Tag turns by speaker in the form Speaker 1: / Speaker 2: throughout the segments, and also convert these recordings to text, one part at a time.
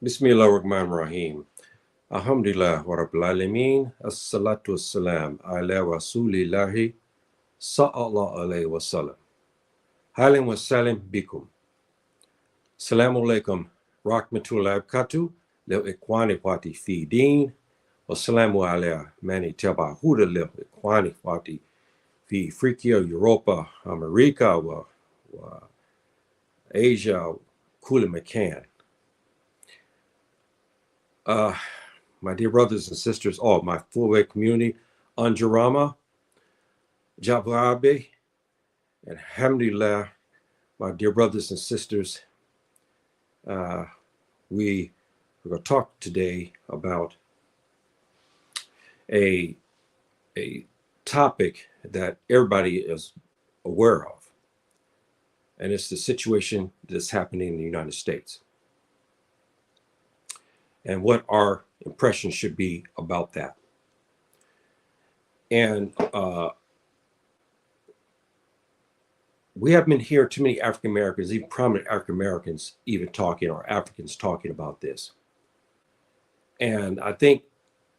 Speaker 1: Bismillahirrahmanirrahim. Alhamdulillah wa rabbil alameen. As-salatu was-salam ala rasulillahi sallallahu alayhi wa sallam. Halim wa salim bikum. Assalamu alaikum. Rahmatullahi wa barakatuh. Lil ikwani wati fi din. Wassalamu ala mani tabahuda lil ikwani wati fi Afrika, Europa, America, wa Asia, kula makan. My dear brothers and sisters, all my full-way community, Anjarama, Jabarabe, and Alhamdulillah, my dear brothers and sisters, we're going to talk today about a topic that everybody is aware of, and it's the situation that's happening in the United States and what our impression should be about that. And we have been hearing too many African Americans, even prominent African Americans, even talking, or Africans talking about this. And I think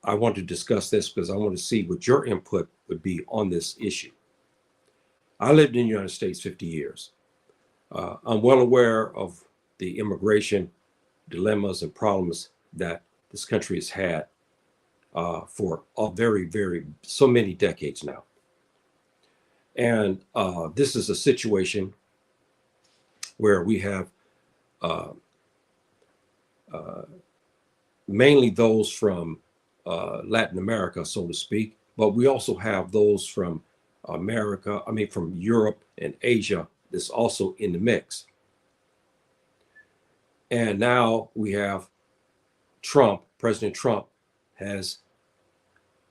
Speaker 1: I want to discuss this because I want to see what your input would be on this issue. I lived in the United States 50 years. I'm well aware of the immigration dilemmas and problems that this country has had for a so many decades now. And this is a situation where we have mainly those from Latin America, so to speak, but we also have those from from Europe and Asia that's also in the mix. And now we have President Trump has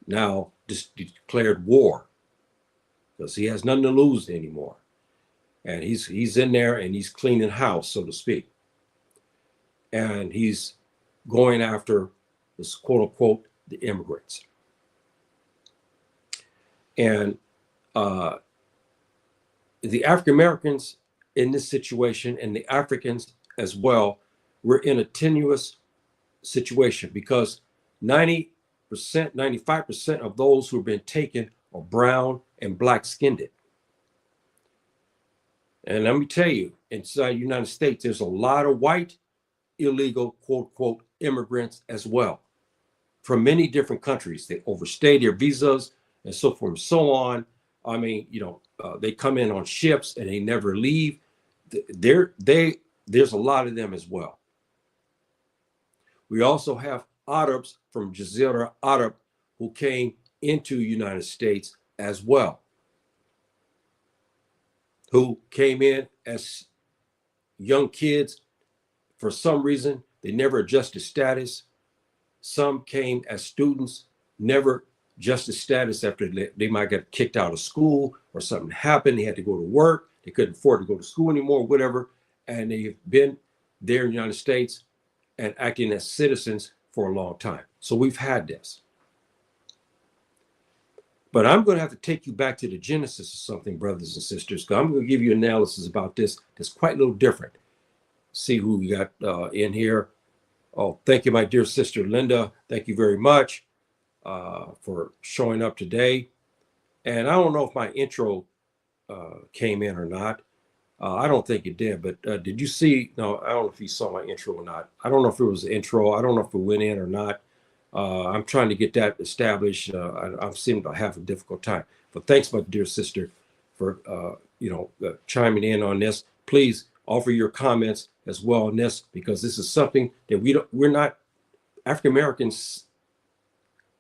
Speaker 1: now declared war because he has nothing to lose anymore. And he's in there and he's cleaning house, so to speak. And he's going after this quote unquote, the immigrants. And the African Americans in this situation and the Africans as well, we're in a tenuous situation because 90%, 95% of those who have been taken are brown and black skinned. And let me tell you, inside the United States, there's a lot of white illegal quote unquote immigrants as well from many different countries. They overstay their visas and so forth and so on. I mean, they come in on ships and they never leave. There's a lot of them as well. We also have Arabs from Jazeera Arab who came into the United States as well, who came in as young kids. For some reason, they never adjusted status. Some came as students, never adjusted status after they might get kicked out of school or something happened. They had to go to work. They couldn't afford to go to school anymore, whatever. And they've been there in the United States and acting as citizens for a long time. So we've had this. But I'm going to have to take you back to the genesis of something, brothers and sisters, because I'm going to give you analysis about this that's quite a little different. See who we got in here. Oh, thank you, my dear sister Linda. Thank you very much for showing up today. And I don't know if my intro came in or not. I don't think it did, but did you see? No, I don't know if you saw my intro or not. I don't know if it was an intro. I don't know if it went in or not. I'm trying to get that established. I seem to have a difficult time. But thanks, my dear sister, for chiming in on this. Please offer your comments as well on this, because this is something that we're not African Americans.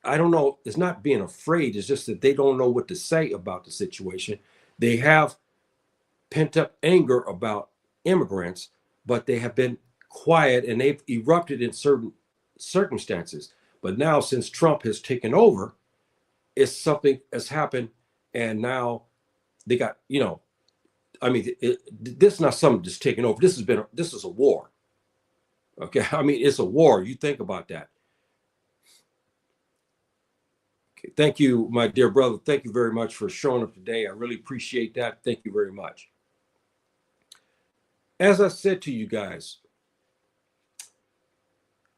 Speaker 1: I don't know. It's not being afraid. It's just that they don't know what to say about the situation. They have pent up anger about immigrants, but they have been quiet and they've erupted in certain circumstances. But now, since Trump has taken over, it's something has happened, and now they got, this is not something that's taken over. This is a war. Okay, I mean, it's a war. You think about that. Okay, thank you, my dear brother. Thank you very much for showing up today. I really appreciate that. Thank you very much. As I said to you guys,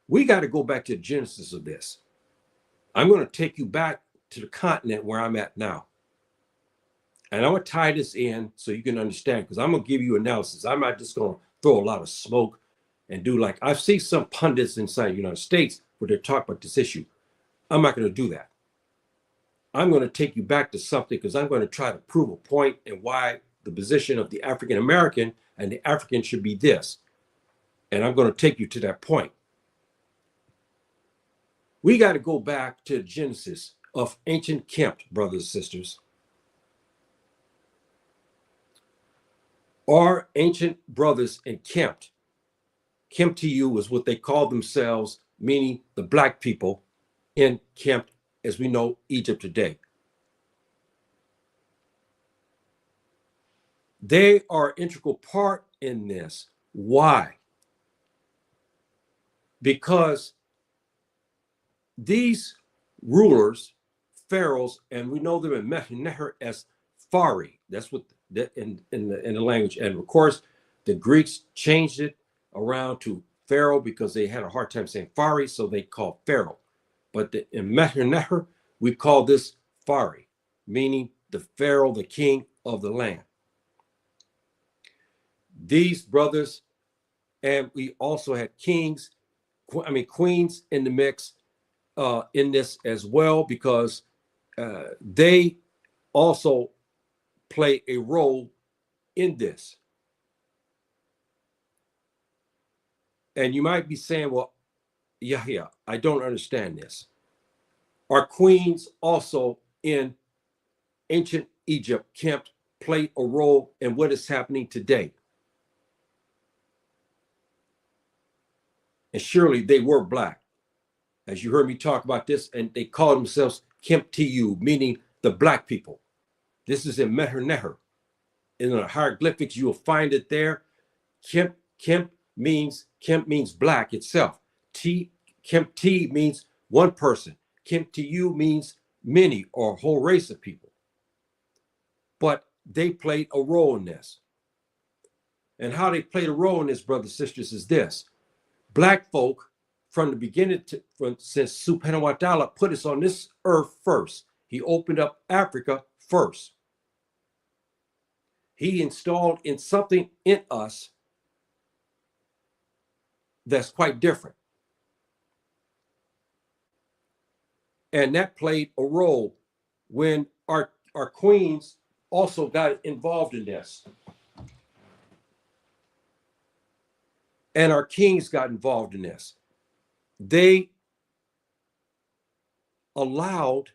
Speaker 1: We got to go back to the genesis of this. I'm going to take you back to the continent where I'm at now. And I'm going to tie this in so you can understand, because I'm going to give you analysis. I'm not just going to throw a lot of smoke and do like, I've seen some pundits inside the United States where they're talking about this issue. I'm not going to do that. I'm going to take you back to something because I'm going to try to prove a point and why the position of the African American and the African should be this. And I'm going to take you to that point. We got to go back to the genesis of ancient Kempt, brothers and sisters. Our ancient brothers in Kempt, Kemptu was what they called themselves, meaning the black people in Kempt, as we know Egypt today. They are an integral part in this. Why? Because these rulers, pharaohs, and we know them in Neher as Phari. That's what in the language. And of course, the Greeks changed it around to Pharaoh because they had a hard time saying Phari, so they called Pharaoh. But in Neher, we call this Phari, meaning the Pharaoh, the king of the land. These brothers, and we also had queens in the mix in this as well, because they also play a role in this. And you might be saying, well, yeah, I don't understand this. Our queens also in ancient Egypt, Kempt, played a role in what is happening today. And surely they were black, as you heard me talk about this, and they called themselves Kemptu, meaning the black people. This is in Neher. In the hieroglyphics, you will find it there. Kempt means black itself. Kempti means one person. Kemptu means many or a whole race of people. But they played a role in this. And how they played a role in this, brothers and sisters, is this. Black folk, from the beginning, since Subhanahu wa Ta'ala put us on this earth first. He opened up Africa first. He installed in something in us that's quite different. And that played a role when our queens also got involved in this. And our kings got involved in this. They allowed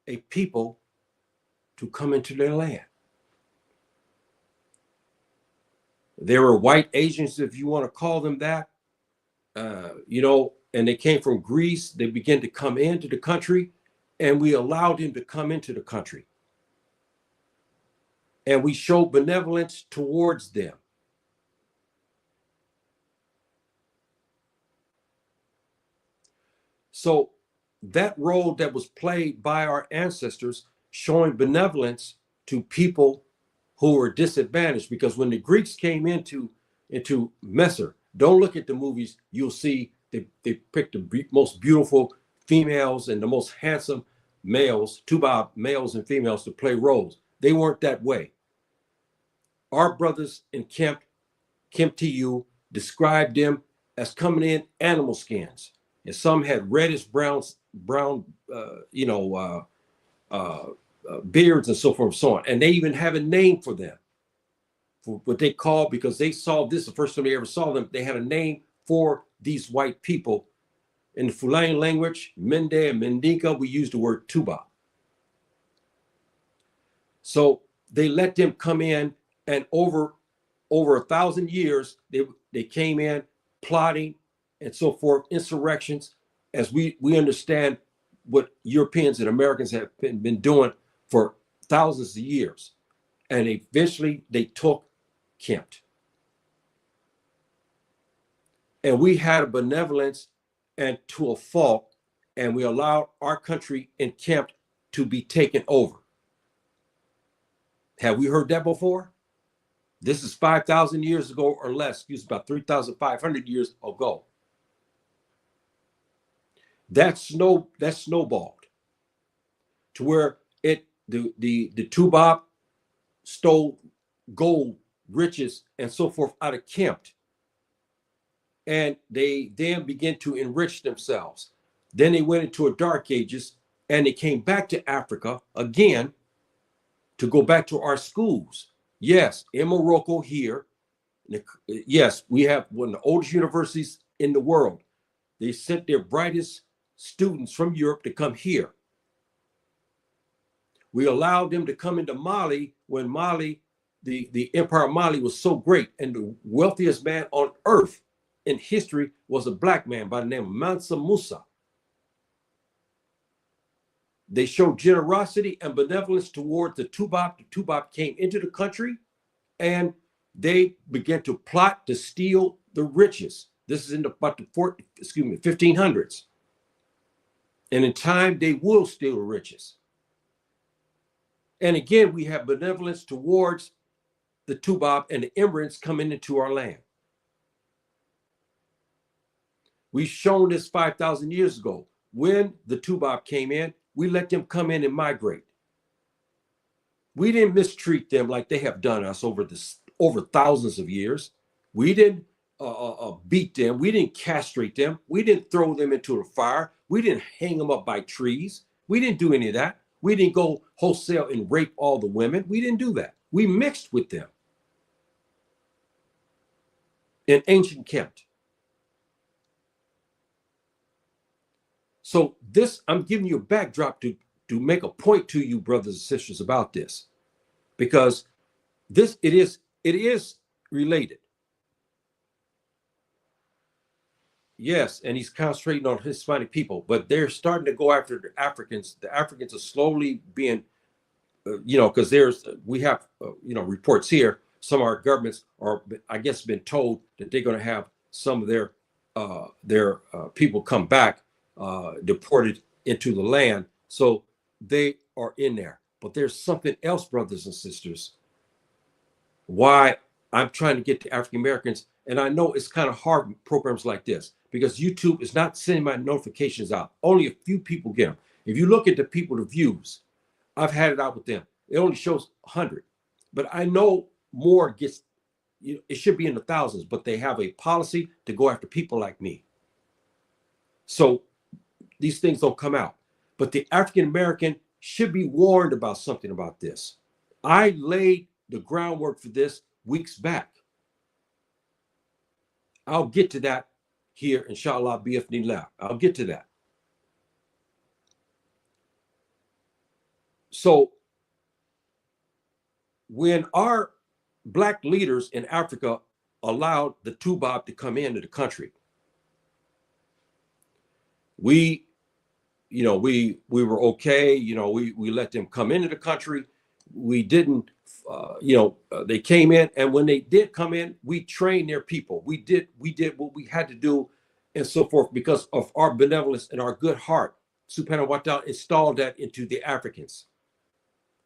Speaker 1: a people to come into their land. There were white Asians, if you want to call them that, and they came from Greece. They began to come into the country, and we allowed them to come into the country. And we showed benevolence towards them. So that role that was played by our ancestors, showing benevolence to people who were disadvantaged, because when the Greeks came into Messer, don't look at the movies, you'll see they picked the most beautiful females and the most handsome males, Tuba males and females to play roles. They weren't that way. Our brothers in Kemptu described them as coming in animal skins. And some had reddish brown beards and so forth and so on. And they even have a name for them, for what they call, because they saw this the first time they ever saw them, they had a name for these white people. In the Fulani language, Mende and Mendinka, we use the word Tuba. So they let them come in, and over 1,000 years, they came in plotting and so forth, insurrections, as we understand what Europeans and Americans have been doing for thousands of years. And eventually they took Kempt. And we had a benevolence and to a fault, and we allowed our country in Kempt to be taken over. Have we heard that before? This is 5,000 years ago or less, excuse me, about 3,500 years ago. That snowballed to where the Tubab stole gold, riches, and so forth out of Kempt. And they then began to enrich themselves. Then they went into a dark ages and they came back to Africa again to go back to our schools. Yes, in Morocco here. Yes, we have one of the oldest universities in the world. They sent their brightest students from Europe to come here. We allowed them to come into Mali when Mali, the Empire of Mali was so great, and the wealthiest man on earth in history was a black man by the name of Mansa Musa. They showed generosity and benevolence toward the Tubab. The Tubab came into the country and they began to plot to steal the riches. This is in about the 1500s. And in time, they will steal the riches. And again, we have benevolence towards the Tubab and the immigrants coming into our land. We've shown this 5,000 years ago. When the Tubab came in, we let them come in and migrate. We didn't mistreat them like they have done us over thousands of years. We didn't beat them. We didn't castrate them. We didn't throw them into the fire. We didn't hang them up by trees. We didn't do any of that. We didn't go wholesale and rape all the women. We didn't do that. We mixed with them in ancient Kempt. So this, I'm giving you a backdrop to make a point to you, brothers and sisters, about this, because this it is related. Yes, and he's concentrating on Hispanic people, but they're starting to go after the Africans. The Africans are slowly being, because we have reports here. Some of our governments are, I guess, been told that they're going to have some of their people come back, deported into the land. So they are in there. But there's something else, brothers and sisters, why I'm trying to get to African Americans. And I know it's kind of hard with programs like this because YouTube is not sending my notifications out. Only a few people get them. If you look at the people, the views, I've had it out with them. It only shows 100. But I know more gets, it should be in the thousands, but they have a policy to go after people like me. So these things don't come out. But the African American should be warned about something about this. I laid the groundwork for this weeks back. I'll get to that here, inshallah, bi'ithnillah. I'll get to that. So when our black leaders in Africa allowed the Tubab to come into the country, we were okay. We let them come into the country. We didn't, they came in, and when they did come in, we trained their people. We did what we had to do, and so forth, because of our benevolence and our good heart. Subhanahu wa ta'ala installed that into the Africans,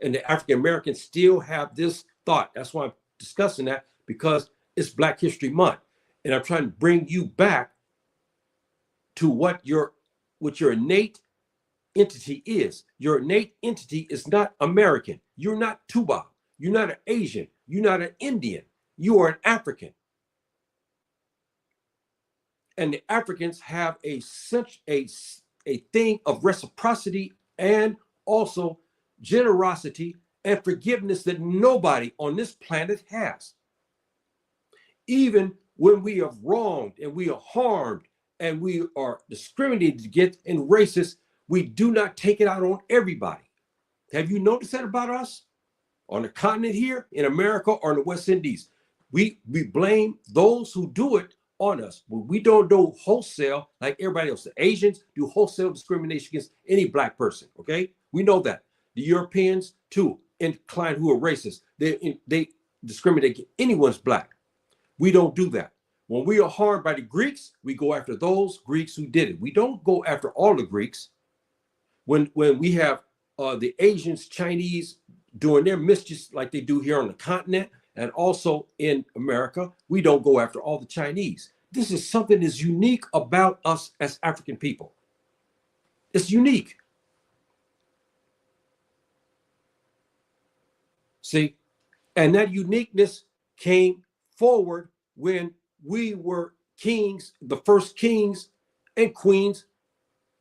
Speaker 1: and the African Americans still have this thought. That's why I'm discussing that, because it's Black History Month, and I'm trying to bring you back to what your innate entity is. Your innate entity is not American. You're not Tuba. You're not an Asian. You're not an Indian. You are an African. And the Africans have such a thing of reciprocity and also generosity and forgiveness that nobody on this planet has. Even when we are wronged and we are harmed and we are discriminated against and racist, we do not take it out on everybody. Have you noticed that about us? On the continent here, in America, or in the West Indies, we blame those who do it on us, but we don't do wholesale like everybody else. The Asians do wholesale discrimination against any Black person, okay? We know that. The Europeans, too, incline who are racist. They discriminate against anyone's Black. We don't do that. When we are harmed by the Greeks, we go after those Greeks who did it. We don't go after all the Greeks. When we have the Asians, Chinese doing their mischief like they do here on the continent, And also in America, we don't go after all the Chinese. This is something that's unique about us as African people. It's unique. See, and that uniqueness came forward when we were kings, the first kings and queens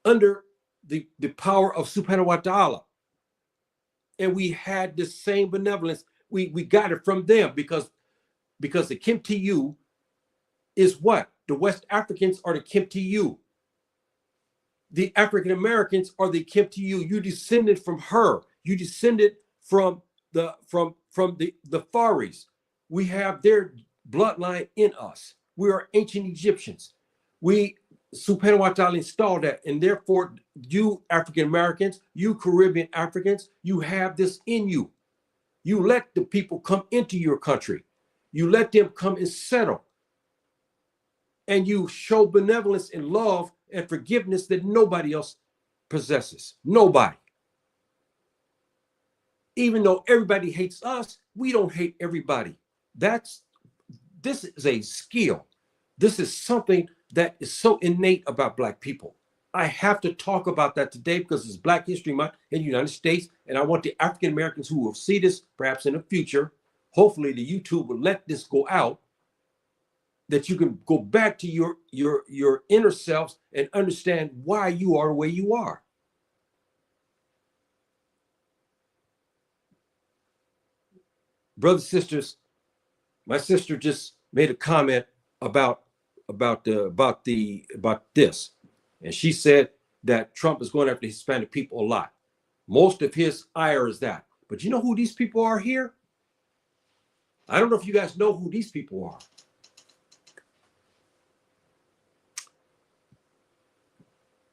Speaker 1: under the power of Subhanahu wa ta'ala. And we had the same benevolence. We got it from them because the Kimtiyu is what? The West Africans are the Kimtiyu. The African Americans are the Kimtiyu. You descended from her. You descended from the Faris. We have their bloodline in us. We are ancient Egyptians. Subhanahu wa ta'ala installed that, and therefore you African Americans, you Caribbean Africans, you have this in you. You let the people come into your country. You let them come and settle. And you show benevolence and love and forgiveness that nobody else possesses. Nobody. Even though everybody hates us, we don't hate everybody. This is a skill. This is something that is so innate about Black people. I have to talk about that today because it's Black History Month in the United States, and I want the African Americans who will see this perhaps in the future, hopefully the YouTube will let this go out, that you can go back to your inner selves and understand why you are the way you are. Brothers, sisters, my sister just made a comment about this, and she said that Trump is going after Hispanic people a lot. Most of his ire is that. But you know who these people are here? I don't know if you guys know who these people are.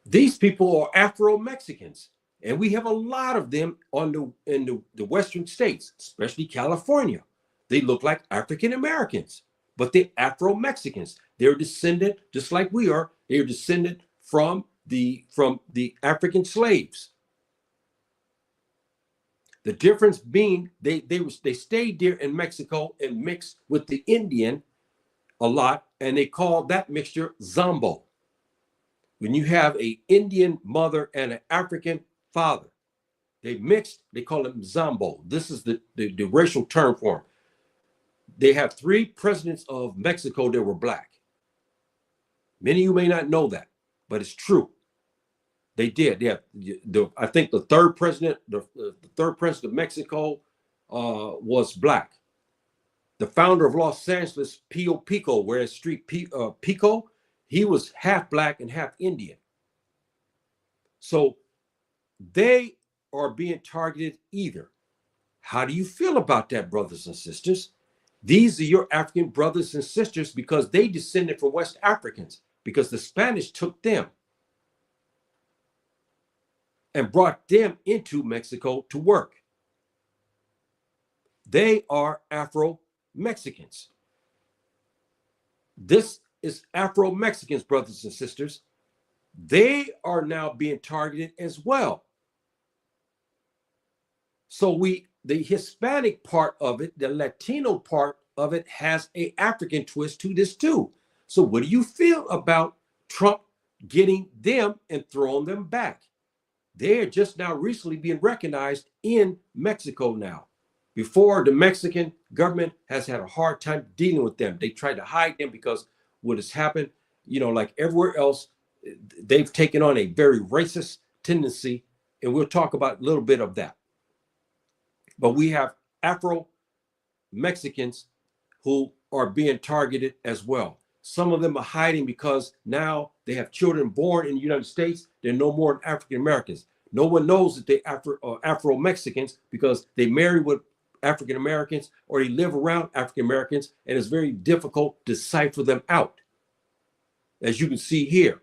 Speaker 1: These people are Afro Mexicans, and we have a lot of them in the Western states, especially California. They look like African Americans, but they're Afro Mexicans. They're descendant, just like we are. They're descendant from the African slaves. The difference being they stayed there in Mexico and mixed with the Indian a lot, and they call that mixture Zombo. When you have an Indian mother and an African father, they mixed, they call them Zombo. This is the racial term for them. They have 3 presidents of Mexico that were Black. Many of you may not know that, but it's true. They did. They have I think the third president of Mexico was Black. The founder of Los Angeles, Pio Pico, whereas Street Pico, he was half Black and half Indian. So they are being targeted either. How do you feel about that, brothers and sisters? These are your African brothers and sisters because they descended from West Africans, because the Spanish took them and brought them into Mexico to work. They are Afro Mexicans. This is Afro Mexicans, brothers and sisters. They are now being targeted as well. So the Hispanic part of it, the Latino part of it, has an African twist to this too. So what do you feel about Trump getting them and throwing them back? They're just now recently being recognized in Mexico now. Before, the Mexican government has had a hard time dealing with them. They tried to hide them because what has happened, like everywhere else, they've taken on a very racist tendency, and we'll talk about a little bit of that. But we have Afro Mexicans who are being targeted as well. Some of them are hiding because now they have children born in the United States. They're no more than African Americans. No one knows that they're Afro Mexicans because they marry with African Americans or they live around African Americans, and it's very difficult to decipher them out, as you can see here.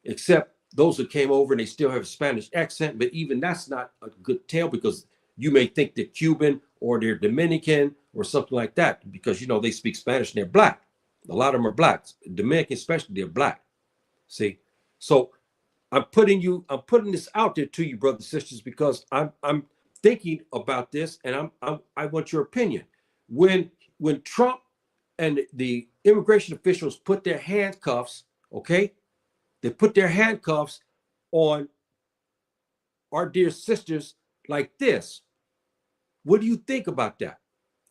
Speaker 1: Except those who came over and they still have a Spanish accent, but even that's not a good tell because you may think they're Cuban or they're Dominican or something like that because, they speak Spanish and they're Black. A lot of them are Black. Dominican especially, they're Black. See? So I'm putting this out there to you, brothers and sisters, because I'm thinking about this, and I want your opinion. When Trump and the immigration officials put their handcuffs, okay, they put their handcuffs on our dear sisters like this. What do you think about that?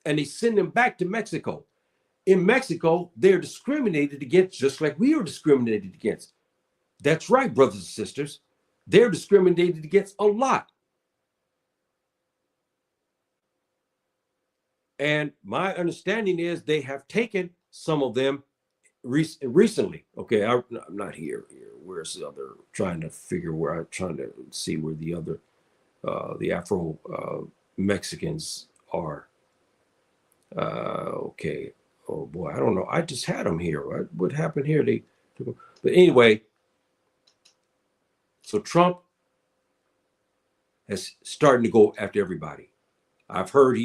Speaker 1: And they send them back to Mexico. In Mexico, they're discriminated against just like we are discriminated against. That's right, brothers and sisters. They're discriminated against a lot. And my understanding is they have taken some of them recently. Okay, I'm not here. Where's the other? Trying to figure where I'm trying to see where the other, the Afro Mexicans are. Okay. Oh boy, I don't know. I just had them here. What happened here? They took them. But anyway, so Trump is starting to go after everybody. I've heard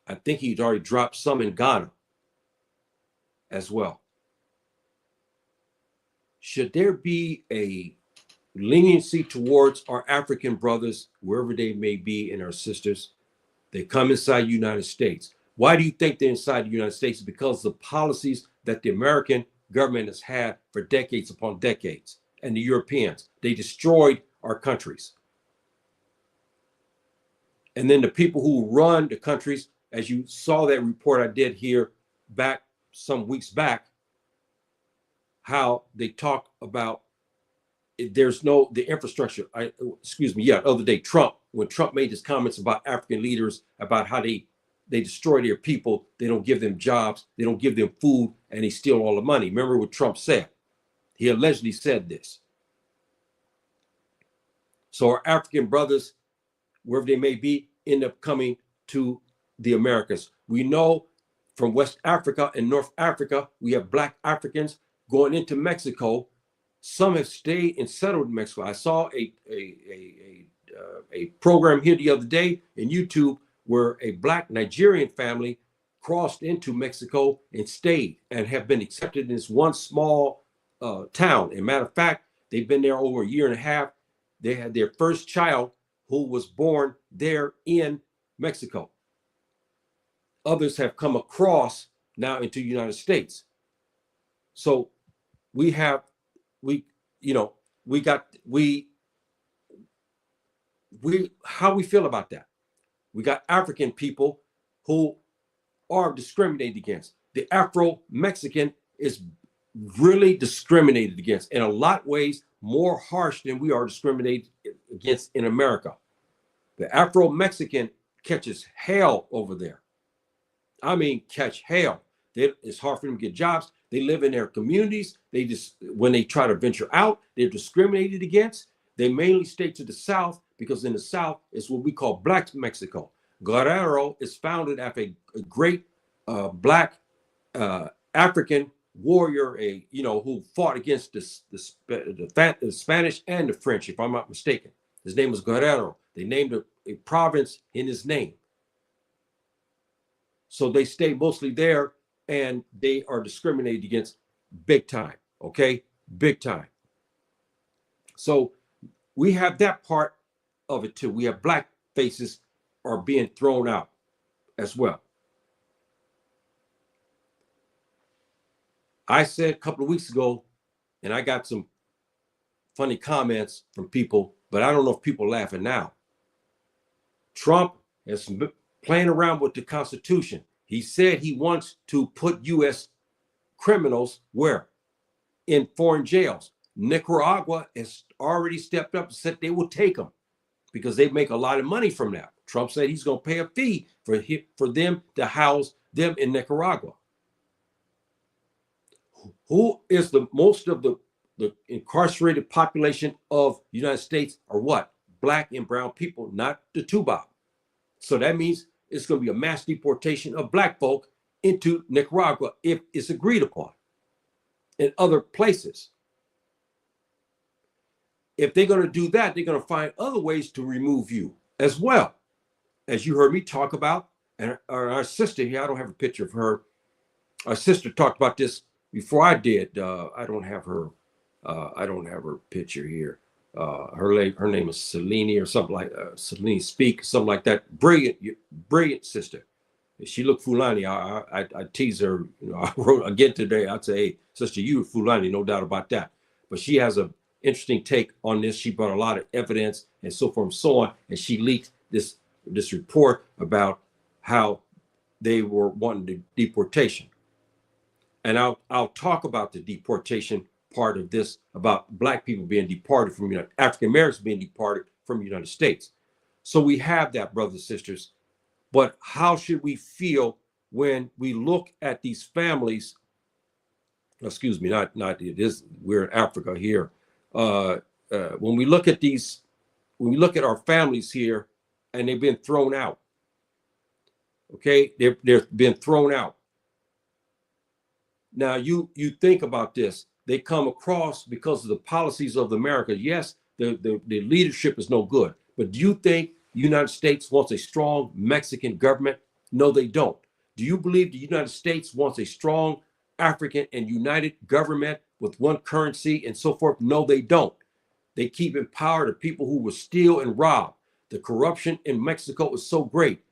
Speaker 1: I think he's already dropped some in Ghana as well. Should there be a leniency towards our African brothers, wherever they may be, and our sisters? They come inside the United States. Why do you think they're inside the United States? Because of the policies that the American government has had for decades upon decades, and the Europeans. They destroyed our countries. And then the people who run the countries, as you saw that report I did here back some weeks back, how they talk about the infrastructure. The other day, when Trump made his comments about African leaders, about how they destroy their people, they don't give them jobs, they don't give them food, and they steal all the money. Remember what Trump said? He allegedly said this. So our African brothers, wherever they may be, end up coming to the Americas. We know from West Africa and North Africa, we have Black Africans going into Mexico. Some have stayed and settled in Mexico. I saw a program here the other day in YouTube where a Black Nigerian family crossed into Mexico and stayed and have been accepted in this one small town. As a matter of fact, they've been there over a year and a half. They had their first child who was born there in Mexico. Others have come across now into the United States. So how we feel about that? We got African people who are discriminated against. The Afro Mexican is really discriminated against in a lot of ways, more harsh than we are discriminated against in America. The Afro Mexican catches hell over there. I mean, catch hell. It's hard for them to get jobs. They live in their communities. When they try to venture out, they're discriminated against. They mainly stay to the South because in the South is what we call Black Mexico. Guerrero is founded after a great Black African warrior, who fought against the Spanish and the French, if I'm not mistaken. His name was Guerrero. They named a province in his name. So they stay mostly there, and they are discriminated against big time, okay? Big time. So we have that part of it too. We have Black faces are being thrown out as well. I said a couple of weeks ago, and I got some funny comments from people, but I don't know if people are laughing now. Trump is playing around with the Constitution. He said he wants to put U.S. criminals where? In foreign jails. Nicaragua has already stepped up and said they will take them because they make a lot of money from that. Trump said he's going to pay a fee for them to house them in Nicaragua. Who is the most of the incarcerated population of the United States are what? Black and brown people, not the Tuba. So that means it's going to be a mass deportation of Black folk into Nicaragua if it's agreed upon in other places. If they're going to do that, they're going to find other ways to remove you as well. As you heard me talk about, and our sister here, I don't have a picture of her. Our sister talked about this before I did. I don't have her picture here. Her name is Selene or something like Selene Speak, something like that. Brilliant sister. She looked Fulani. I tease her. You know, I wrote again today. I'd say, hey, sister, you Fulani, no doubt about that. But she has a interesting take on this. She brought a lot of evidence and so forth and so on, and she leaked this report about how they were wanting the deportation. And I'll talk about the deportation part of this, about Black people being deported from African Americans being deported from the United States. So we have that, brothers and sisters. But how should we feel when we look at these families? Excuse me, not it is. We're in Africa here. When we look at these, when we look at our families here, and they've been thrown out. Okay, they've been thrown out. Now you think about this. They come across because of the policies of America. Yes, the leadership is no good. But do you think the United States wants a strong Mexican government? No, they don't. Do you believe the United States wants a strong African and united government with one currency and so forth? No, they don't. They keep in power the people who will steal and rob. The corruption in Mexico is so great.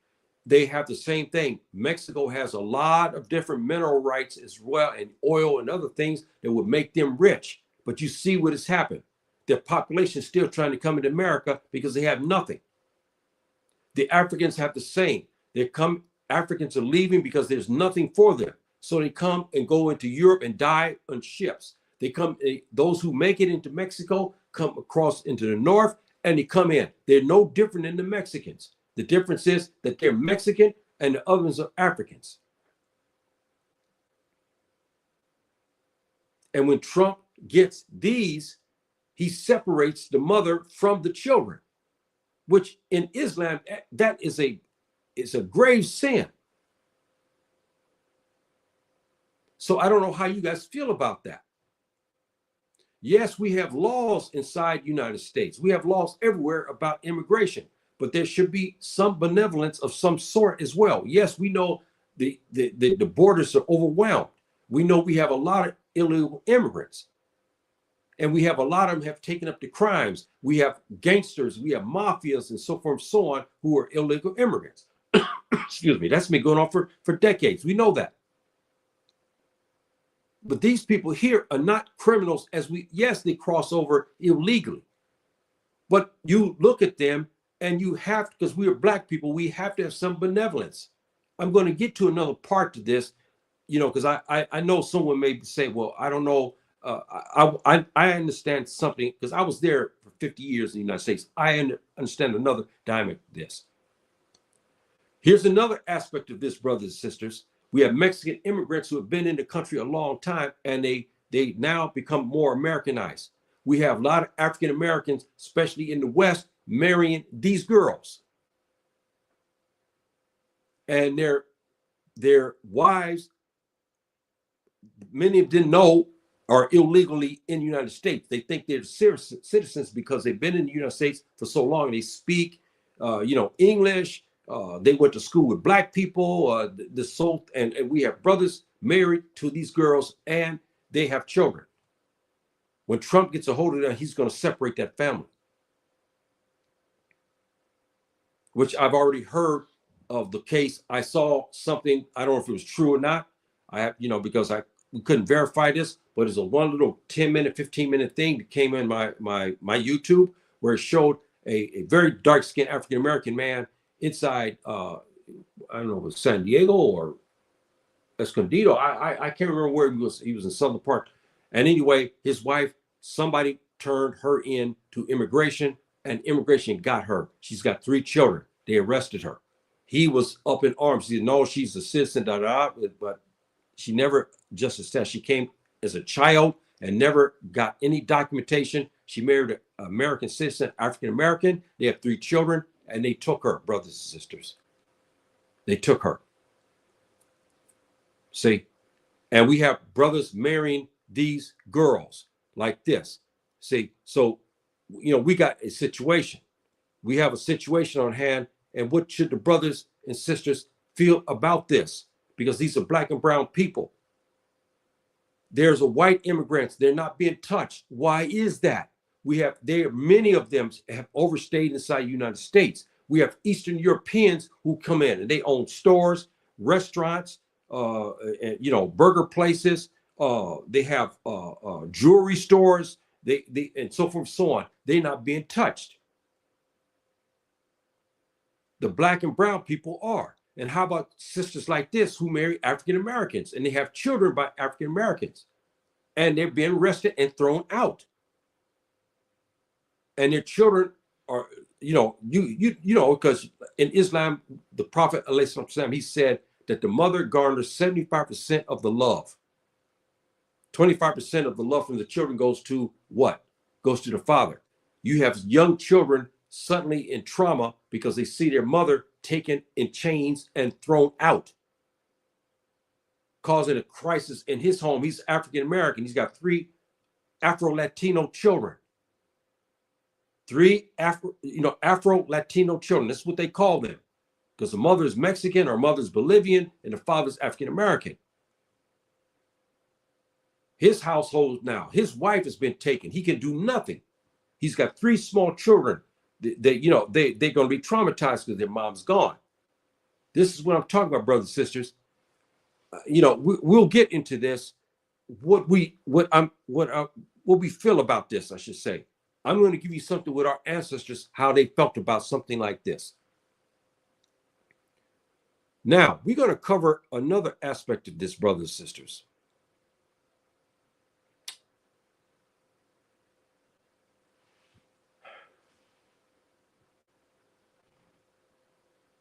Speaker 1: They have the same thing. Mexico has a lot of different mineral rights as well, and oil and other things that would make them rich. But you see what has happened. Their population is still trying to come into America because they have nothing. The Africans have the same. Africans are leaving because there's nothing for them. So they come and go into Europe and die on ships. Those who make it into Mexico come across into the north and they come in. They're no different than the Mexicans. The difference is that they're Mexican and the others are Africans. And when Trump gets these, he separates the mother from the children, which in Islam, that is a grave sin. So I don't know how you guys feel about that. Yes, we have laws inside the United States. We have laws everywhere about immigration. But there should be some benevolence of some sort as well. Yes, we know the borders are overwhelmed. We know we have a lot of illegal immigrants. And we have a lot of them have taken up the crimes. We have gangsters, we have mafias and so forth and so on who are illegal immigrants. Excuse me, that's been going on for decades. We know that. But these people here are not criminals yes, they cross over illegally. But you look at them and you have, because we are Black people, we have to have some benevolence. I'm going to get to another part to this, because I know someone may say, well, I don't know. I understand something because I was there for 50 years in the United States. I understand another dynamic of this. Here's another aspect of this, brothers and sisters. We have Mexican immigrants who have been in the country a long time, and they now become more Americanized. We have a lot of African Americans, especially in the West, marrying these girls. And their wives, many of them didn't know, are illegally in the United States. They think they're citizens because they've been in the United States for so long. They speak, English. They went to school with Black people. And we have brothers married to these girls, and they have children. When Trump gets a hold of that, he's going to separate that family. Which I've already heard of the case. I saw something, I don't know if it was true or not. I have, because we couldn't verify this, but it's a one little 10-minute, 15-minute thing that came in my YouTube where it showed a very dark-skinned African-American man inside, I don't know if it was San Diego or Escondido. I can't remember where he was. He was in Southern Park. And anyway, his wife, somebody turned her in to immigration, and immigration got her. She's got 3 children. They arrested her. He was up in arms. He said, no, she's a citizen, but she never just said she came as a child and never got any documentation. She married an American citizen, African American. They have 3 children, and they took her, brothers and sisters. They took her. See, and we have brothers marrying these girls like this. See, so we got a situation. We have a situation on hand, and what should the brothers and sisters feel about this? Because these are Black and brown people. There's a white immigrants. They're not being touched. Why is that? Many of them have overstayed inside the United States. We have Eastern Europeans who come in and they own stores, restaurants, burger places. They have jewelry stores. They and so forth and so on. They're not being touched. The black and brown people are. And how about sisters like this who marry African Americans and they have children by African Americans, and they're being arrested and thrown out. And their children are, because in Islam, the Prophet ﷺ, he said that the mother garners 75% of the love. 25% of the love from the children goes to what? Goes to the father. You have young children suddenly in trauma because they see their mother taken in chains and thrown out, causing a crisis in his home. He's African American. He's got 3 Afro-Latino children. 3 Afro-Latino children. That's what they call them, because the mother is Mexican or mother's Bolivian and the father's African American. His household now, his wife has been taken. He can do nothing. He's got 3 small children. They're going to be traumatized because their mom's gone. This is what I'm talking about, brothers and sisters. We'll get into this. What we feel about this, I should say. I'm going to give you something with our ancestors, how they felt about something like this. Now, we're going to cover another aspect of this, brothers and sisters.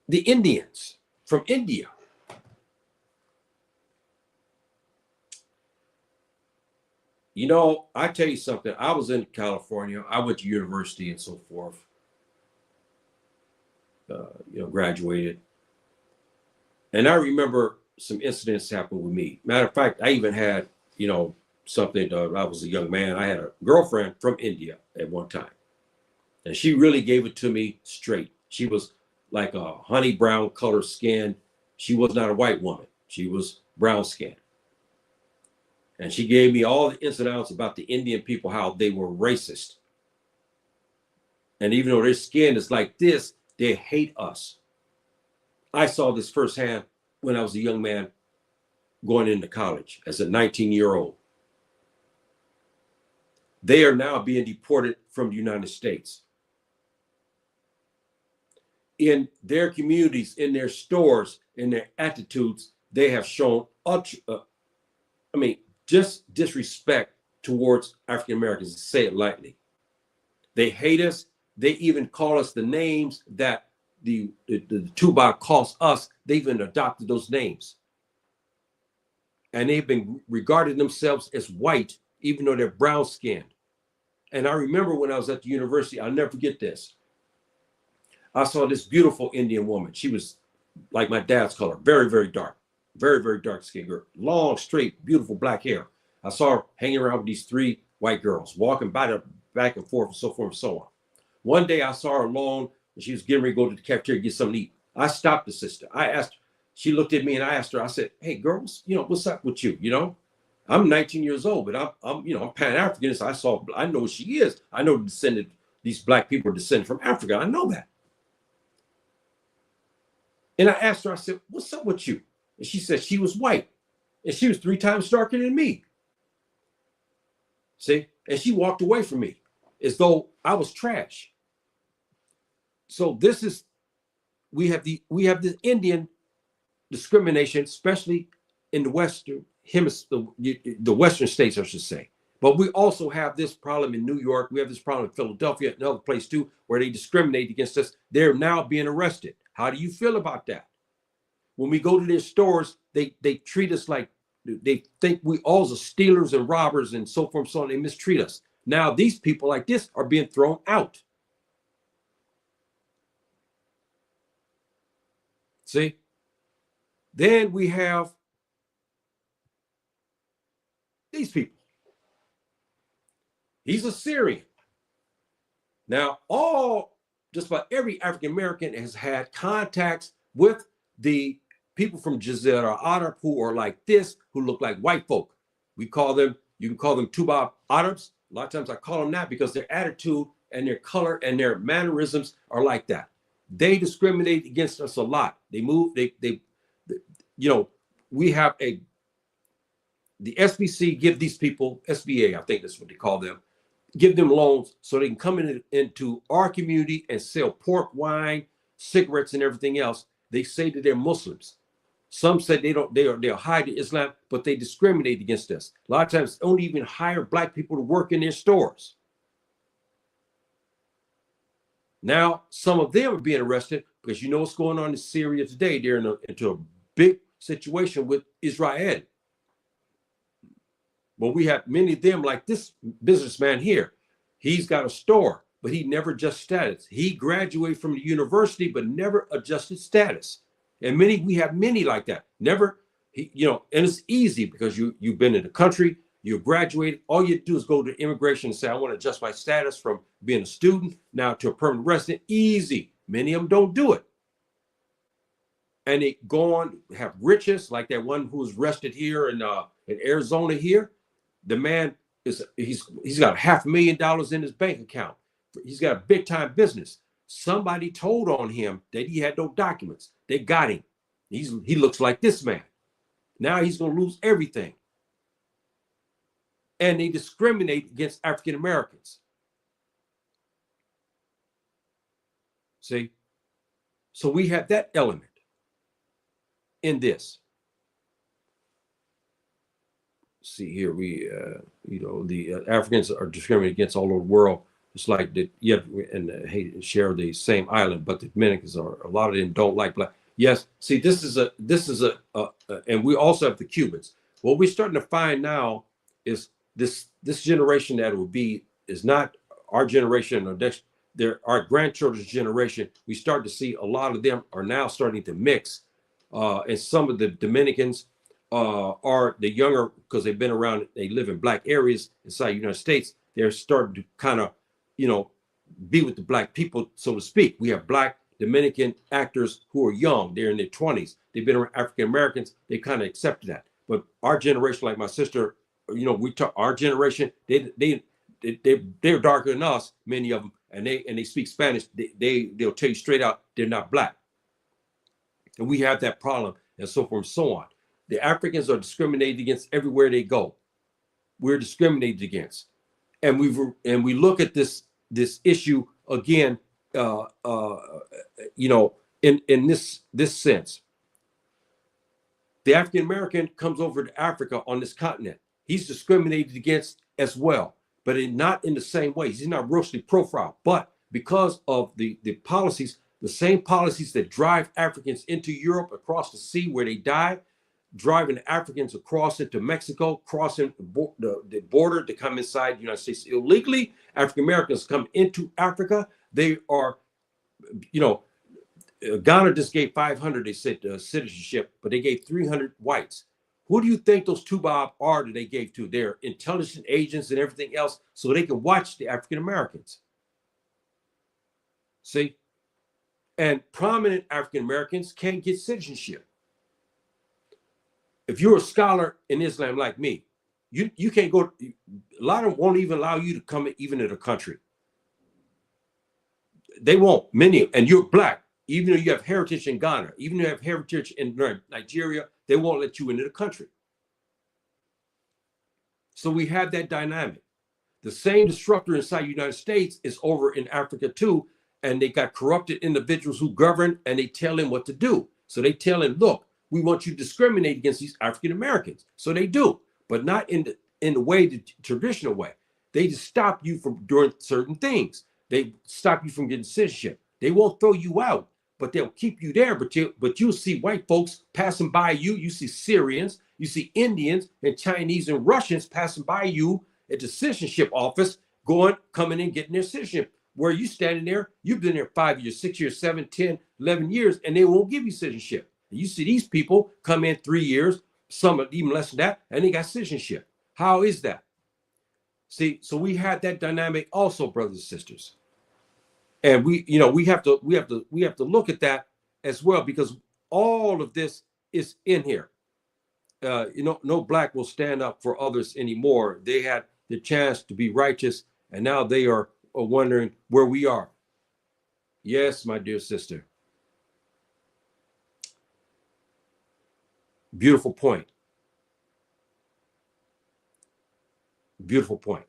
Speaker 1: The Indians from India. I tell you something. I was in California. I went to university and so forth. Graduated. And I remember some incidents happened with me. Matter of fact, I even had, something. I was a young man. I had a girlfriend from India at one time. And she really gave it to me straight. She was like a honey brown color skin. She was not a white woman. She was brown skin. And she gave me all the ins and outs about the Indian people, how they were racist. And even though their skin is like this, they hate us. I saw this firsthand when I was a young man going into college as a 19-year-old. They are now being deported from the United States. In their communities, in their stores, in their attitudes, they have shown just disrespect towards African Americans, to say it lightly. They hate us. They even call us the names that the Tuba calls us. They even adopted those names. And they've been regarding themselves as white, even though they're brown skinned. And I remember when I was at the university, I'll never forget this. I saw this beautiful Indian woman. She was like my dad's color, very, very dark. Very, very dark skinned girl, long, straight, beautiful black hair. I saw her hanging around with these 3 white girls, walking back and forth and so forth and so on. One day I saw her alone and she was getting ready to go to the cafeteria to get something to eat. I stopped the sister. I asked her, she looked at me and I asked her, I said, hey girls, what's up with you? I'm 19 years old, but I'm Pan-African. So I know who she is. I know these black people are descended from Africa. I know that. And I asked her, I said, what's up with you? And she said she was white. And she was 3 times darker than me. See? And she walked away from me as though I was trash. So we have the Indian discrimination, especially in the Western hemisphere, the Western states, I should say. But we also have this problem in New York. We have this problem in Philadelphia and other places too, where they discriminate against us. They're now being arrested. How do you feel about that? When we go to their stores, they treat us like they think we all are stealers and robbers and so forth and so on. They mistreat us. Now these people like this are being thrown out. See? Then we have these people. He's a Syrian. Now, just about every African American has had contacts with the people from Jazeera Arab who are like this, who look like white folk. You can call them Tuba Arabs, A lot of times I call them that because their attitude and their color and their mannerisms are like that. They discriminate against us a lot. They move, you know, we have the SBC give these people, SBA, I think that's what they call them, give them loans so they can come into our community and sell pork, wine, cigarettes, and everything else. They say that they're Muslims. Some said they'll hide Islam, but they discriminate against us. A lot of times don't even hire black people to work in their stores. Now, some of them are being arrested because you know what's going on in Syria today. They're into a big situation with Israel. But we have many of them, like this businessman here. He's got a store, but he never adjusted status. He graduated from the university, but never adjusted status. And we have many like that. Never, and it's easy because you've been in the country, you graduated. All you do is go to immigration and say, I want to adjust my status from being a student now to a permanent resident. Easy. Many of them don't do it. And they go on, have riches, like that one who was arrested here in Arizona here. The man he's got $500,000 in his bank account. He's got a big time business. Somebody told on him that he had no documents. They got him. He looks like this man. Now he's going to lose everything. And they discriminate against African Americans. See? So we have that element in this. See here, the Africans are discriminated against all over the world. It's like that, share the same island, but the Dominicans a lot of them don't like black. Yes, see, this is and we also have the Cubans. What we're starting to find now is this generation that will be is not our generation or our grandchildren's generation. We start to see a lot of them are now starting to mix, and some of the Dominicans are the younger because they've been around. They live in black areas inside the United States. They're starting to kind of be with the black people, so to speak. We have black Dominican actors who are young. They're in their 20s. They've been around African Americans. They kind of accepted that. But our generation, like my sister, we talk our generation. They're darker than us, many of them, and they speak Spanish. They'll tell you straight out they're not black, and we have that problem, and so forth and so on. The Africans are discriminated against everywhere they go. We're discriminated against, and we look at this issue again. In this sense, the African American comes over to Africa on this continent. He's discriminated against as well, but not in the same way. He's not racially profiled, but because of the policies, the same policies that drive Africans into Europe across the sea where they die, driving Africans across into Mexico, crossing the border to come inside the United States illegally. African Americans come into Africa. They are, Ghana just gave 500, they said, citizenship, but they gave 300 whites. Who do you think those two Bob are that they gave to? They're intelligence agents and everything else so they can watch the African Americans. See? And prominent African Americans can't get citizenship. If you're a scholar in Islam like me, you can't go. A lot of them won't even allow you to come even to the country. They won't. Many, and you're black. Even though you have heritage in Ghana, even though you have heritage in Nigeria, they won't let you into the country. So we have that dynamic. The same disruptor inside the United States is over in Africa too, and they got corrupted individuals who govern, and they tell them what to do. So they tell them, look, we want you to discriminate against these African Americans. So they do, but not in the way, the traditional way. They just stop you from doing certain things. They stop you from getting citizenship. They won't throw you out, but they'll keep you there. But you'll see white folks passing by you. You see Syrians, you see Indians and Chinese and Russians passing by you at the citizenship office, coming in, getting their citizenship. Where you standing there, you've been there 5 years, 6 years, 7, 10, 11 years, and they won't give you citizenship. And you see these people come in 3 years, some even less than that, and they got citizenship. How is that? See, so we had that dynamic also, brothers and sisters. And we have to look at that as well, because all of this is in here. No black will stand up for others anymore. They had the chance to be righteous, and now they are wondering where we are. Yes, my dear sister. Beautiful point. Beautiful point.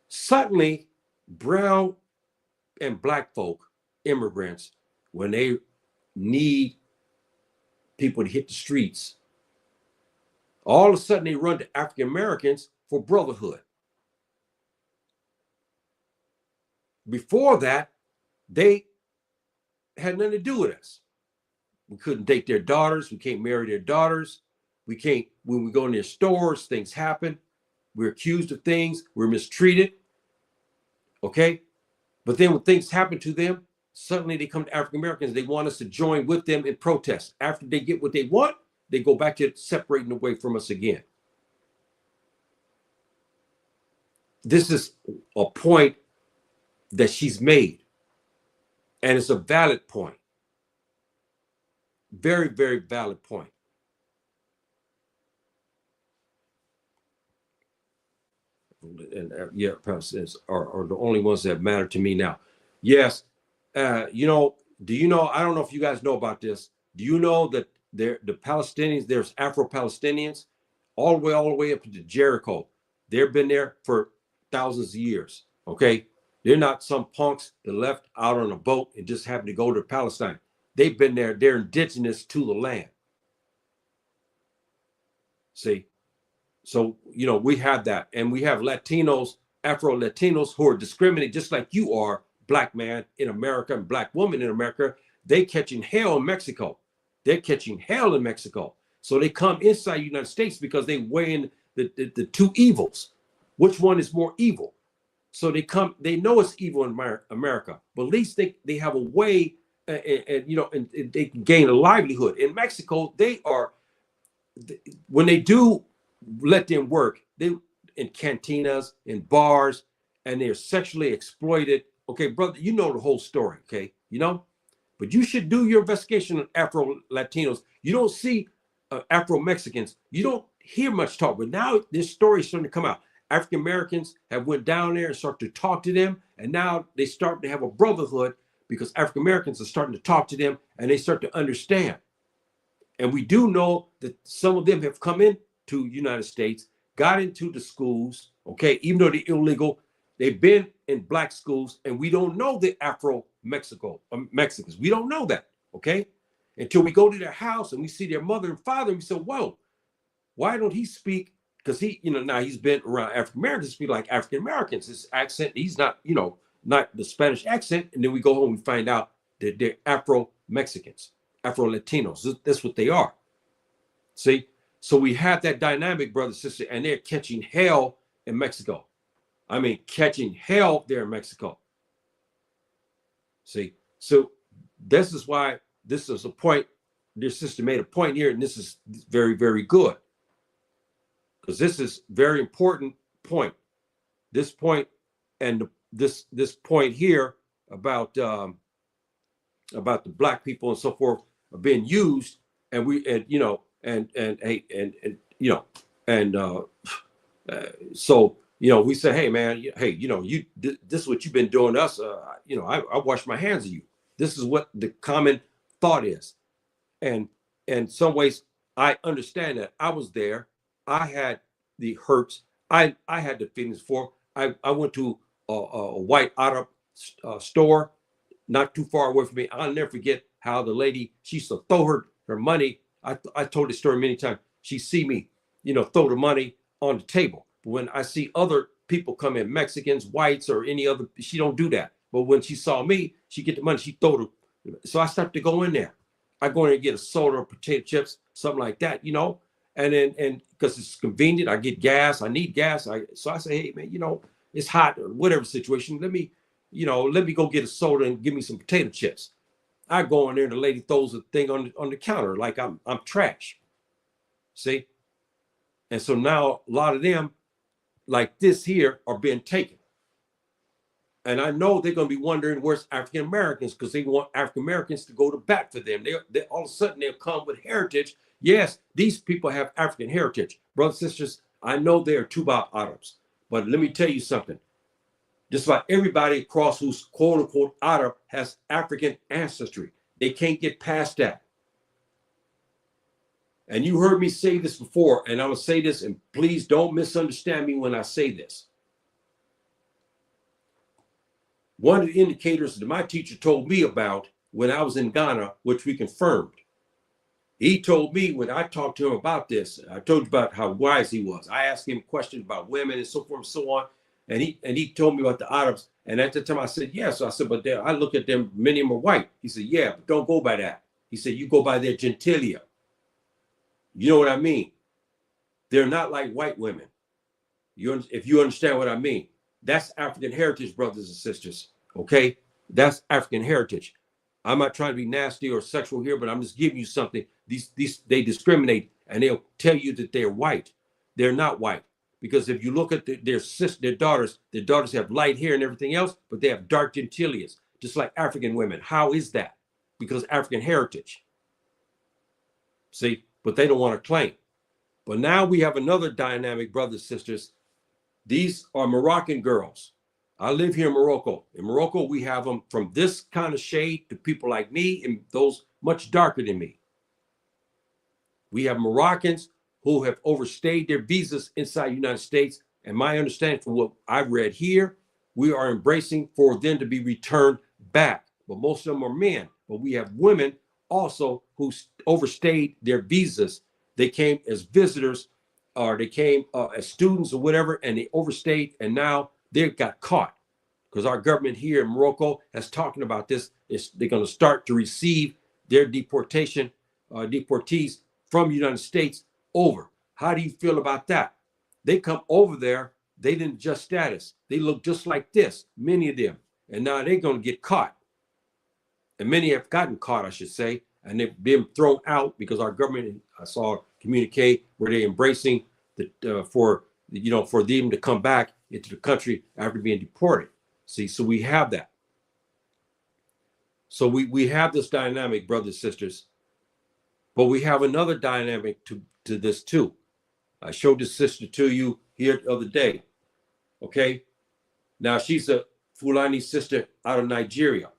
Speaker 1: Suddenly, brown and black folk, immigrants, when they need people to hit the streets, all of a sudden they run to African Americans for brotherhood. Before that, they had nothing to do with us. We couldn't date their daughters. We can't marry their daughters. We can't, when we go in their stores, things happen. We're accused of things. We're mistreated. Okay? But then when things happen to them, suddenly they come to African Americans. They want us to join with them in protest. After they get what they want, they go back to separating away from us again. This is a point that she's made. And it's a valid point. Very, very valid point. And yeah, are the only ones that matter to me now. Yes. You know, do you know, I don't know if you guys know about this. Do you know that the Palestinians, there's Afro-Palestinians all the way up to Jericho. They've been there for thousands of years. Okay. They're not some punks that left out on a boat and just happened to go to Palestine. They've been there. They're indigenous to the land. See? So, you know, we have that. And we have Latinos, Afro-Latinos who are discriminated just like you are, black man in America and black woman in America. They catching hell in Mexico. They're catching hell in Mexico. So they come inside the United States because they weigh in the two evils. Which one is more evil? So they come, they know it's evil in America, but at least they have a way and you know, and they can gain a livelihood. In Mexico, they are, when they do let them work, they in cantinas, in bars, and they're sexually exploited. Okay, brother, you know the whole story, okay? You know, but you should do your investigation on Afro-Latinos. You don't see Afro-Mexicans. You don't hear much talk, but now this story is starting to come out. African Americans have went down there and started to talk to them, and now they start to have a brotherhood because African Americans are starting to talk to them, and they start to understand. And we do know that some of them have come into United States, got into the schools, okay, even though they're illegal, they've been in black schools, and we don't know the Mexicans. We don't know that, okay, until we go to their house and we see their mother and father, and we say, whoa, why don't he speak? Because he, you know, now he's been around African Americans, speak like African Americans. His accent, he's not, you know, not the Spanish accent. And then we go home and find out that they're Afro-Mexicans, Afro-Latinos. That's what they are. See? So we have that dynamic, brother, sister, and they're catching hell in Mexico. I mean, catching hell there in Mexico. See? So this is why this is a point. Their sister made a point here, and this is very, very good. Because this is very important point. This point and this point here about the black people and so forth are being used, and we you know and you know so you know we say, hey man, hey, you know, this is what you've been doing to us. You know, I wash my hands of you. This is what the common thought is, and in some ways I understand that. I was there. I had the hurts. I had the feelings for. I went to a white auto store not too far away from me. I'll never forget how the lady, she used to throw her money. I told this story many times. She see me, you know, throw the money on the table. But when I see other people come in, Mexicans, whites, or any other, she don't do that. But when she saw me, she get the money, she throw it. So I started to go in there. I go in and get a soda or potato chips, something like that, you know. And then because it's convenient, I get gas. I need gas. So I say, hey man, you know, it's hot or whatever situation. Let me go get a soda and give me some potato chips. I go in there and the lady throws a thing on the counter like I'm trash. See? And so now a lot of them like this here are being taken. And I know they're going to be wondering where's African Americans, because they want African Americans to go to bat for them. They all of a sudden they'll come with heritage Yes, these people have African heritage. Brothers and sisters, I know they are Tubab Arabs, but let me tell you something. Just about everybody across who's quote unquote Arab has African ancestry. They can't get past that. And you heard me say this before, and I'm going to say this, and please don't misunderstand me when I say this. One of the indicators that my teacher told me about when I was in Ghana, which we confirmed, he told me when I talked to him about this, I told you about how wise he was. I asked him questions about women and so forth and so on. And he told me about the Arabs. And at the time I said, yeah. So I said, but I look at them, many of them are white. He said, yeah, but don't go by that. He said, you go by their genitalia. You know what I mean? They're not like white women. If you understand what I mean, that's African heritage, brothers and sisters. Okay, that's African heritage. I'm not trying to be nasty or sexual here, but I'm just giving you something. These they discriminate, and they'll tell you that they're white. They're not white, because if you look at their daughters have light hair and everything else, but they have dark genitalias, just like African women. How is that? Because African heritage. See, but they don't want to claim. But now we have another dynamic, brothers and sisters. These are Moroccan girls. I live here in Morocco. In Morocco, we have them from this kind of shade to people like me and those much darker than me. We have Moroccans who have overstayed their visas inside the United States. And my understanding from what I've read here, we are embracing for them to be returned back. But most of them are men. But we have women also who overstayed their visas. They came as visitors, or they came as students or whatever, and they overstayed, and now they got caught. Because our government here in Morocco has talking about this. They're going to start to receive their deportees from the United States over. How do you feel about that? They come over there, they didn't adjust status. They look just like this, many of them. And now they're going to get caught. And many have gotten caught, I should say, and they've been thrown out because our government, I saw a communique where they're embracing for them to come back into the country after being deported. See, so we have that. So we have this dynamic, brothers and sisters, but we have another dynamic to this too. I showed this sister to you here the other day. Okay. Now she's a Fulani sister out of Nigeria.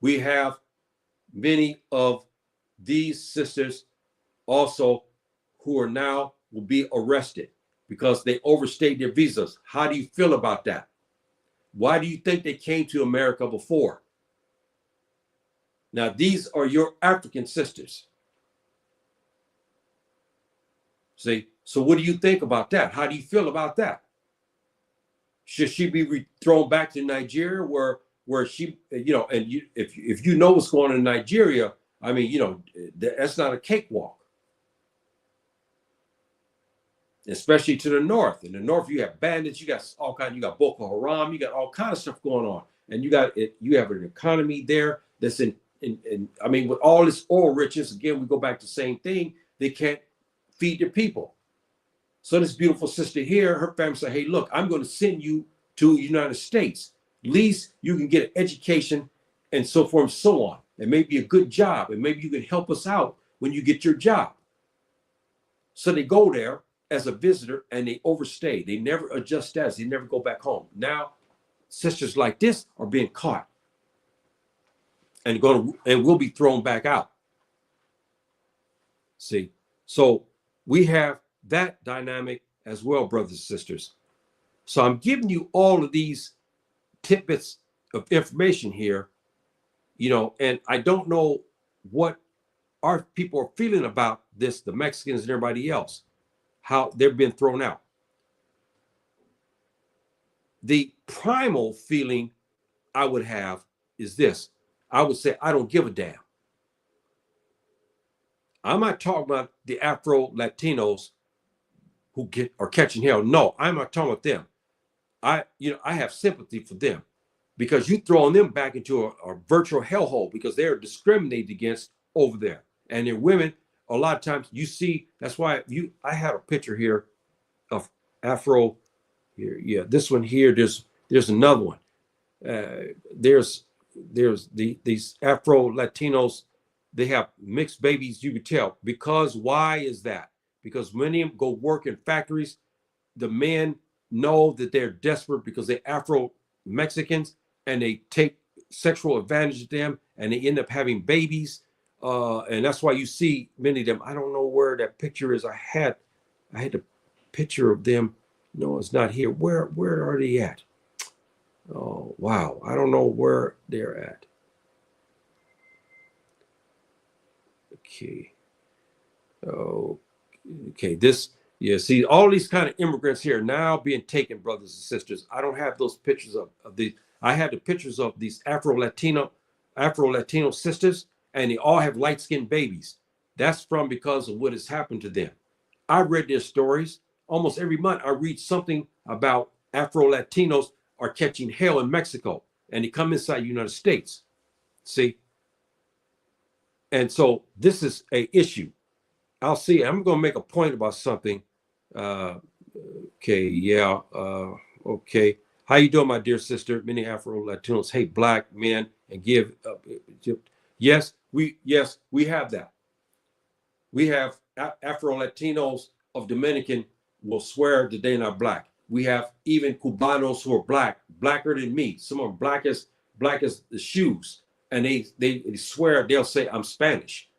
Speaker 1: We have many of these sisters also who are now will be arrested because they overstayed their visas. How do you feel about that? Why do you think they came to America before? Now, these are your African sisters. See, so what do you think about that? How do you feel about that? Should she be thrown back to Nigeria where she, and if you know what's going on in Nigeria, I mean, that's not a cakewalk. Especially to the north. In the north, you have bandits, you got all kinds, you got Boko Haram, you got all kinds of stuff going on. And you have an economy there that's I mean, with all this oil riches, again, we go back to the same thing, they can't feed their people. So this beautiful sister here, her family said, hey, look, I'm going to send you to the United States. At least you can get an education and so forth and so on. And maybe a good job. And maybe you can help us out when you get your job. So they go there as a visitor and they overstay. They never adjust status. They never go back home. Now, sisters like this are being caught and will be thrown back out. See, so we have that dynamic as well, brothers and sisters. So I'm giving you all of these tidbits of information here, and I don't know what our people are feeling about this, the Mexicans and everybody else, how they've been thrown out. The primal feeling I would have is this. I would say, I don't give a damn. I'm not talking about the Afro Latinos who are catching hell. No, I'm not talking about them. I have sympathy for them because you throwing them back into a virtual hellhole because they're discriminated against over there. And they're women. A lot of times you see, that's why I have a picture here of Afro here. Yeah, this one here, there's another one. There's these Afro Latinos they have mixed babies. You could tell because why is that? Because many of them go work in factories. The men know that they're desperate because they're Afro Mexicans and they take sexual advantage of them and they end up having babies. And that's why you see many of them. I don't know where that picture is. I had the picture of them. No, it's not here. Where are they at? Oh, wow. I don't know where they're at. Okay. Oh, okay. This, yeah, see, all these kind of immigrants here now being taken, brothers and sisters. I don't have those pictures of the, I had the pictures of these Afro-Latino sisters, and they all have light-skinned babies. That's from because of what has happened to them. I read their stories. Almost every month I read something about Afro-Latinos are catching hell in Mexico, and they come inside the United States. See? And so this is a issue. I'll see. I'm going to make a point about something. Okay, yeah. Okay. How you doing, my dear sister? Many Afro-Latinos hate black men and give up. Yes, we have that. We have Afro-Latinos of Dominican will swear that they're not black. We have even Cubanos who are blacker than me. Some of them black as the shoes. And they swear, they'll say, I'm Spanish.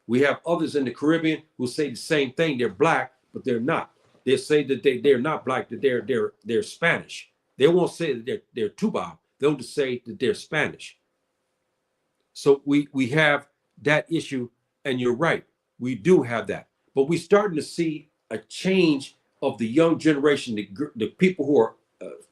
Speaker 1: We have others in the Caribbean who say the same thing. They're black, but they're not. They say that they're not black, that they're Spanish. They won't say that they're Tuba. They'll just say that they're Spanish. So we have that issue, and you're right. We do have that. But we're starting to see a change of the young generation, the people who are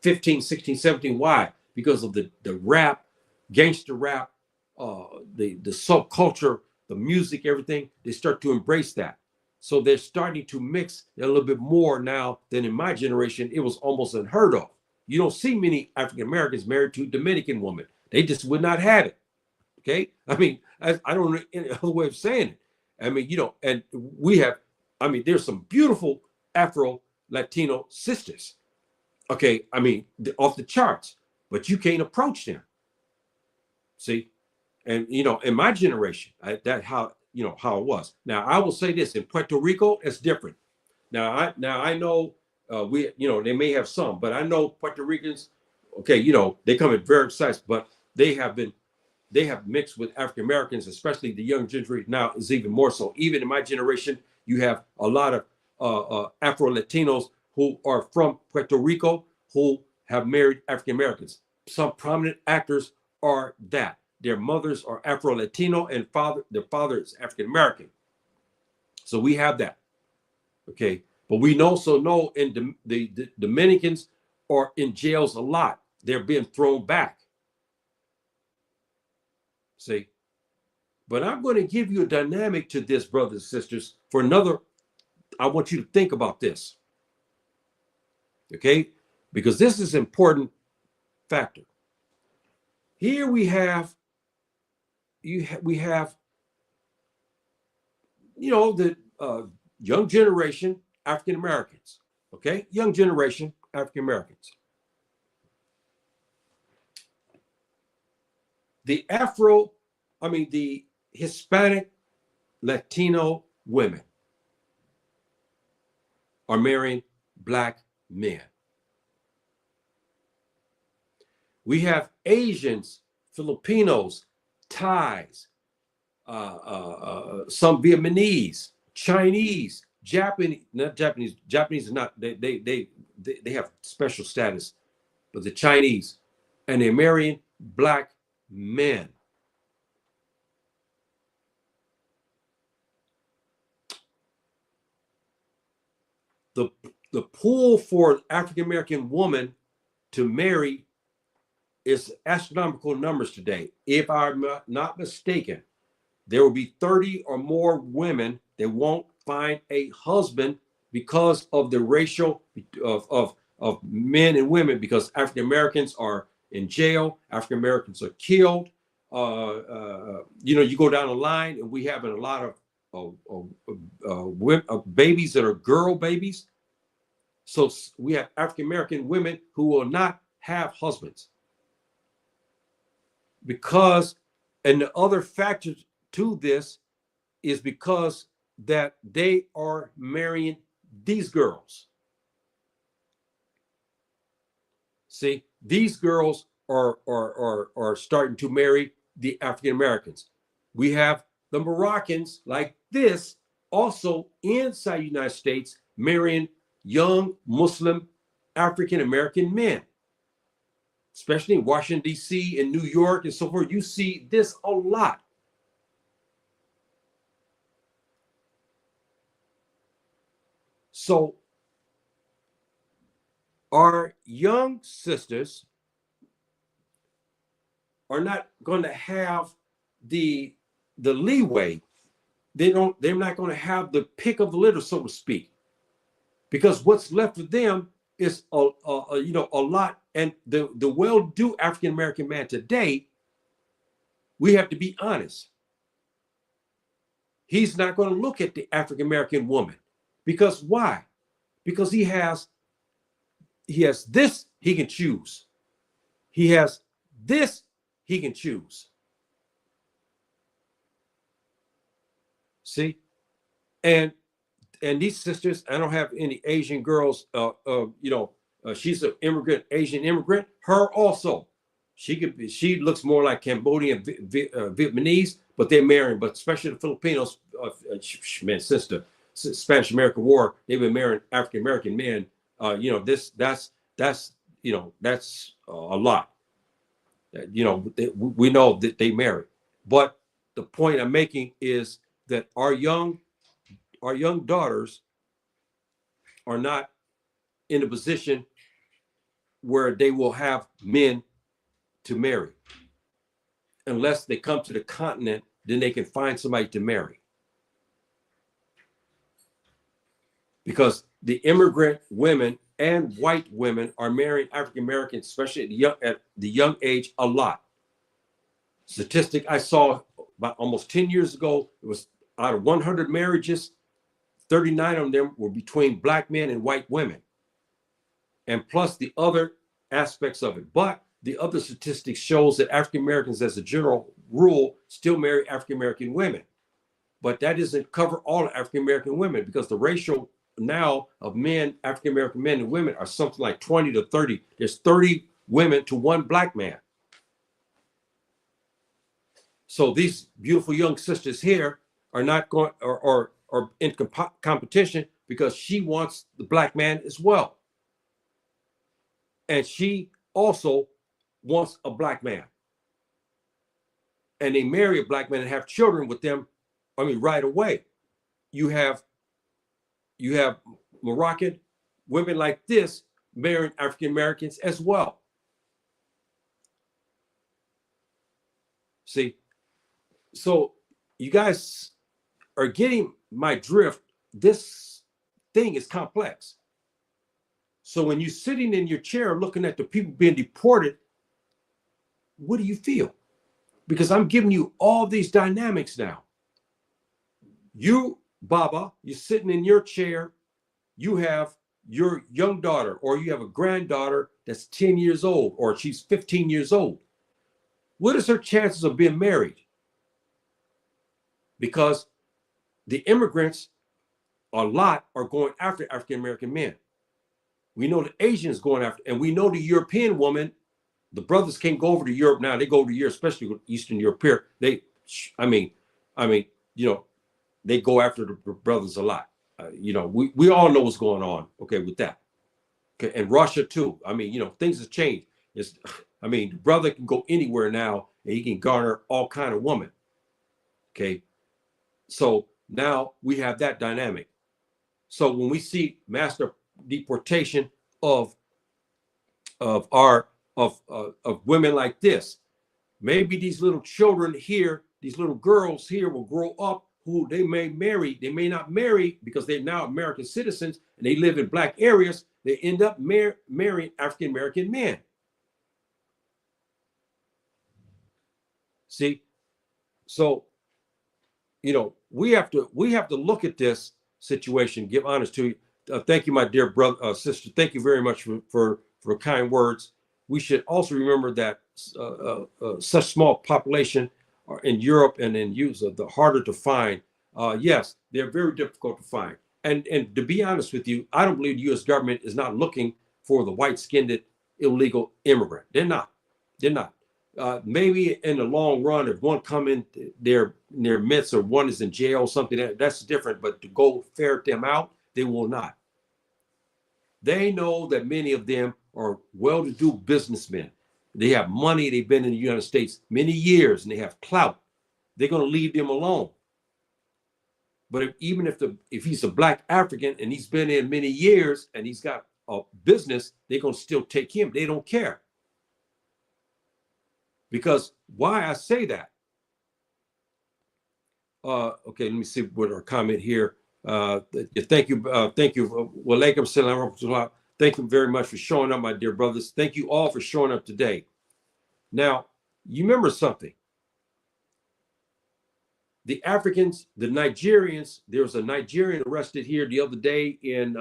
Speaker 1: 15, 16, 17. Why? Because of the rap, gangster rap, the subculture, the music, everything. They start to embrace that. So they're starting to mix a little bit more now than in my generation. It was almost unheard of. You don't see many African Americans married to a Dominican woman. They just would not have it. Okay. I mean, I don't know any other way of saying it. I mean, and we have, I mean, there's some beautiful Afro-Latino sisters. Okay. I mean, off the charts, but you can't approach them. See? And, in my generation, how it was. Now, I will say this, in Puerto Rico, it's different. Now I know they may have some, but I know Puerto Ricans, okay, they come in various sizes, but they have mixed with African Americans, especially the young generation now is even more so. Even in my generation, you have a lot of Afro-Latinos who are from Puerto Rico who have married African Americans. Some prominent actors are that. Their mothers are Afro-Latino and their father is African American. So we have that. Okay. But we also know in the Dominicans are in jails a lot. They're being thrown back. See? But I'm going to give you a dynamic to this, brothers and sisters, for another. I want you to think about this. Okay? Because this is an important factor. Here we have the young generation African Americans. Okay? Young generation African Americans. The Hispanic Latino women are marrying black men. We have Asians, Filipinos, Thais, some Vietnamese, Chinese, Japanese are not, they have special status, but the Chinese, and they're marrying black men. The pool for African American woman to marry is astronomical numbers today. If I'm not mistaken, there will be 30 or more women that won't find a husband because of the ratio of men and women, because African Americans are in jail, African Americans are killed. You go down the line and we have a lot of babies that are girl babies. So we have African American women who will not have husbands. Because, and the other factor to this is because that they are marrying these girls. See, these girls are starting to marry the African Americans. We have the Moroccans like this also inside the United States marrying young Muslim African American men, especially in Washington, D.C., and New York, and so forth. You see this a lot. So our young sisters are not going to have the leeway. They're not going to have the pick of the litter, so to speak, because what's left of them is a lot. And the well-to-do African American man today, we have to be honest, he's not going to look at the African American woman. Because why? Because he has this he can choose. He has this he can choose. See? And these sisters, I don't have any Asian girls, she's an immigrant, Asian immigrant. Her also. She looks more like Cambodian, Vietnamese, but they're marrying, but especially the Filipinos, since the Spanish American War, they've been marrying African American men. That's a lot. We know that they marry. But the point I'm making is that our young daughters are not in a position where they will have men to marry. Unless they come to the continent, then they can find somebody to marry. Because the immigrant women and white women are marrying African Americans, especially at the young age, a lot. Statistic I saw about almost 10 years ago, it was out of 100 marriages, 39 of them were between black men and white women. And plus the other aspects of it. But the other statistics shows that African Americans, as a general rule, still marry African American women. But that doesn't cover all African American women, because the ratio now of men, African American men and women, are something like 20 to 30. There's 30 women to one black man. So these beautiful young sisters here are not going or in competition, because she wants the black man as well. And she also wants a black man. And they marry a black man and have children with them, right away. You have Moroccan women like this marrying African Americans as well. See, so you guys are getting my drift. This thing is complex. So when you're sitting in your chair looking at the people being deported, what do you feel? Because I'm giving you all these dynamics now. You, Baba, you're sitting in your chair. You have your young daughter, or you have a granddaughter that's 10 years old, or she's 15 years old. What is her chances of being married? Because the immigrants, a lot, are going after African American men. We know the Asians going after, and we know the European woman. The brothers can't go over to Europe now. They go to Europe, especially with Eastern Europe here. They go after the brothers a lot. We all know what's going on. Okay, with that. Okay, and Russia too. Things have changed. The brother can go anywhere now, and he can garner all kind of women. Okay, so now we have that dynamic. So when we see master deportation of women like this, maybe these little children here, these little girls here will grow up who they may marry. They may not marry because they're now American citizens and they live in black areas. They end up marrying African American men. See, so we have to look at this situation. Give honest to you. Thank you, my dear brother, sister. Thank you very much for kind words. We should also remember that such small population are in Europe and in use of the harder to find. Yes, they're very difficult to find. And to be honest with you, I don't believe the U.S. government is not looking for the white-skinned illegal immigrant. They're not. They're not. Maybe in the long run, if one come in their midst or one is in jail or something, that's different. But to go ferret them out, they will not. They know that many of them are well-to-do businessmen. They have money. They've been in the United States many years, and they have clout. They're going to leave them alone. But even if he's a black African and he's been in many years and he's got a business, they're going to still take him. They don't care. Because why I say that? Okay, let me see what our comment here. Thank you. Thank you. Walaikum salam. Thank you very much for showing up, my dear brothers. Thank you all for showing up today. Now, you remember something. The Africans, the Nigerians, there was a Nigerian arrested here the other day in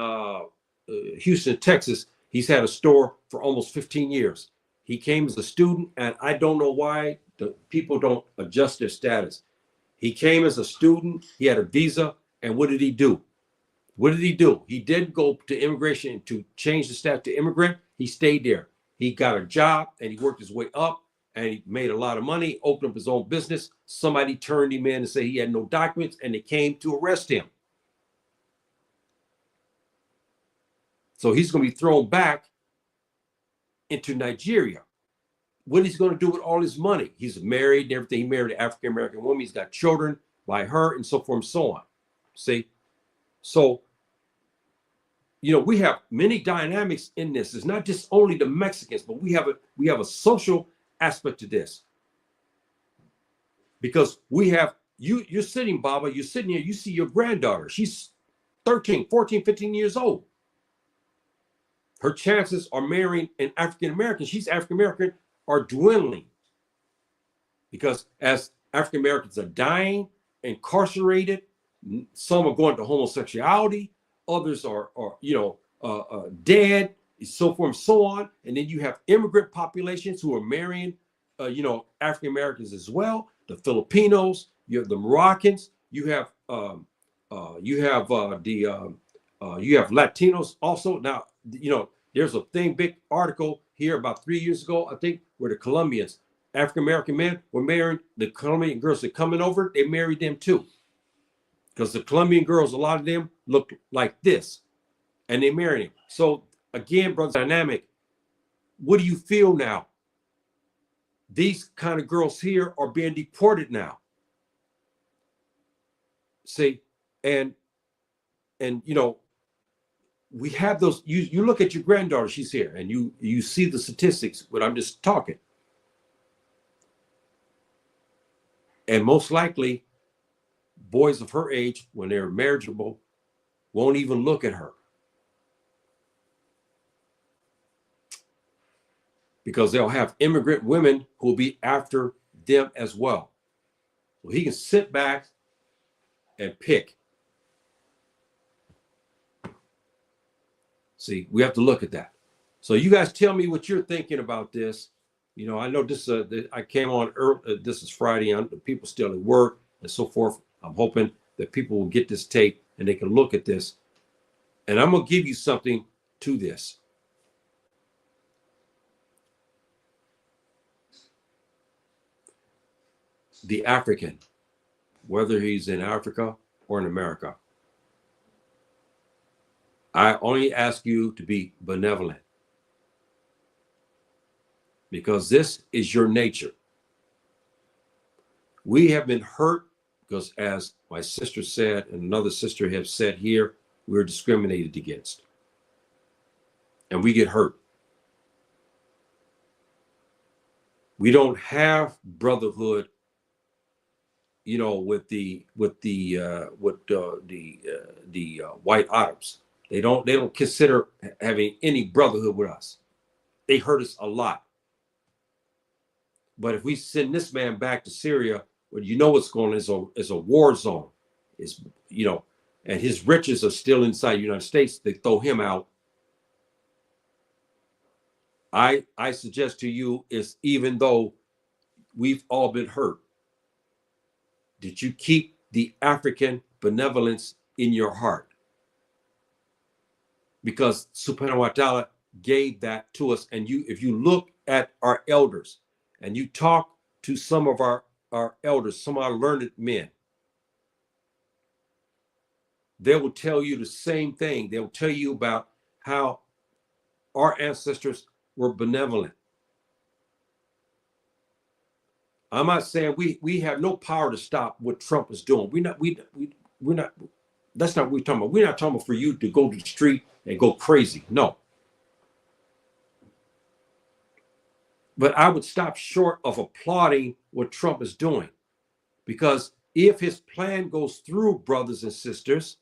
Speaker 1: Houston, Texas. He's had a store for almost 15 years. He came as a student, and I don't know why the people don't adjust their status. He came as a student, he had a visa, and what did he do? What did he do? He didn't go to immigration to change the status to immigrant. He stayed there. He got a job, and he worked his way up, and he made a lot of money, opened up his own business. Somebody turned him in and said he had no documents, and they came to arrest him. So he's going to be thrown back into Nigeria. What is he going to do with all his money? He's married and everything. He married an African American woman. He's got children by her and so forth and so on. See? So, we have many dynamics in this. It's not just only the Mexicans, but we have a social aspect to this. Because we have, you're sitting, Baba, you're sitting here, you see your granddaughter. She's 13, 14, 15 years old. Her chances of marrying an African American, she's African American, are dwindling. Because as African Americans are dying, incarcerated, some are going to homosexuality, others are dead, so forth and so on. And then you have immigrant populations who are marrying, African Americans as well. The Filipinos, you have the Moroccans, you have Latinos also. Now, there's a big article here about 3 years ago, I think, where the Colombians, African American men, were marrying the Colombian girls that are coming over. They married them too, because the Colombian girls, a lot of them look like this, and they married him. So again, brother, dynamic. What do you feel now? These kind of girls here are being deported now. See, and we have those. You look at your granddaughter; she's here, and you see the statistics. But I'm just talking, and most likely, boys of her age, when they're marriageable, won't even look at her, because they'll have immigrant women who will be after them as well. So he can sit back and pick. See, we have to look at that. So you guys tell me what you're thinking about this. I know this, I came on early, this is Friday, people still at work and so forth. I'm hoping that people will get this tape and they can look at this. And I'm going to give you something to this. The African, whether he's in Africa or in America, I only ask you to be benevolent, because this is your nature. We have been hurt because, as my sister said, and another sister have said here, we're discriminated against. And we get hurt. We don't have brotherhood, with the white Arabs. They don't consider having any brotherhood with us. They hurt us a lot. But if we send this man back to Syria, well, what's going on is a war zone. It's, and his riches are still inside the United States. They throw him out. I suggest to you even though we've all been hurt, did you keep the African benevolence in your heart, because Subhanahu wa Ta'ala gave that to us. And if you look at our elders and you talk to some of our elders, some of our learned men, they will tell you the same thing. They'll tell you about how our ancestors were benevolent. I'm not saying we have no power to stop what Trump is doing. We're not. That's not what we're talking about. We're not talking about for you to go to the street and go crazy. No. But I would stop short of applauding what Trump is doing, because if his plan goes through, brothers and sisters,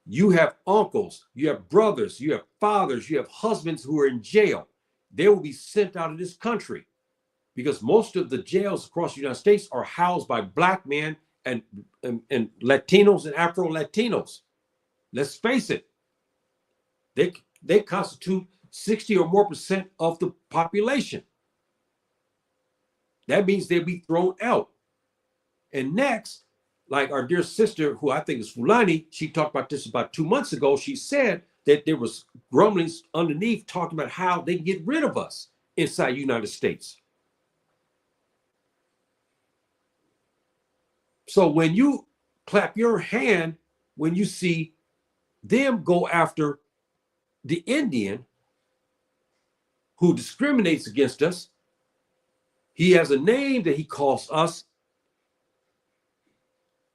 Speaker 1: you have uncles, you have brothers, you have fathers, you have husbands who are in jail. They will be sent out of this country, because most of the jails across the United States are housed by black men and Latinos and Afro-Latinos. Let's face it, they constitute 60 or more % of the population. That means they'll be thrown out. And next, like our dear sister, who I think is Fulani, she talked about this about 2 months ago. She said that there was grumblings underneath talking about how they get rid of us inside the United States. So when you clap your hand, when you see them go after the Indian who discriminates against us, he has a name that he calls us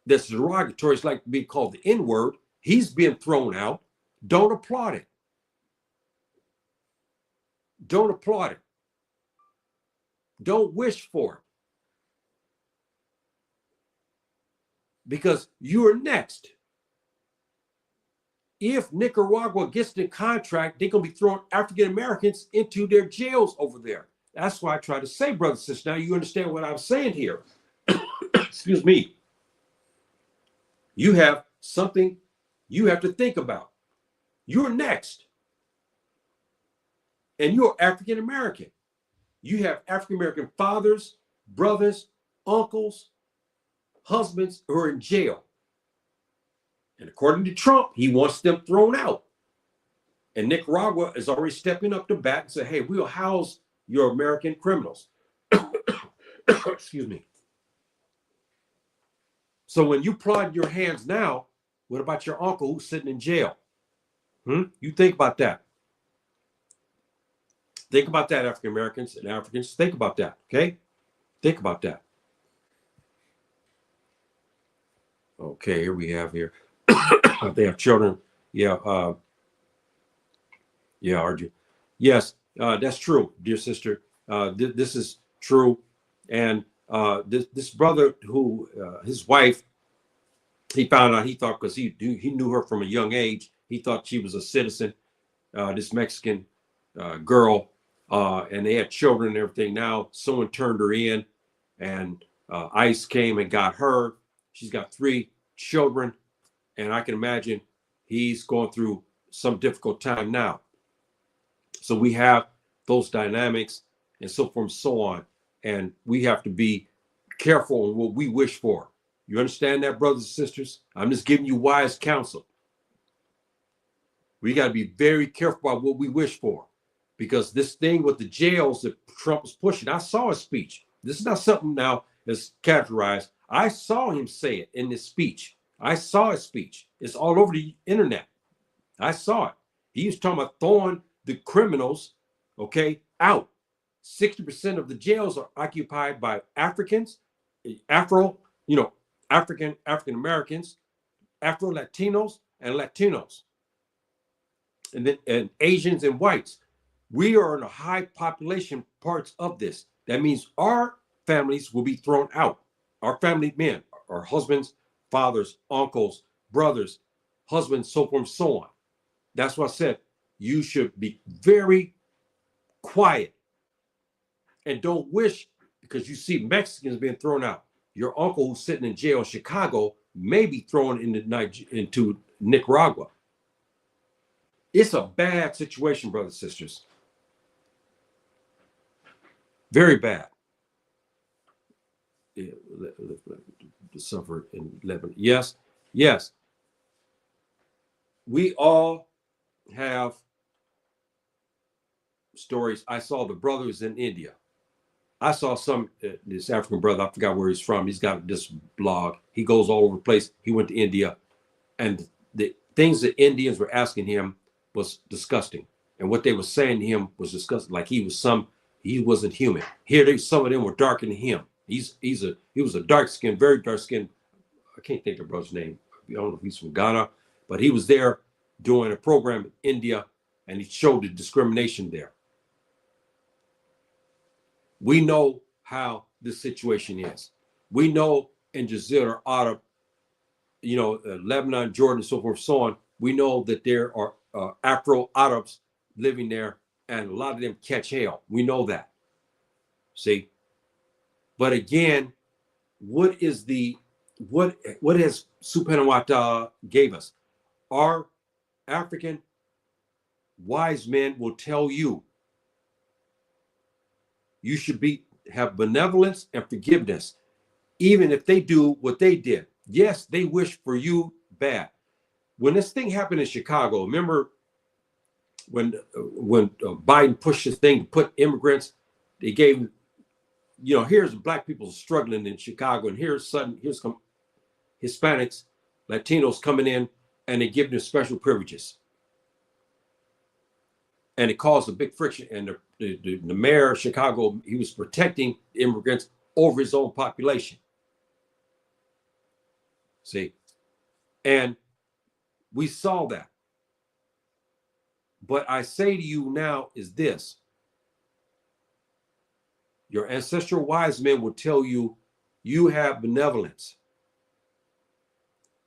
Speaker 1: that's derogatory. It's like being called the N-word. He's been thrown out. Don't applaud it. Don't applaud it. Don't wish for it. Because you are next. If Nicaragua gets the contract, they're going to be throwing African Americans into their jails over there. That's why I try to say, brothers and sisters, now you understand what I'm saying here. Excuse me. You have something you have to think about. You're next. And you're African American. You have African American fathers, brothers, uncles, husbands who are in jail. And according to Trump, he wants them thrown out. And Nicaragua is already stepping up to bat and say, hey, we'll house your American criminals. Excuse me. So when you applaud your hands now, what about your uncle who's sitting in jail? You think about that. Think about that, African Americans and Africans. Think about that, okay? Think about that. Okay, here we have here. They have children. Yeah, Arju. Yes, that's true, dear sister. This is true. And this brother who, his wife, he found out, he thought, because he knew her from a young age, he thought she was a citizen, this Mexican girl, and they had children and everything. Now someone turned her in, and ICE came and got her. She's got 3 children, and I can imagine he's going through some difficult time now. So we have those dynamics and so forth and so on, and we have to be careful on what we wish for. You understand that, brothers and sisters? I'm just giving you wise counsel. We got to be very careful about what we wish for, because this thing with the jails that Trump is pushing, I saw his speech. This is not something now that's categorized. I saw him say it in this speech. I saw his speech. It's all over the internet. I saw it. He was talking about throwing the criminals, okay, out. 60% of the jails are occupied by Africans, African Americans, Afro-Latinos, and Latinos, and Asians and whites. We are in a high population parts of this. That means our families will be thrown out. Our family men, our husbands, fathers, uncles, brothers, husbands, so forth and so on. That's why I said you should be very quiet and don't wish, because you see Mexicans being thrown out. Your uncle who's sitting in jail in Chicago may be thrown into Nicaragua. It's a bad situation, brothers and sisters. Very bad. suffered in Lebanon. Yes, yes. We all have stories. I saw the brothers in India. I saw this African brother, I forgot where he's from. He's got this blog. He goes all over the place. He went to India, and the things that Indians were asking him was disgusting. And what they were saying to him was disgusting. Like he wasn't human. Here, some of them were darker than him. He was a dark skinned, very dark skinned. I can't think of the brother's name. I don't know if he's from Ghana, but he was there doing a program in India, and he showed the discrimination there. We know how this situation is. We know in Jazeera, Arab, Lebanon, Jordan, so forth, so on. We know that there are Afro Arabs living there, and a lot of them catch hell. We know that. See, but again, what has Subhanahu wa Ta'ala gave us? Our African wise men will tell you, you should have benevolence and forgiveness, even if they do what they did. Yes, they wish for you bad. When this thing happened in Chicago, remember when Biden pushed his thing to put immigrants, they gave, here's black people struggling in Chicago, and here's come Hispanics, Latinos coming in, and they give them special privileges. And it caused a big friction. And the mayor of Chicago, he was protecting the immigrants over his own population. See? And we saw that. But I say to you now is this. Your ancestral wise men will tell you, you have benevolence,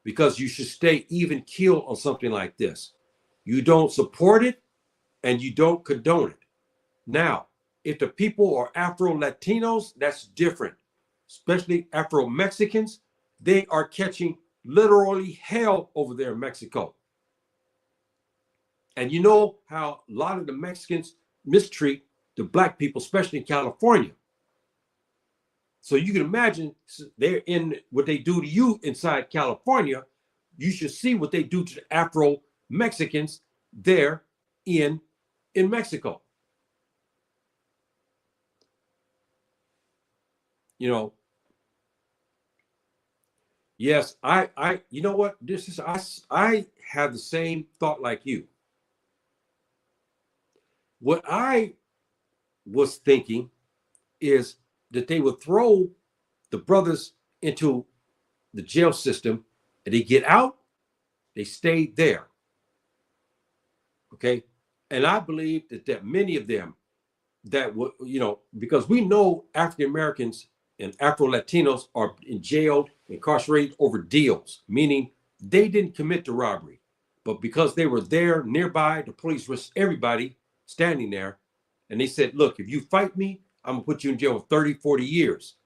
Speaker 1: because you should stay even keel on something like this. You don't support it, and you don't condone it. Now, if the people are Afro-Latinos, that's different. Especially Afro-Mexicans, they are catching literally hell over there in Mexico. And you know how a lot of the Mexicans mistreat the black people, especially in California. So you can imagine they're in what they do to you inside California. You should see what they do to the Afro-Mexicans there in Mexico. Yes, I you know what? I have the same thought like you. What I was thinking is that they would throw the brothers into the jail system, and they get out, they stay there. Okay. And I believe that many of them that would, because we know African Americans and Afro Latinos are jailed, incarcerated over deals, meaning they didn't commit the robbery, but because they were there nearby, the police was everybody standing there, and they said, look, if you fight me, I'm gonna put you in jail for 30, 40 years.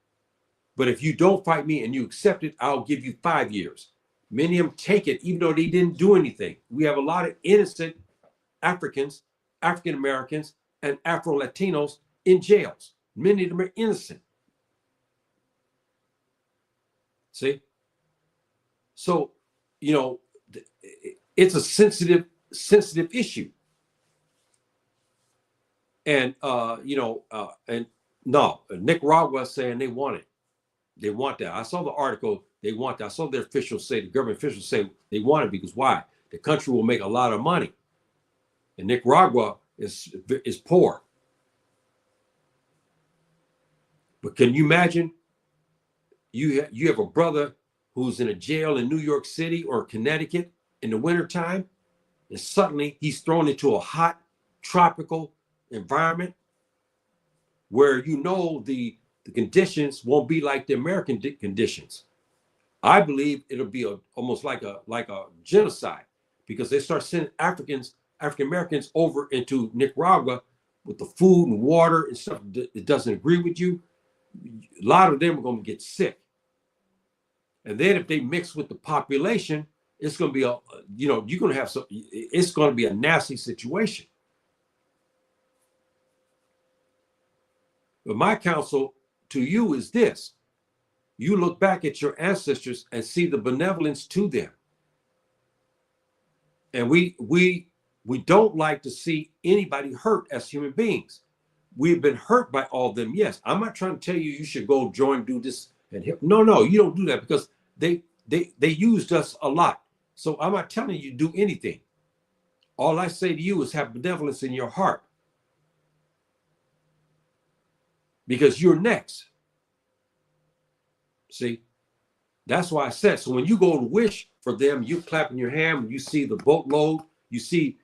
Speaker 1: But if you don't fight me and you accept it, I'll give you 5 years. Many of them take it, even though they didn't do anything. We have a lot of innocent Africans, African Americans, and Afro Latinos in jails. Many of them are innocent. See? So, it's a sensitive issue. And, Nicaragua is saying they want it. They want that. I saw the article. They want that. I saw the government officials say they want it because why? The country will make a lot of money. And Nicaragua is poor. But can you imagine? You have a brother who's in a jail in New York City or Connecticut in the wintertime, and suddenly he's thrown into a hot tropical environment where the conditions won't be like the American conditions. I believe it'll be almost like a genocide, because they start sending African Americans over into Nicaragua with the food and water and stuff that doesn't agree with you. A lot of them are going to get sick. And then if they mix with the population, it's going to be you're going to have it's going to be a nasty situation. But my counsel to you is this. you look back at your ancestors and see the benevolence to them. And we don't like to see anybody hurt as human beings. We've been hurt by all of them. Yes, I'm not trying to tell you should go join, do this and help. No, you don't do that, because they used us a lot. So I'm not telling you to do anything. All I say to you is have benevolence in your heart, because you're next. See, that's why I said, so when you go to wish for them, you clapping your hand, when you see the boatload, you see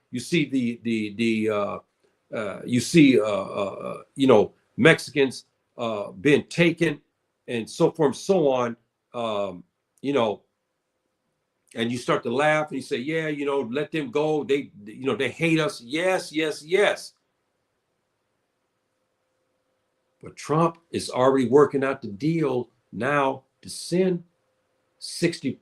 Speaker 1: Mexicans being taken and so forth and so on, and you start to laugh and you say, yeah, let them go. They hate us. Yes. But Trump is already working out the deal now to send 60%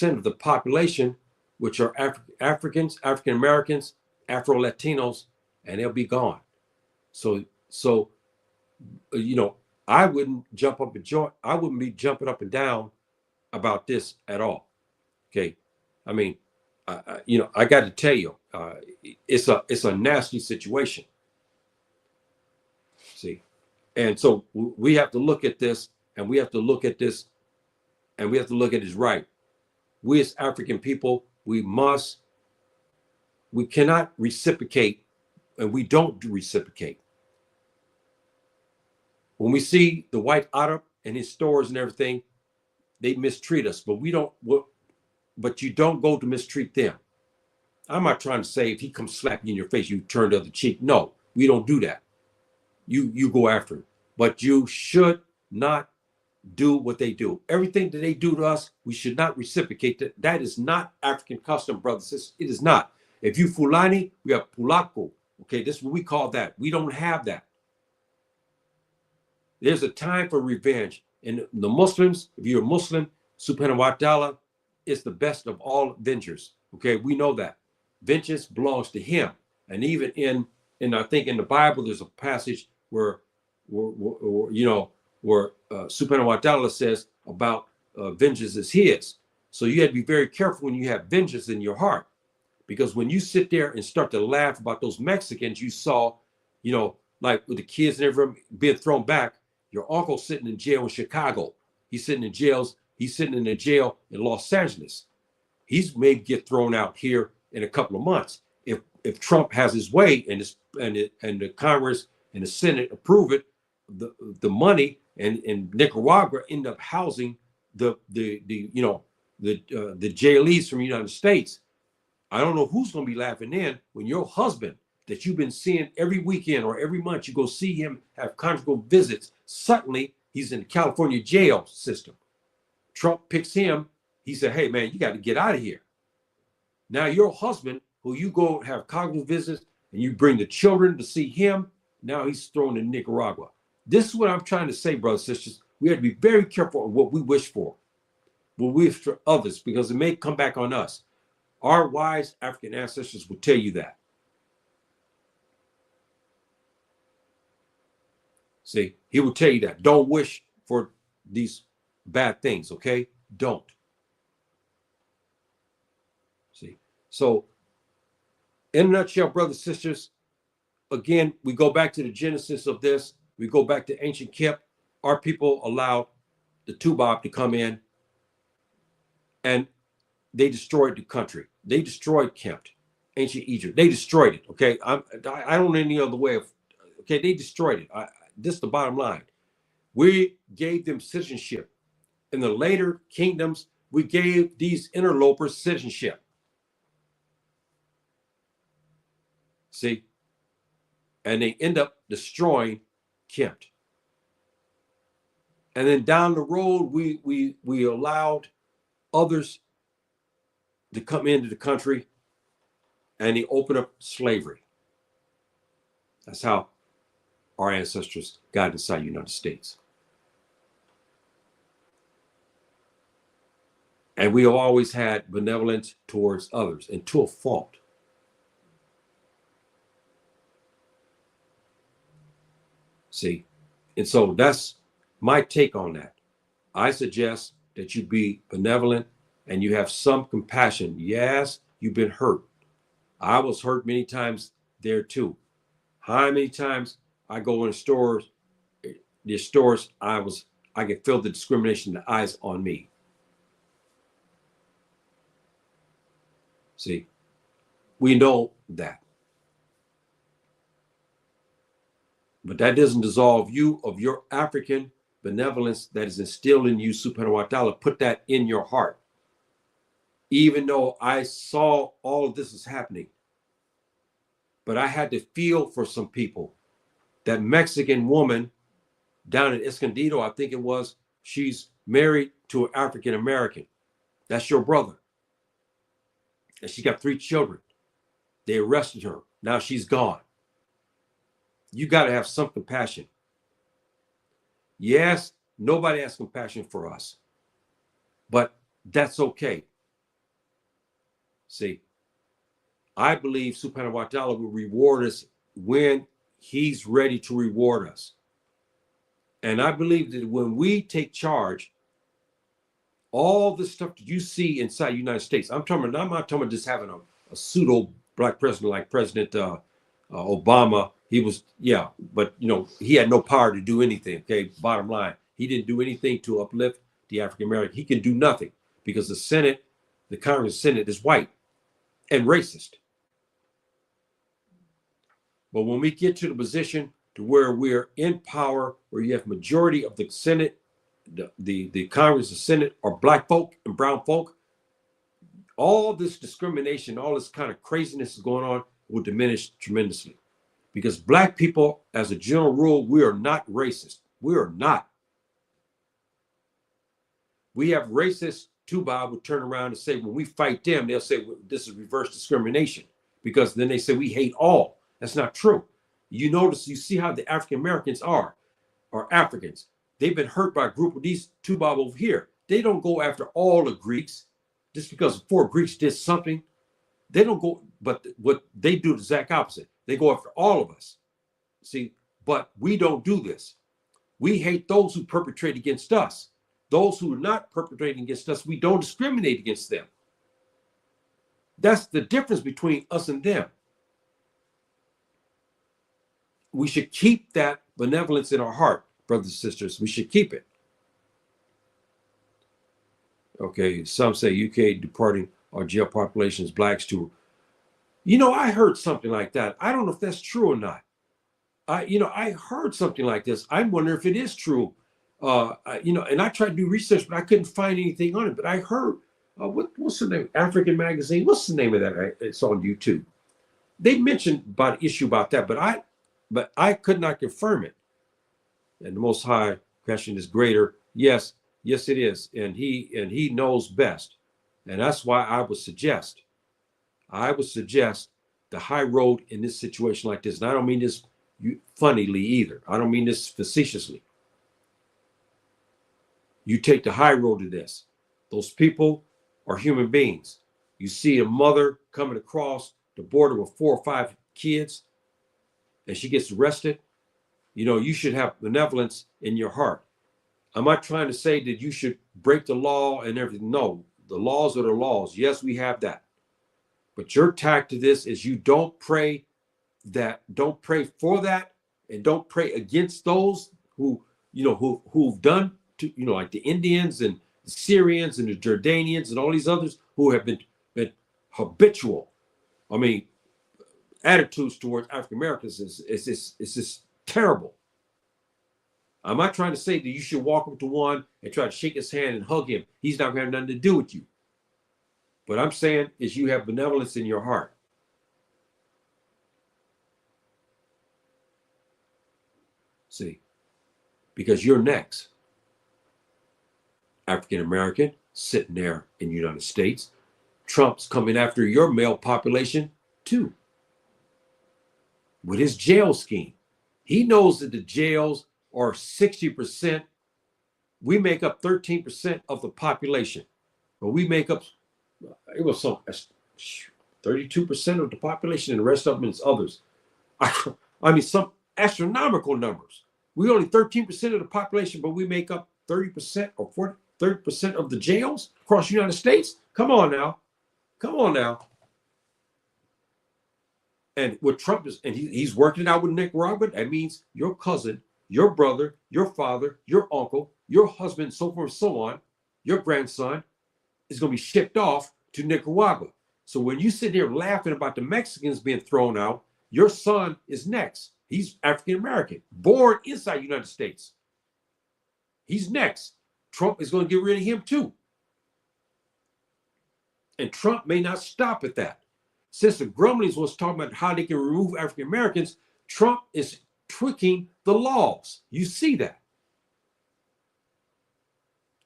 Speaker 1: of the population, which are Africans, African Americans, Afro Latinos, and they'll be gone. So I wouldn't I wouldn't be jumping up and down about this at all. Okay, I mean, I got to tell you, it's a nasty situation. See, and so we have to look at this, and we have to look at this, and we have to look at this right. We as African people, we cannot reciprocate, and we don't reciprocate. When we see the white Arab and his stores and everything, they mistreat us, but but you don't go to mistreat them. I'm not trying to say if he comes slapping you in your face, you turn the other cheek. No, we don't do that. You go after him, but you should not do what they do. Everything that they do to us, we should not reciprocate. That is not African custom, brothers and sisters. It is not. If you Fulani, we have Pulaco. Okay, this is what we call that. We don't have that. There's a time for revenge. And the Muslims, if you're a Muslim, Subhanahu wa ta'ala is the best of all vengeance. Okay, we know that. Vengeance belongs to him. And even in I think in the Bible, there's a passage where Subhanahu wa ta'ala says about vengeance is his. So you have to be very careful when you have vengeance in your heart. Because when you sit there and start to laugh about those Mexicans you saw, like with the kids and everyone being thrown back, your uncle sitting in jail in Chicago. He's sitting in jails. He's sitting in a jail in Los Angeles. He's maybe get thrown out here in a couple of months. If Trump has his way and the Congress and the Senate approve it, the money and Nicaragua end up housing the jailees from the United States. I don't know who's going to be laughing then when your husband that you've been seeing every weekend or every month, you go see him, have conjugal visits. Suddenly, he's in the California jail system. Trump picks him. He said, hey, man, you got to get out of here. Now, your husband, who you go have conjugal visits and you bring the children to see him, now he's thrown in Nicaragua. This is what I'm trying to say, brothers and sisters. We have to be very careful of what we wish for, what we wish for others, because it may come back on us. Our wise African ancestors will tell you that. See, he will tell you that. Don't wish for these bad things, okay? Don't. See, so in a nutshell, brothers and sisters, again, we go back to the genesis of this. We go back to ancient Kip. Our people allowed the Tubab to come in and they destroyed the country. They destroyed Kempt, ancient Egypt. They destroyed it, okay? I don't know any other way of, okay, they destroyed it. This is the bottom line. We gave them citizenship. In the later kingdoms, we gave these interlopers citizenship. See? And they end up destroying Kempt. And then down the road, we allowed others to come into the country and they opened up slavery. That's how our ancestors got inside the United States. And we have always had benevolence towards others, and to a fault. See, and so that's my take on that. I suggest that you be benevolent and you have some compassion. Yes, you've been hurt. I was hurt many times there too. How many times I go in stores, I can feel the discrimination, the eyes on me. See, we know that. But that doesn't dissolve you of your African benevolence that is instilled in you, subhanahu wa ta'ala. Put that in your heart. Even though I saw all of this is happening, but I had to feel for some people. That Mexican woman down in Escondido, I think it was, she's married to an African American. That's your brother. And she got 3 children. They arrested her. Now she's gone. You got to have some compassion. Yes, nobody has compassion for us, but that's okay. See, I believe subhanahu wa ta'ala will reward us when he's ready to reward us. And I believe that when we take charge, all the stuff that you see inside the United States, I'm not talking about just having a pseudo black president like President Obama. He was, yeah, but he had no power to do anything. Okay, bottom line, he didn't do anything to uplift the African American. He can do nothing because the Senate, the Congress Senate is white and racist. But when we get to the position to where we're in power, where you have majority of the Senate, the Congress, the Senate are black folk and brown folk, all this discrimination, all this kind of craziness is going on will diminish tremendously. Because black people, as a general rule, we are not racist. We are not. We have racists, too, Bob, would turn around and say, when we fight them, they'll say, well, this is reverse discrimination. Because then they say we hate all. That's not true. You notice, you see how the African Americans are Africans. They've been hurt by a group of these 2 Bob over here. They don't go after all the Greeks just because 4 Greeks did something. They don't go, but what they do is the exact opposite. They go after all of us. See, but we don't do this. We hate those who perpetrate against us. Those who are not perpetrating against us, we don't discriminate against them. That's the difference between us and them. We should keep that benevolence in our heart, brothers and sisters. We should keep it. Okay, some say UK deporting our jail populations, blacks to. I heard something like that. I don't know if that's true or not. I heard something like this. I'm wondering if it is true. And I tried to do research, but I couldn't find anything on it. But I heard, what's the name? African Magazine. What's the name of that? It's on YouTube. They mentioned about an issue about that, but I could not confirm it. And the Most High question is greater. Yes, it is, and he knows best, and that's why I would suggest the high road in this situation like this. And I don't mean this funnily either. I don't mean this facetiously. You take the high road to this. Those people are human beings. You see a mother coming across the border with 4 or 5 kids, and she gets arrested. You should have benevolence in your heart. I'm not trying to say that you should break the law and everything. No, the laws are the laws. Yes, we have that. But your tack to this is you don't pray for that, and don't pray against those who've done to, like the Indians and the Syrians and the Jordanians and all these others who have been habitual. I mean, attitudes towards African Americans is just terrible. I'm not trying to say that you should walk up to one and try to shake his hand and hug him. He's not going to have nothing to do with you. What I'm saying is you have benevolence in your heart. See, because you're next. African American sitting there in the United States. Trump's coming after your male population too, with his jail scheme. He knows that the jails are 60%. We make up 13% of the population, but we make up, it was some 32% of the population, and the rest of them is others. I mean, some astronomical numbers. We only 13% of the population, but we make up 30% or 40, 30% of the jails across the United States? Come on now. Come on now. And what Trump is, and he's working it out with Nicaragua, that means your cousin, your brother, your father, your uncle, your husband, so forth and so on, your grandson is going to be shipped off to Nicaragua. So when you sit here laughing about the Mexicans being thrown out, your son is next. He's African American, born inside the United States. He's next. Trump is going to get rid of him too. And Trump may not stop at that. Since the grumblings was talking about how they can remove African Americans, Trump is tweaking the laws. You see that.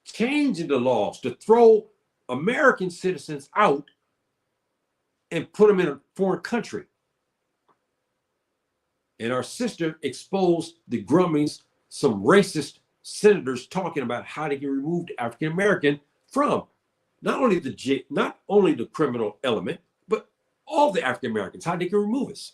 Speaker 1: Changing the laws to throw American citizens out and put them in a foreign country. And our sister exposed the grumblings, some racist senators talking about how they can remove the African American from not only the criminal element, but all the African Americans, how they can remove us.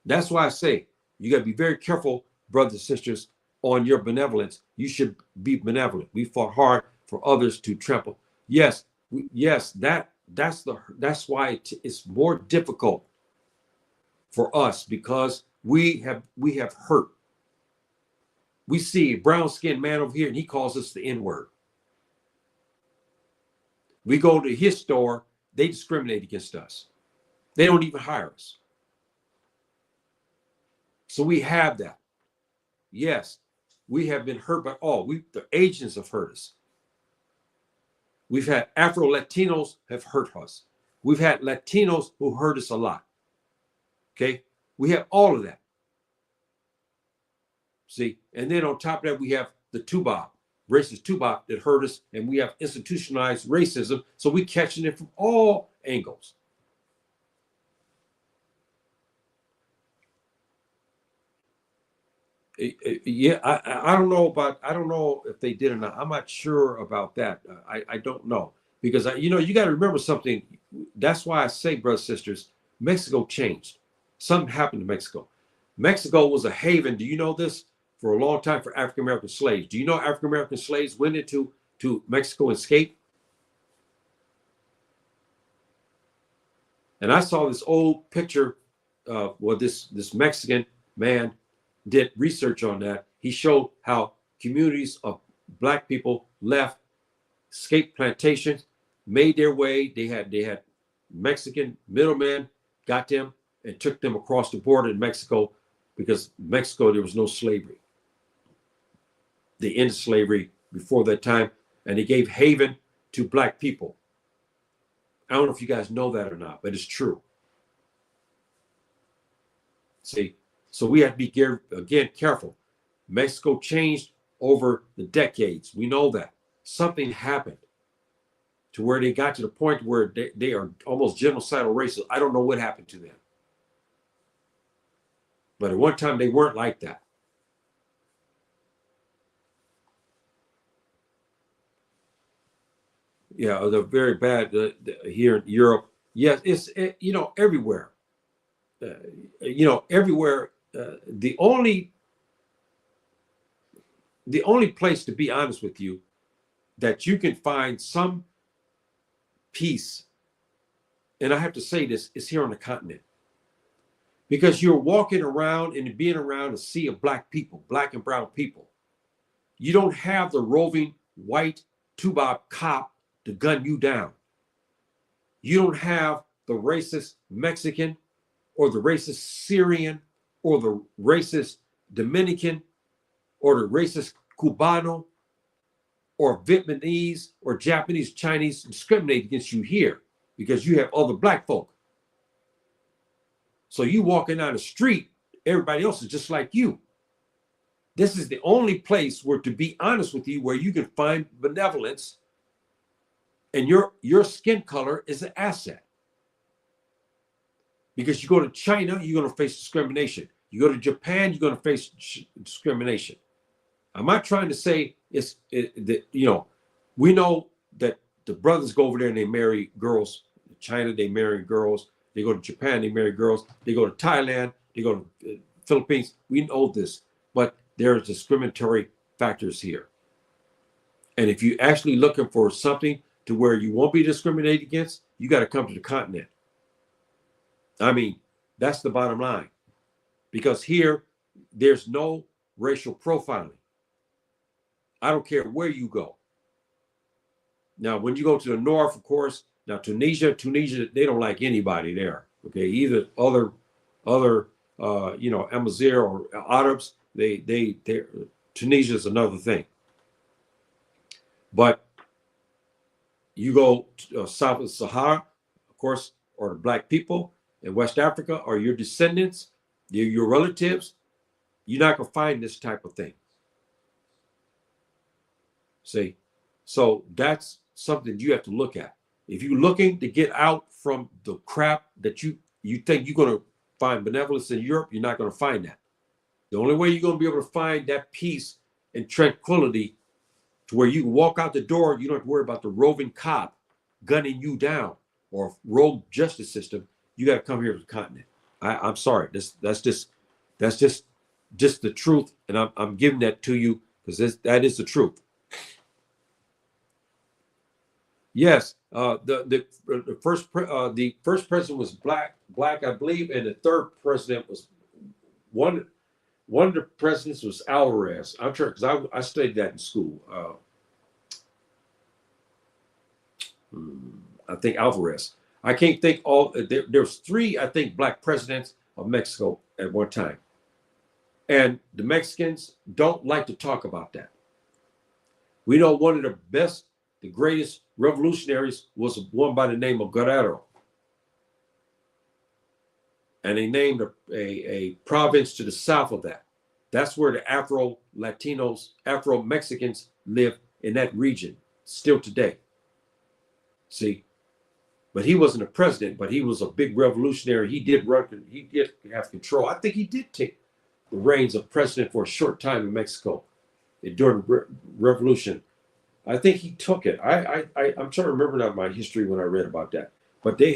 Speaker 1: That's why I say you got to be very careful, brothers and sisters, on your benevolence. You should be benevolent. We fought hard for others to trample. Yes, that's why it's more difficult for us, because we have hurt. We see a brown-skinned man over here and he calls us the N-word. We go to his store, they discriminate against us. They don't even hire us. So we have that. Yes, we have been hurt by all. The agents have hurt us. We've had Afro-Latinos have hurt us. We've had Latinos who hurt us a lot. Okay? We have all of that. See? And then on top of that, we have the Tubop, racist Tubop that hurt us, and we have institutionalized racism, so we're catching it from all angles. Yeah, I don't know if they did or not. I'm not sure about that. I don't know, because you got to remember something. That's why I say, brothers and sisters, Mexico changed. Something happened to Mexico. Mexico was a haven. Do you know this? For a long time for African American slaves. Do you know African American slaves went into Mexico and escaped? And I saw this old picture where this Mexican man did research on that. He showed how communities of black people left, escaped plantations, made their way. They had Mexican middlemen, got them and took them across the border in Mexico, because Mexico, there was no slavery. They ended slavery before that time, and they gave haven to black people. I don't know if you guys know that or not, but it's true. See, so we have to be, again, careful. Mexico changed over the decades. We know that. Something happened to where they got to the point where they are almost genocidal races. I don't know what happened to them. But at one time, they weren't like that. Yeah, they're very bad here in Europe. Yes, it's everywhere. Everywhere. The only place, to be honest with you, that you can find some peace, and I have to say this, is here on the continent. Because you're walking around and being around a sea of black people, black and brown people. You don't have the roving white Tubop cop to gun you down. You don't have the racist Mexican or the racist Syrian or the racist Dominican or the racist Cubano or Vietnamese or Japanese, Chinese discriminate against you here, because you have other black folk. So you walking down the street, everybody else is just like you. This is the only place where, to be honest with you, where you can find benevolence, and your skin color is an asset. Because you go to China, you're going to face discrimination. You go to Japan, you're going to face discrimination. I'm not trying to say we know that the brothers go over there and they marry girls. In China, they marry girls. They go to Japan, they marry girls. They go to Thailand, they go to Philippines. We know this. But There are discriminatory factors here. And if you're actually looking for something to where you won't be discriminated against, you got to come to the continent. I mean, that's the bottom line. Because here, there's no racial profiling. I don't care where you go. Now, when you go to the north, of course, now Tunisia, they don't like anybody there. Okay, either other, Amazigh or Arabs, Tunisia is another thing. But you go to, south of Sahara, of course, or the black people in West Africa, or your descendants, your relatives, you're not gonna find this type of thing. See, so that's something you have to look at. If you're looking to get out from the crap that you think you're gonna find benevolence in Europe, you're not gonna find that. The only way you're gonna be able to find that peace and tranquility to where you can walk out the door, you don't have to worry about the roving cop gunning you down or rogue justice system. You got to come here to the continent. I'm sorry, that's just the truth, and I'm giving that to you because that is the truth. Yes, the first president was black, I believe, and the third president was one of the presidents was Alvarez. I'm sure because I studied that in school. I think Alvarez. I can't think there's three, I think, black presidents of Mexico at one time. And the Mexicans don't like to talk about that. We know one of the best, the greatest revolutionaries was one by the name of Guerrero. And they named a province to the south of that. That's where the Afro-Latinos, Afro-Mexicans live in that region still today. See, but he wasn't a president, but he was a big revolutionary. He did have control. I think he did take the reins of president for a short time in Mexico during the revolution. I think he took it. I'm trying to remember now my history when I read about that. But they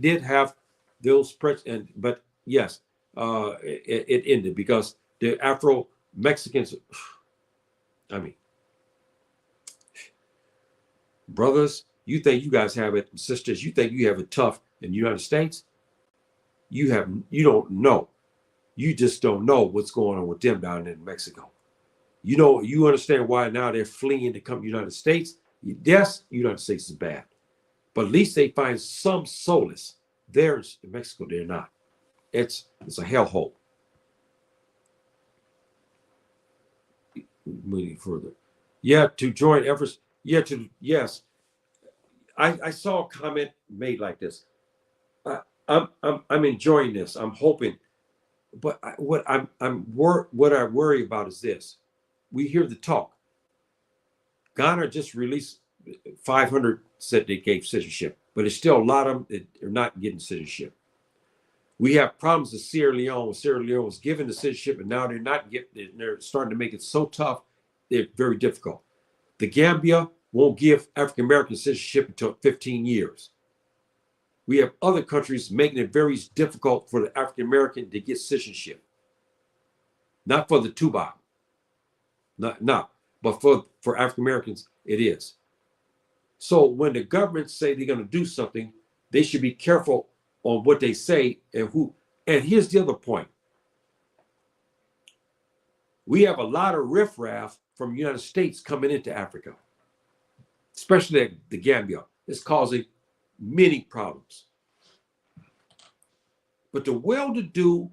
Speaker 1: did have those presidents, but yes, it ended because the Afro-Mexicans, I mean, brothers, you think you guys have it, sisters, you think you have it tough in the United States? You don't know. You just don't know what's going on with them down in Mexico. You understand why now they're fleeing to come to the United States? Yes, the United States is bad. But at least they find some solace. There's in Mexico, they're not. It's a hellhole. Moving further. Yeah, to join efforts. Yeah, yes. I saw a comment made like this. I'm enjoying this. I'm hoping, but what I worry about is this. We hear the talk. Ghana just released 500 said they gave citizenship, but there's still a lot of them that are not getting citizenship. We have problems in Sierra Leone. Sierra Leone was given the citizenship, and now they're not getting. They're starting to make it so tough. They're very difficult. The Gambia won't give African American citizenship until 15 years. We have other countries making it very difficult for the African American to get citizenship. Not for the Tuba. Not, but for African Americans, it is. So when the governments say they're going to do something, they should be careful on what they say and who. And here's the other point. We have a lot of riffraff from the United States coming into Africa, especially the Gambia. It's causing many problems. But the well-to-do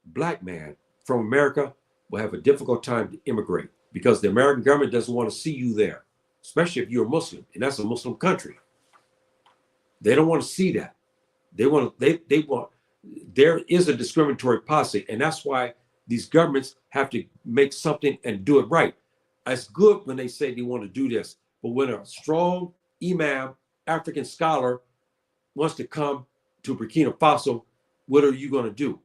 Speaker 1: black man from America will have a difficult time to immigrate because the American government doesn't want to see you there, especially if you're a Muslim, and that's a Muslim country. They don't want to see that. They want. There is a discriminatory policy, and that's why these governments have to make something and do it right. It's good when they say they want to do this, but when a strong imam, African scholar, wants to come to Burkina Faso, what are you going to do?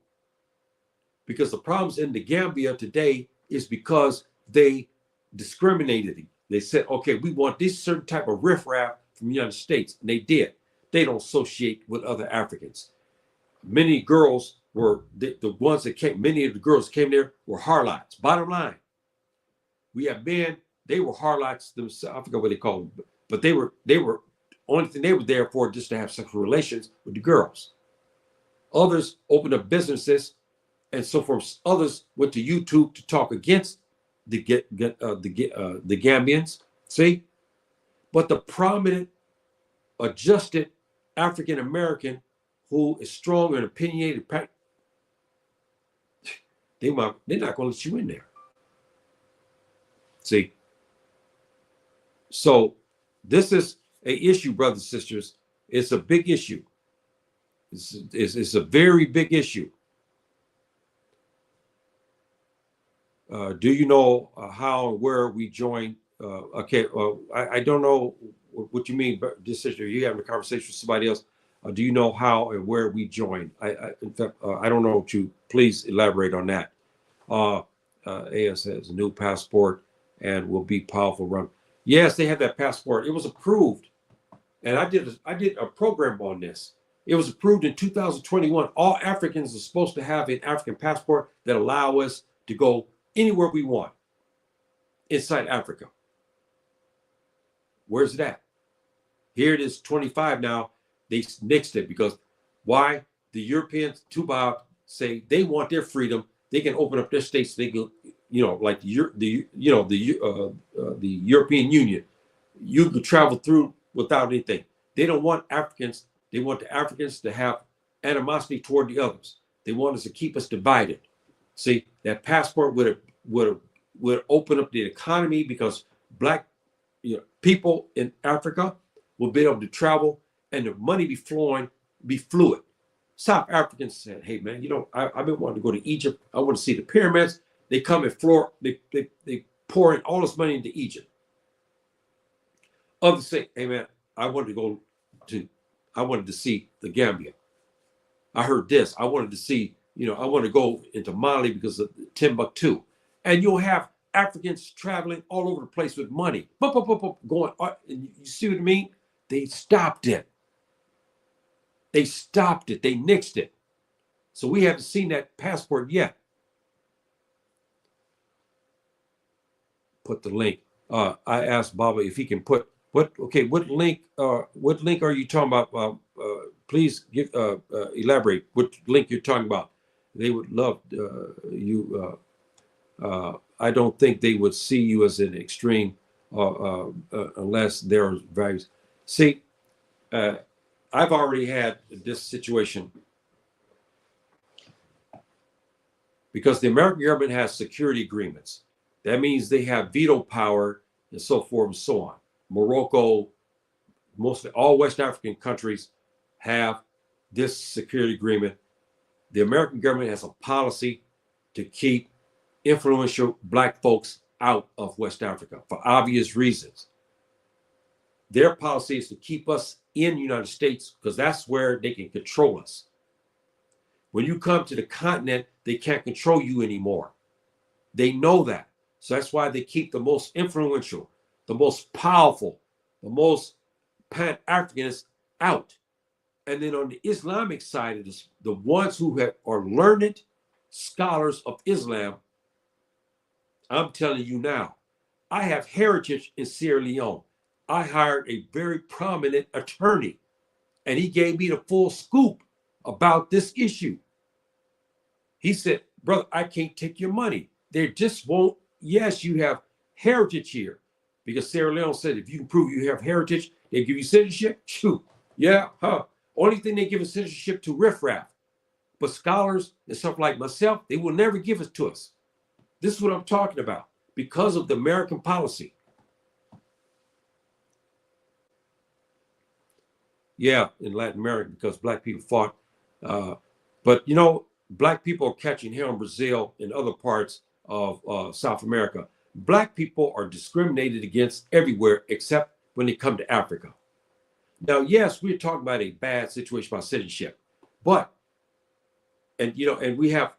Speaker 1: Because the problems in the Gambia today is because they discriminated. They said, okay, we want this certain type of riffraff from the United States. And they did. They don't associate with other Africans. Many girls were the ones that came, many of the girls that came there were harlots. Bottom line, we have men, they were harlots themselves. I forget what they called them, but they were only thing they were there for just to have sexual relations with the girls. Others opened up businesses and so forth. Others went to YouTube to talk against the Gambians. See, but the prominent, adjusted African American who is strong and opinionated, they're not going to let you in there. See, so this is an issue, brothers and sisters. It's a big issue. It's a very big issue. Do you know how and where we joined? Okay, I don't know what you mean, but this sister, you having a conversation with somebody else. Do you know how and where we joined? In fact, I don't know. Please elaborate on that. AS has a new passport and will be powerful run. Yes, they have that passport. It was approved, and I did a program on this. It was approved in 2021. All Africans are supposed to have an African passport that allow us to go anywhere we want inside Africa. Where's it at? Here it is, 25 now. They nixed it because why? The Europeans, Tubac, say they want their freedom. They can open up their states. They can, like the European Union. You could travel through without anything. They don't want Africans. They want the Africans to have animosity toward the others. They want us to keep us divided. See, that passport would open up the economy because black people in Africa will be able to travel and the money be flowing, be fluid. South Africans said, hey man, I've been wanting to go to Egypt. I want to see the pyramids. They come and they pour in all this money into Egypt. Others say, hey man, I wanted to see the Gambia. I heard this. I wanted to see, I want to go into Mali because of Timbuktu. And you'll have Africans traveling all over the place with money. Going, and you see what I mean? They stopped it. They stopped it. They nixed it. So we haven't seen that passport yet. Put the link. I asked Baba if he can put what link are you talking about? Please elaborate what link you're talking about. They would love you. I don't think they would see you as an extreme unless there are values. See, I've already had this situation because the American government has security agreements. That means they have veto power and so forth and so on. Morocco, mostly all West African countries have this security agreement. The American government has a policy to keep influential black folks out of West Africa for obvious reasons. Their policy is to keep us in the United States because that's where they can control us. When you come to the continent, they can't control you anymore. They know that. So that's why they keep the most influential, the most powerful, the most Pan-Africanists out. And then on the Islamic side of this, the ones who are learned scholars of Islam, I'm telling you now, I have heritage in Sierra Leone. I hired a very prominent attorney, and he gave me the full scoop about this issue. He said, brother, I can't take your money. They just won't. Yes, you have heritage here. Because Sierra Leone said, if you can prove you have heritage, they give you citizenship. Shoot. Yeah, huh. Only thing they give us citizenship to riffraff. But scholars and stuff like myself, they will never give it to us. This is what I'm talking about. Because of the American policy. Yeah, in Latin America, because black people fought. But black people are catching hell in Brazil and other parts of South America. Black people are discriminated against everywhere except when they come to Africa. Now, yes, we're talking about a bad situation about citizenship, but and we have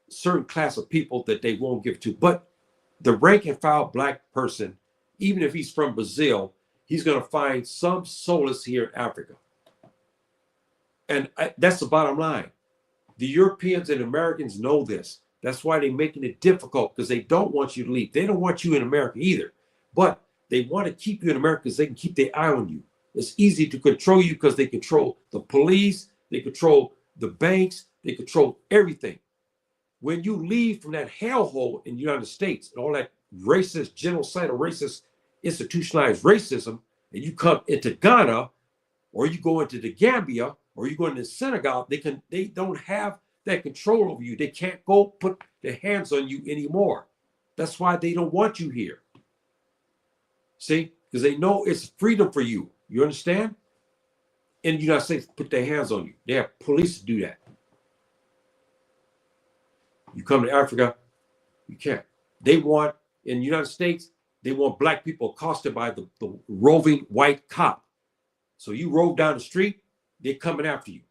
Speaker 1: certain class of people that they won't give to. But the rank and file black person, even if he's from Brazil, he's going to find some solace here in Africa. And that's the bottom line. The Europeans and Americans know this. That's why they're making it difficult, because they don't want you to leave. They don't want you in America either. But they want to keep you in America because they can keep their eye on you. It's easy to control you because they control the police, they control the banks, they control everything. When you leave from that hellhole in the United States and all that racist, genocidal, racist, institutionalized racism, and you come into Ghana, or you go into the Gambia, or you go into Senegal, they don't have that control over you. They can't go put their hands on you anymore. That's why they don't want you here. See, because they know it's freedom for you. You understand? In the United States, put their hands on you. They have police to do that. You come to Africa, you can't. They want, in the United States, they want black people accosted by the roving white cop. So you rove down the street, they're coming after you.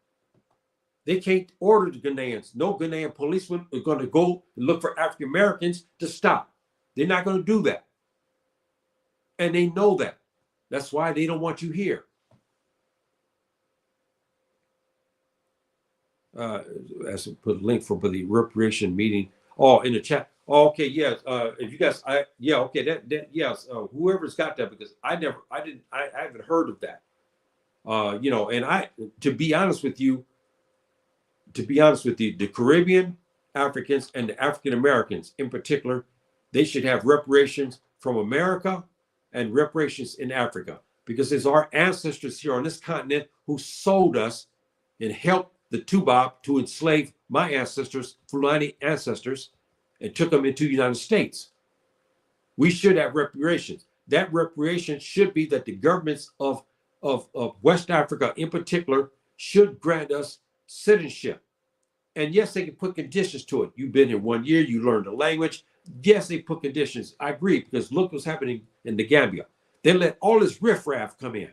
Speaker 1: They can't order the Ghanaians. No Ghanaian policemen are going to go and look for African Americans to stop. They're not going to do that. And they know that. That's why they don't want you here. As I put a link for the reparation meeting. Oh, in the chat. Oh, okay, yes. If you guys, okay, that yes. Whoever's got that, because I haven't heard of that. And to be honest with you, the Caribbean Africans and the African Americans in particular, they should have reparations from America and reparations in Africa, because it's our ancestors here on this continent who sold us and helped the Tubab to enslave my ancestors, Fulani ancestors, and took them into the United States. We should have reparations. That reparation should be that the governments of West Africa in particular should grant us citizenship. And yes, they can put conditions to it. You've been here 1 year, you learned the language. Yes, they put conditions. I agree, because look what's happening in the Gambia. They let all this riffraff come in,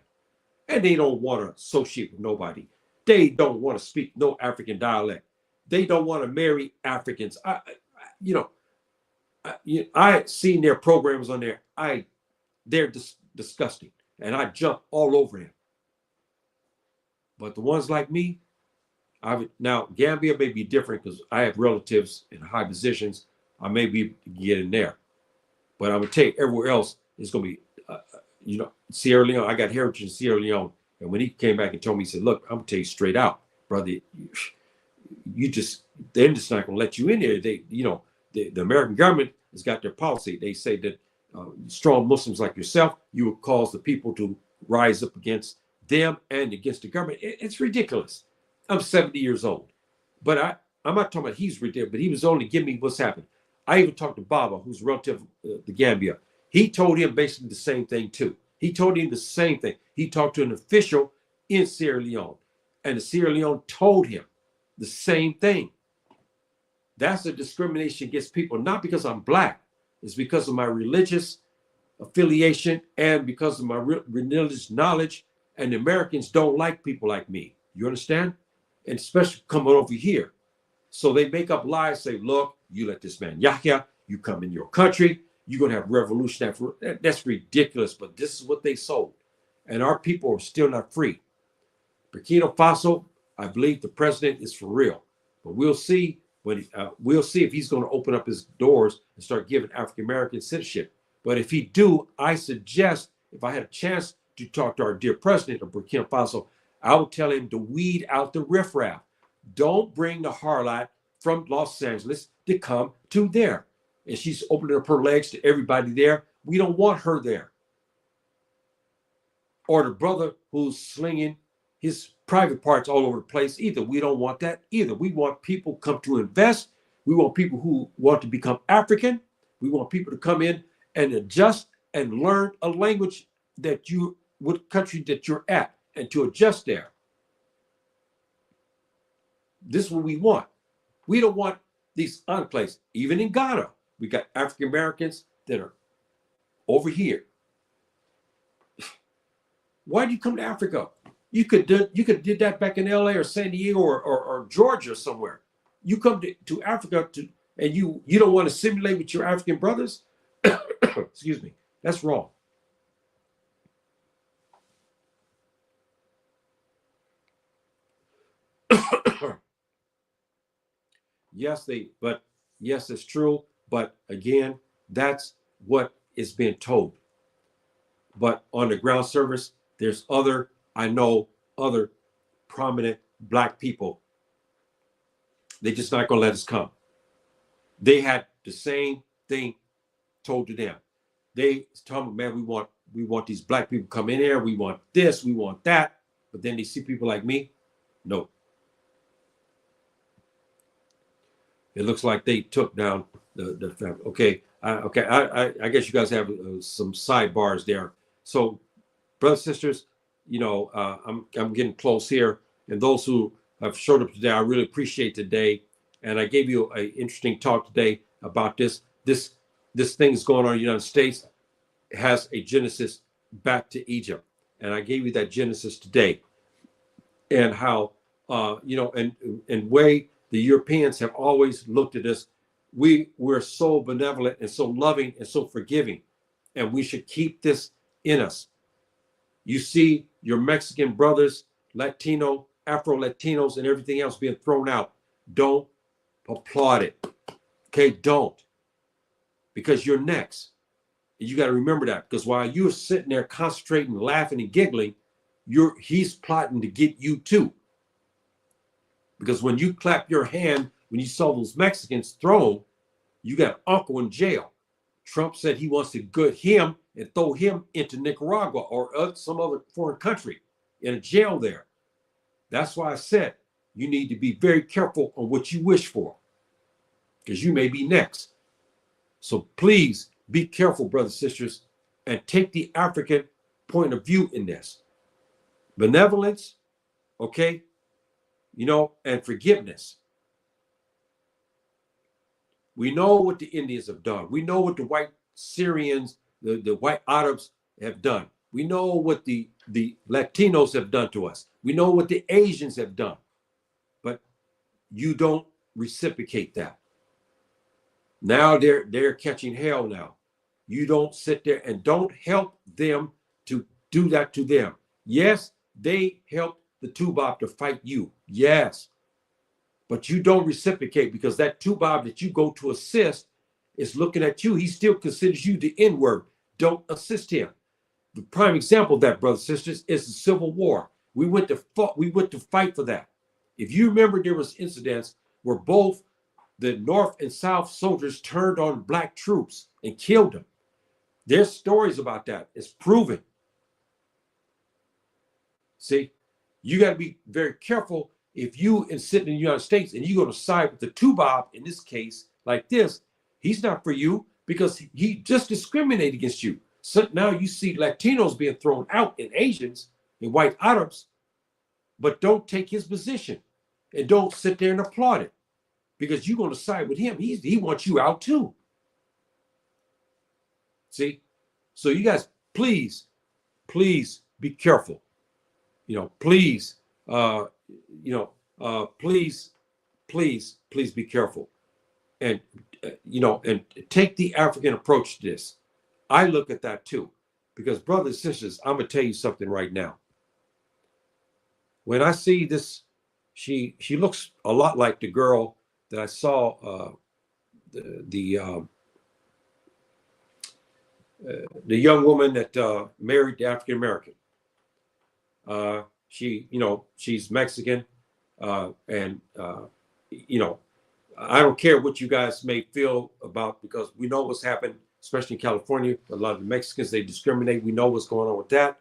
Speaker 1: and they don't want to associate with nobody. They don't want to speak no African dialect. They don't want to marry Africans. I seen their programs on there. They're disgusting, and I jump all over them. But the ones like me, now Gambia may be different because I have relatives in high positions. I may be getting there, but I'm gonna tell you, everywhere else is gonna be, Sierra Leone. I got heritage in Sierra Leone, and when he came back and told me, he said, "Look, I'm gonna tell you straight out, brother. They're just not gonna let you in there. The American government has got their policy. They say that strong Muslims like yourself, you would cause the people to rise up against them and against the government. It's ridiculous. I'm 70 years old, but I'm not talking about he's ridiculous, but he was only giving me what's happened. I even talked to Baba, who's a relative of the Gambia. He told him basically the same thing too. He told him the same thing. He talked to an official in Sierra Leone, and the Sierra Leone told him the same thing. That's a discrimination against people, not because I'm black. It's because of my religious affiliation and because of my religious knowledge. And the Americans don't like people like me. You understand? And especially coming over here. So they make up lies, say, look, you let this man Yahya, you come in your country, you're going to have revolution. That's ridiculous, but this is what they sold. And our people are still not free. Burkina Faso, I believe the president is for real. But we'll see we'll see if he's going to open up his doors and start giving African American citizenship. But if he do, I suggest, if I had a chance to talk to our dear president of Burkina Faso, I would tell him to weed out the riffraff. Don't bring the harlot from Los Angeles to come to there. And she's opening up her legs to everybody there. We don't want her there. Or the brother who's slinging his private parts all over the place either. We don't want that either. We want people come to invest. We want people who want to become African. We want people to come in and adjust and learn a language that what country that you're at, and to adjust there. This is what we want. We don't want these enclaves. Even in Ghana, we got African Americans that are over here. Why do you come to Africa? You could did that back in LA or San Diego or Georgia or somewhere. You come to Africa and you don't want to assimilate with your African brothers? Excuse me. That's wrong. but yes, it's true. But again, that's what is being told. But on the ground service, there's I know other prominent black people. They're just not going to let us come. They had the same thing told to them. They told me, man, we want these black people come in here. We want this, we want that. But then they see people like me. No. It looks like they took down the family. Okay. I guess you guys have some sidebars there. So, brothers and sisters, I'm getting close here. And those who have showed up today, I really appreciate today. And I gave you an interesting talk today about this thing that's going on in the United States. It has a genesis back to Egypt. And I gave you that genesis today. And how, and way the Europeans have always looked at us. We're so benevolent and so loving and so forgiving. And we should keep this in us. You see your Mexican brothers, Latino, Afro-Latinos, and everything else being thrown out. Don't applaud it. Okay, don't. Because you're next. And you got to remember that. Because while you're sitting there concentrating, laughing, and giggling, he's plotting to get you too. Because when you clap your hand, when you saw those Mexicans thrown, you got uncle in jail. Trump said he wants to get him and throw him into Nicaragua or some other foreign country in a jail there. That's why I said you need to be very careful on what you wish for, because you may be next. So please be careful, brothers and sisters, and take the African point of view in this. Benevolence, okay, and forgiveness. We know what the Indians have done. We know what the white Syrians, the white Arabs have done. We know what the Latinos have done to us. We know what the Asians have done. But you don't reciprocate that. Now they're catching hell now. You don't sit there and don't help them to do that to them. Yes, they helped the Tubob to fight you. Yes. But you don't reciprocate, because that Tubob that you go to assist is looking at you. He still considers you the N-word. Don't assist him. The prime example of that, brothers and sisters, is the Civil War. We went to fight for that. If you remember, there was incidents where both the North and South soldiers turned on black troops and killed them. There's stories about that. It's proven. See, you got to be very careful. If you sit in the United States and you go to side with the Tubob, in this case, like this, he's not for you, because he just discriminated against you. So now you see Latinos being thrown out, and Asians and white Arabs, but don't take his position and don't sit there and applaud it, because you're going to side with him. He wants you out too. See? So you guys, please be careful. Please, please be careful. And, and take the African approach to this. I look at that too, because brothers and sisters, I'm going to tell you something right now. When I see this, she looks a lot like the girl that I saw, the young woman that married the African American. She's Mexican, and I don't care what you guys may feel about, because we know what's happened, especially in California. A lot of the Mexicans, they discriminate. We know what's going on with that.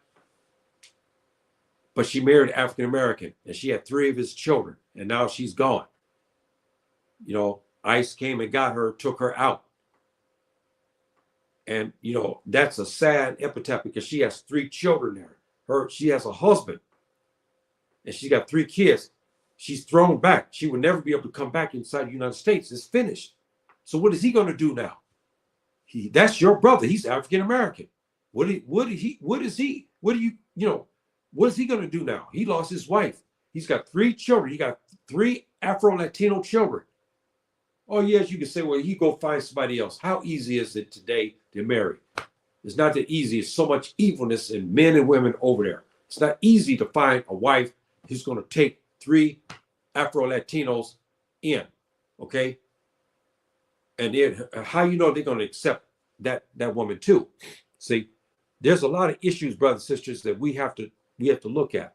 Speaker 1: But she married an African American, and she had 3 of his children, and now she's gone. ICE came and got her, took her out. And, that's a sad epitaph, because she has 3 children there. She has a husband, and she's got 3 kids. She's thrown back. She will never be able to come back inside the United States. It's finished. So what is he going to do now? That's your brother. He's African American. What is he going to do now? He lost his wife. He's got 3 children. He got 3 Afro-Latino children. Oh, yes, you can say, well, he go find somebody else. How easy is it today to marry? It's not that easy. It's so much evilness in men and women over there. It's not easy to find a wife who's going to take 3 Afro-Latinos in. Okay. And then how you know they're going to accept that woman too? See, there's a lot of issues, brothers and sisters, that we have to look at.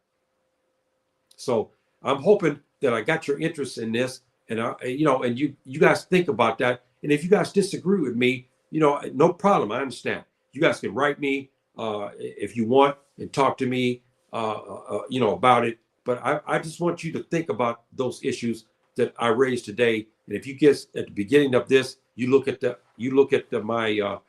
Speaker 1: So I'm hoping that I got your interest in this, and and you guys think about that. And if you guys disagree with me, no problem. I understand. You guys can write me if you want and talk to me, about it. But I just want you to think about those issues that I raised today. And if you get at the beginning of this, you look at my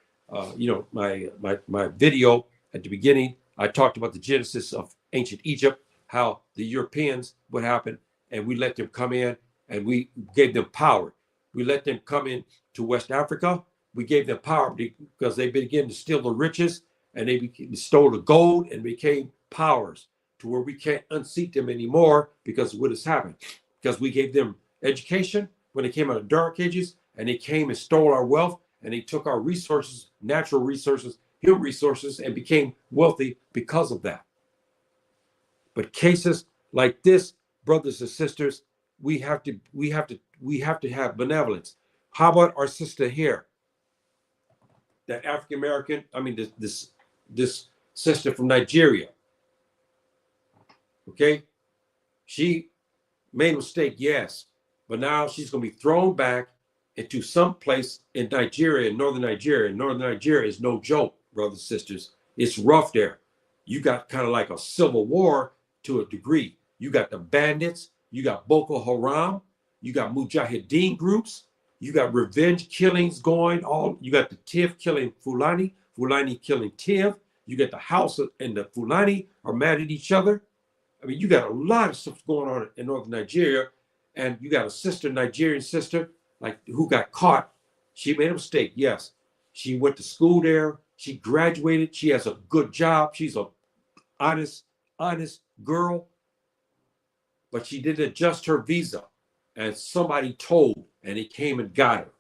Speaker 1: video at the beginning. I talked about the genesis of ancient Egypt, how the Europeans would happen, and we let them come in, and we gave them power. We let them come in to West Africa. We gave them power because they began to steal the riches, and they stole the gold and became powers to where we can't unseat them anymore because of what has happened. Because we gave them education when they came out of dark ages, and they came and stole our wealth, and they took our resources, natural resources, human resources, and became wealthy because of that. But cases like this, brothers and sisters, we have to have benevolence. How about our sister here, that African American? I mean, this sister from Nigeria. Okay, she made a mistake, yes, but now she's going to be thrown back into some place in Nigeria, in northern Nigeria. Northern Nigeria is no joke, brothers and sisters. It's rough there. You got kind of like a civil war to a degree. You got the bandits, you got Boko Haram, you got Mujahideen groups, you got revenge killings going on. You got the Tiv killing Fulani, Fulani killing Tiv. You got the Hausa and the Fulani are mad at each other. I mean, you got a lot of stuff going on in northern Nigeria, and you got a sister, Nigerian sister, like who got caught. She made a mistake, yes. She went to school there. She graduated. She has a good job. She's a honest girl, but she didn't adjust her visa, and somebody told, and they came and got her.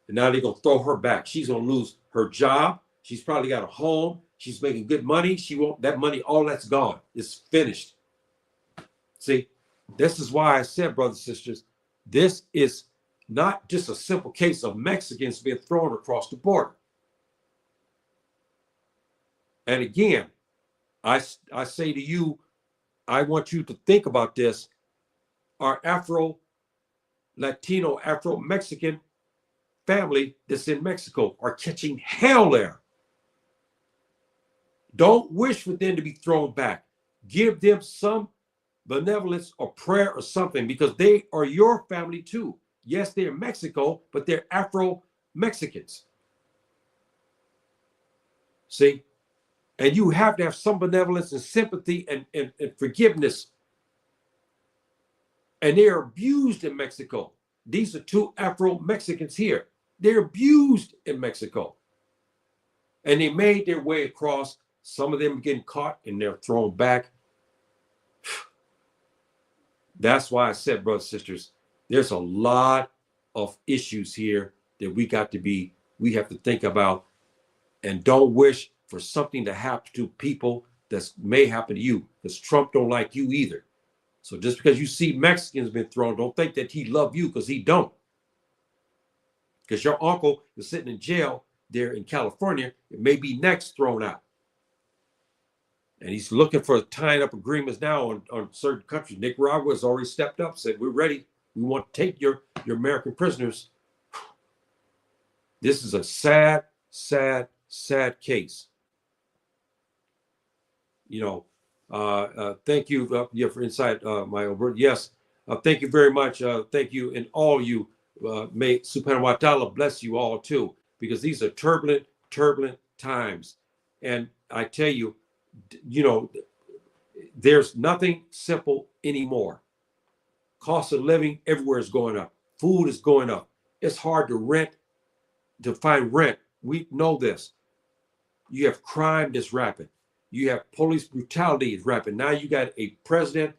Speaker 1: And now they're gonna throw her back. She's gonna lose her job. She's probably got a home. She's making good money. She won't, that money, all that's gone. It's finished. See, this is why I said, brothers and sisters, this is not just a simple case of Mexicans being thrown across the border. And again, I say to you, I want you to think about this. Our Afro-Latino, Afro-Mexican family that's in Mexico are catching hell there. Don't wish for them to be thrown back. Give them some benevolence or prayer or something, because they are your family too. Yes, they're Mexico, but they're Afro-Mexicans. See? And you have to have some benevolence and sympathy and forgiveness. And they are abused in Mexico. These are two Afro-Mexicans here. They're abused in Mexico. And they made their way across. Some of them getting caught and they're thrown back. That's why I said, brothers and sisters, there's a lot of issues here that we have to think about, and don't wish for something to happen to people that may happen to you, because Trump don't like you either. So just because you see Mexicans been thrown, don't think that he love you, because he don't. Because your uncle is sitting in jail there in California, it may be next thrown out. And he's looking for tying up agreements now on certain countries. Nicaragua has already stepped up, said, we're ready. We want to take your American prisoners. This is a sad, sad, sad case. Thank you for insight, my over. Yes, thank you very much. Thank you, and all you. May Subhanahu wa Ta'ala bless you all too, because these are turbulent times. And I tell you, there's nothing simple anymore. Cost of living everywhere is going up. Food is going up. It's hard to find rent. We know this. You have crime that's rapid. You have police brutality is rapid. Now you got a president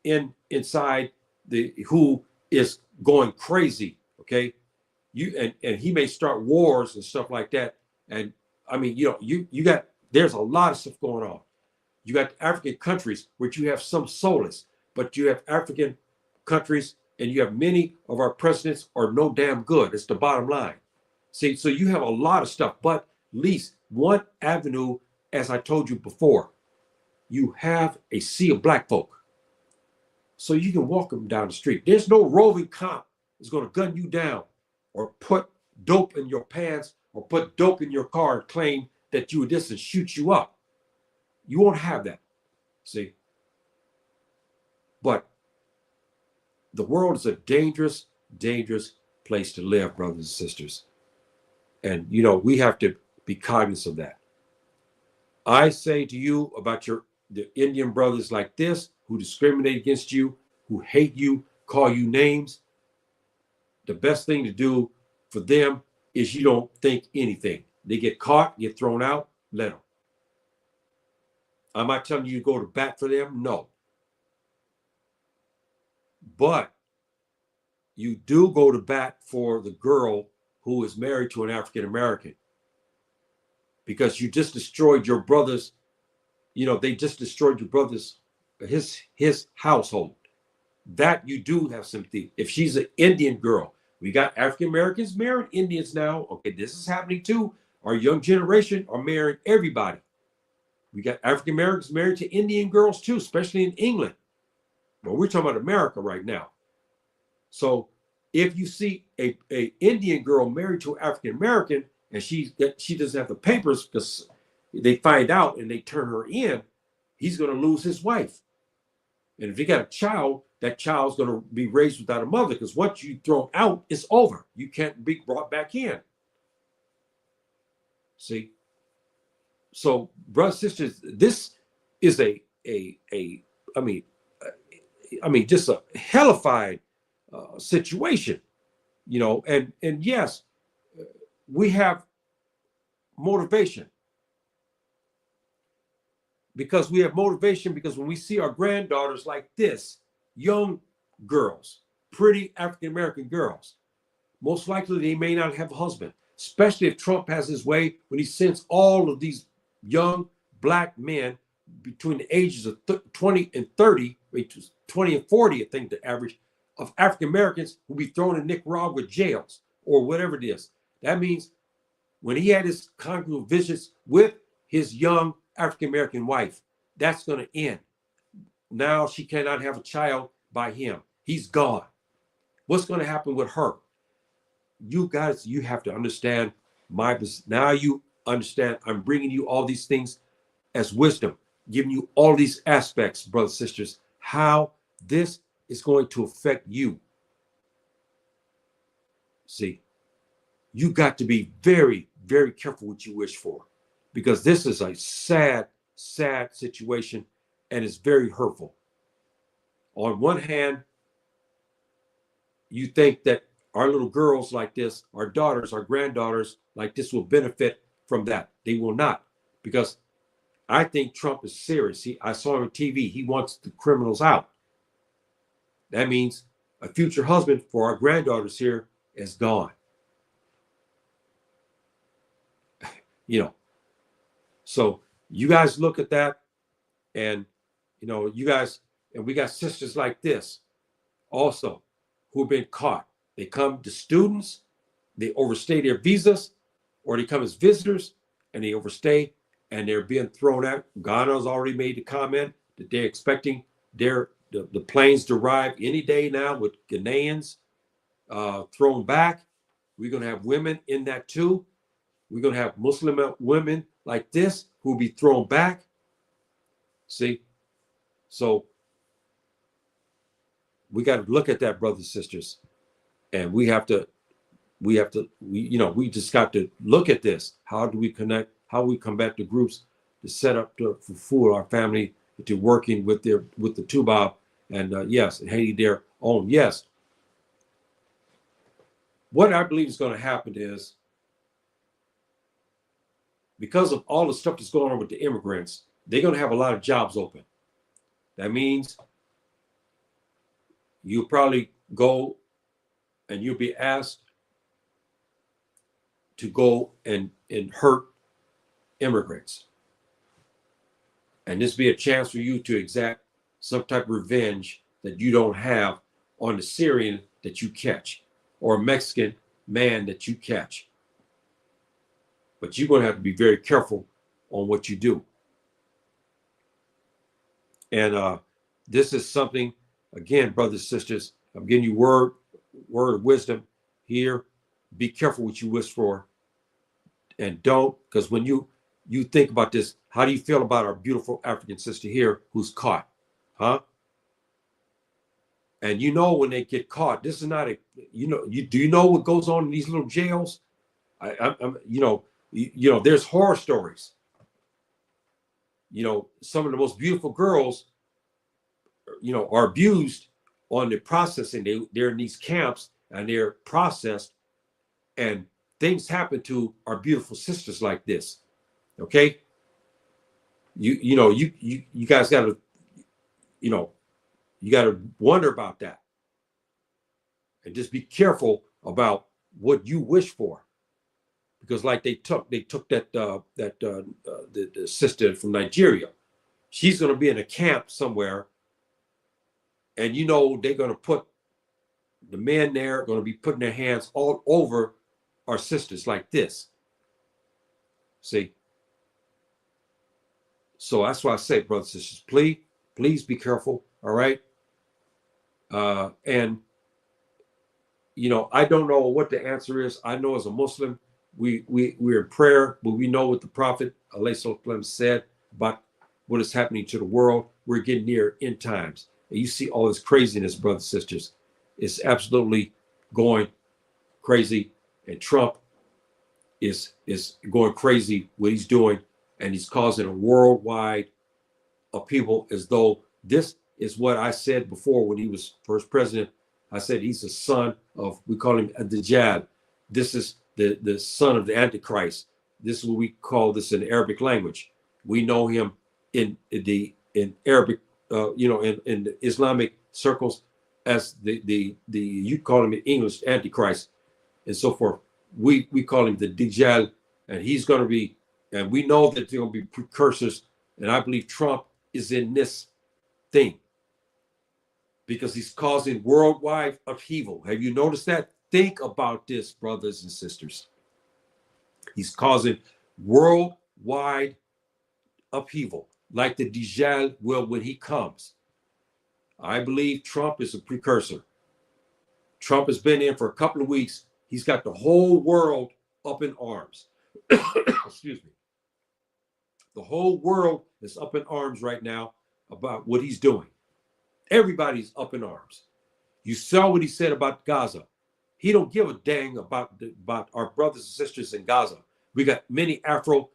Speaker 1: inside who is going crazy. Okay, and he may start wars and stuff like that. And I mean, you got, there's a lot of stuff going on. You got African countries which you have some solace, but you have African countries And you have many of our presidents are no damn good. It's the bottom line. See, so you have a lot of stuff, but at least one avenue, as I told you before, you have a sea of black folk. So you can walk them down the street. There's no roving cop that's going to gun you down or put dope in your pants or put dope in your car and claim that you were this and shoot you up. You won't have that. See? But the world is a dangerous, dangerous place to live, brothers and sisters. And, you know, we have to be cognizant of that. I say to you about the Indian brothers like this who discriminate against you, who hate you, call you names. The best thing to do for them is you don't think anything. They get caught, get thrown out, let them. I'm not telling you to go to bat for them, no. But you do go to bat for the girl who is married to an African American, because you just destroyed your brother's, you know, they just destroyed your brother's, his household. That you do have sympathy. If she's an Indian girl, we got African Americans marrying Indians now. Okay, this is happening too. Our young generation are marrying everybody. We got African Americans married to Indian girls too, especially in England. But we're talking about America right now. So if you see a Indian girl married to an African American and she doesn't have the papers because they find out and they turn her in, he's going to lose his wife. And if he got a child, that child's going to be raised without a mother, because once you throw out, it's over. You can't be brought back in. See? So, brothers and sisters, this is I mean, just a hellified situation, you know. And yes, we have motivation. Because when we see our granddaughters like this, young girls, pretty African American girls, most likely they may not have a husband, especially if Trump has his way, when he sends all of these young black men between the ages of 20 and 30, 20 and 40, I think the average, of African Americans will be thrown in Nicaragua jails or whatever it is. That means when he had his conjugal visits with his young African American wife, that's going to end. Now she cannot have a child by him. He's gone. What's going to happen with her? You guys, you have to understand my business. Now you understand. I'm bringing you all these things as wisdom, giving you all these aspects, brothers and sisters, how this is going to affect you. See, you got to be very, very careful what you wish for, because this is a sad, sad situation and it's very hurtful. On one hand, you think that our little girls like this, our daughters, our granddaughters like this will benefit from that. They will not, because I think Trump is serious. I saw him on TV. He wants the criminals out. That means a future husband for our granddaughters here is gone. You know, so you guys look at that, and you know, you guys, and we got sisters like this also who have been caught. They come to students, they overstay their visas, or they come as visitors and they overstay and they're being thrown out. Ghana's already made the comment that they're expecting the planes to arrive any day now with Ghanaians thrown back. We're going to have women in that too. We're going to have Muslim women like this who will be thrown back. See? So we got to look at that, brothers and sisters. And we just got to look at this. How do we connect? How we combat the groups to set up for food our family, to working with the Tubab and yes, and Haiti their own. Yes. What I believe is going to happen is, because of all the stuff that's going on with the immigrants, they're going to have a lot of jobs open. That means you'll probably go and you'll be asked to go and hurt immigrants. And this be a chance for you to exact some type of revenge that you don't have on the Syrian that you catch or a Mexican man that you catch. But you're going to have to be very careful on what you do. And this is something, again, brothers and sisters, I'm giving you word of wisdom here. Be careful what you wish for. And don't, because when you think about this, how do you feel about our beautiful African sister here who's caught? Huh? And you know when they get caught, this is not a, do you know what goes on in these little jails? I'm there's horror stories. Some of the most beautiful girls, are abused on the processing. They're in these camps and they're processed, and things happen to our beautiful sisters like this. Okay. You guys got to, you got to wonder about that, and just be careful about what you wish for, because like they took that the sister from Nigeria. She's going to be in a camp somewhere, and they're going to put the men there, going to be putting their hands all over our sisters like this. See? So that's why I say, brothers and sisters, please be careful. All right. And I don't know what the answer is. I know as a Muslim, we're in prayer, but we know what the Prophet ﷺ said about what is happening to the world. We're getting near end times. And you see all this craziness, brothers and sisters. It's absolutely going crazy. And Trump is going crazy what he's doing. And he's causing a worldwide upheaval, as though this is what I said before when he was first president. I said he's the son of, we call him a Dajjal. This is the son of the Antichrist. This is what we call this in Arabic language. We know him in Arabic, in the Islamic circles as the you call him in English Antichrist and so forth. We call him the Dajjal, and he's going to be, and we know that there are going to be precursors, and I believe Trump is in this thing because he's causing worldwide upheaval. Have you noticed that? Think about this, brothers and sisters. He's causing worldwide upheaval, like the Dajjal will when he comes. I believe Trump is a precursor. Trump has been in for a couple of weeks. He's got the whole world up in arms. Excuse me. The whole world is up in arms right now about what he's doing. Everybody's up in arms. You saw what he said about Gaza. He don't give a dang about our brothers and sisters in Gaza. We got many Afro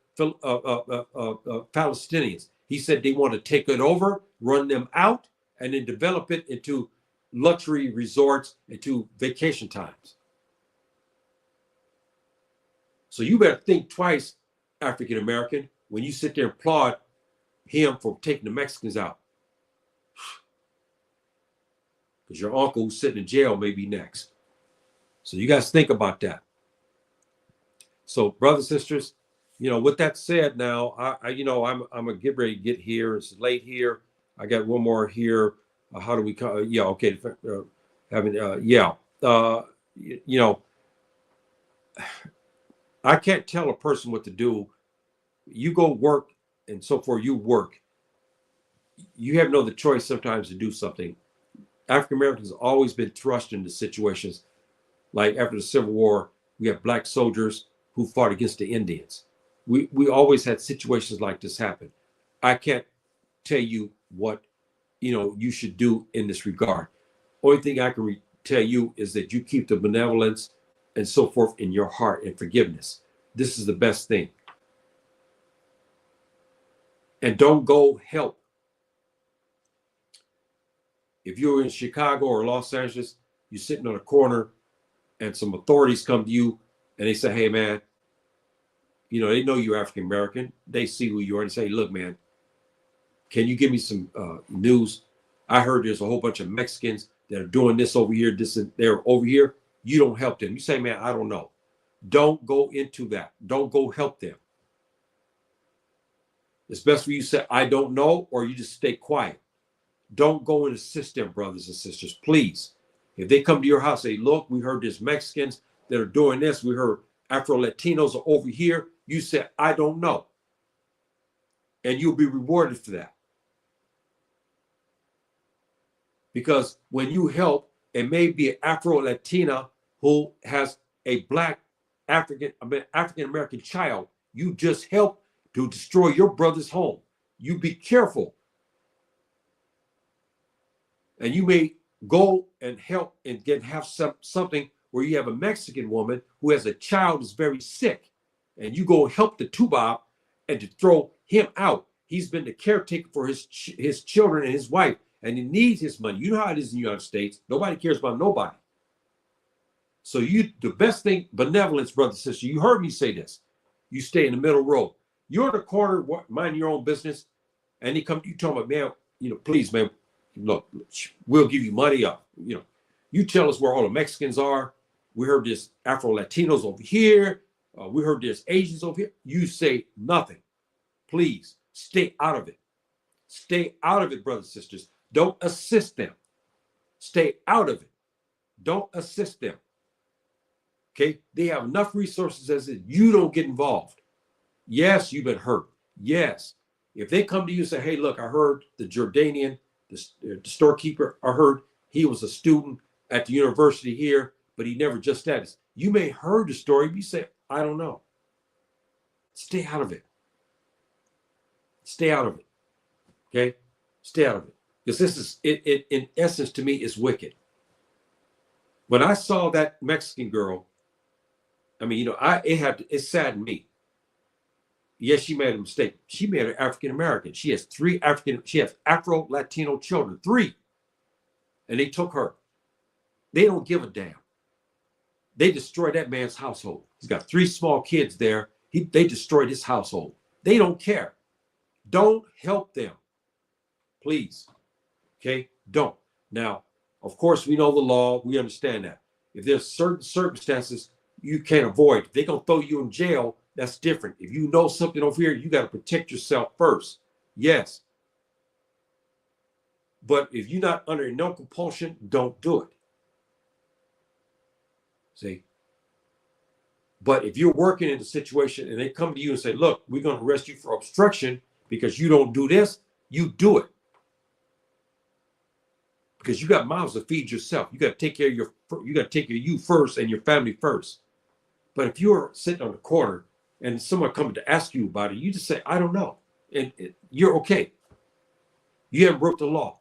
Speaker 1: Palestinians. He said they want to take it over, run them out, and then develop it into luxury resorts, into vacation times. So you better think twice, African American, when you sit there and applaud him for taking the Mexicans out. Because your uncle who's sitting in jail may be next. So you guys think about that. So brothers and sisters, with that said, now I'm gonna get ready to get here. It's late here. I got one more here. How do we call? Yeah, okay. I can't tell a person what to do. You go work and so forth. You work. You have no other choice sometimes to do something. African Americans have always been thrust into situations like after the Civil War. We have black soldiers who fought against the Indians. We always had situations like this happen. I can't tell you what you should do in this regard. Only thing I can tell you is that you keep the benevolence and so forth in your heart and forgiveness. This is the best thing. And don't go help. If you're in Chicago or Los Angeles, you're sitting on a corner and some authorities come to you and they say, hey, man, they know you're African American. They see who you are and say, look, man, can you give me some news? I heard there's a whole bunch of Mexicans that are doing this over here, this and they're over here. You don't help them. You say, man, I don't know. Don't go into that. Don't go help them. It's best for you to say, I don't know, or you just stay quiet. Don't go and assist them, brothers and sisters, please. If they come to your house, say, look, we heard there's Mexicans that are doing this. We heard Afro Latinos are over here. You say, I don't know. And you'll be rewarded for that. Because when you help, it may be an Afro Latina who has a black African American child. You just help to destroy your brother's home. You be careful. And you may go and help and have something where you have a Mexican woman who has a child who's very sick, and you go help the Tubab and to throw him out. He's been the caretaker for his children and his wife, and he needs his money. You know how it is in the United States. Nobody cares about nobody. So the best thing, benevolence, brother, sister, you heard me say this. You stay in the middle row. You're in the corner, mind your own business, and you tell me, man, please, man, look, we'll give you money up. You tell us where all the Mexicans are. We heard there's Afro Latinos over here. We heard there's Asians over here. You say nothing. Please stay out of it. Stay out of it, brothers and sisters. Don't assist them. Stay out of it. Don't assist them. Okay? They have enough resources as it. You don't get involved. Yes, you've been hurt. Yes. If they come to you and say, hey, look, I heard the Jordanian, the storekeeper, I heard he was a student at the university here, but he never just that. You may have heard the story, but you say, I don't know. Stay out of it. Stay out of it. Okay? Stay out of it. Because this is, it in essence, to me, is wicked. When I saw that Mexican girl, I mean, it saddened me. Yes, she made a mistake. She made an African American. She has Afro Latino children, 3. And they took her. They don't give a damn. They destroyed that man's household. He's got 3 small kids there. They destroyed his household. They don't care. Don't help them. Please. Okay? Don't. Now, of course, we know the law. We understand that. If there's certain circumstances you can't avoid, if they're going to throw you in jail, that's different. If you know something over here, you got to protect yourself first. Yes. But if you're not under no compulsion, don't do it. See? But if you're working in a situation and they come to you and say, look, we're going to arrest you for obstruction because you don't do this, you do it. Because you got mouths to feed yourself. You got to take care of you first and your family first. But if you're sitting on the corner and someone coming to ask you about it, you just say, I don't know. And you're okay. You haven't broke the law.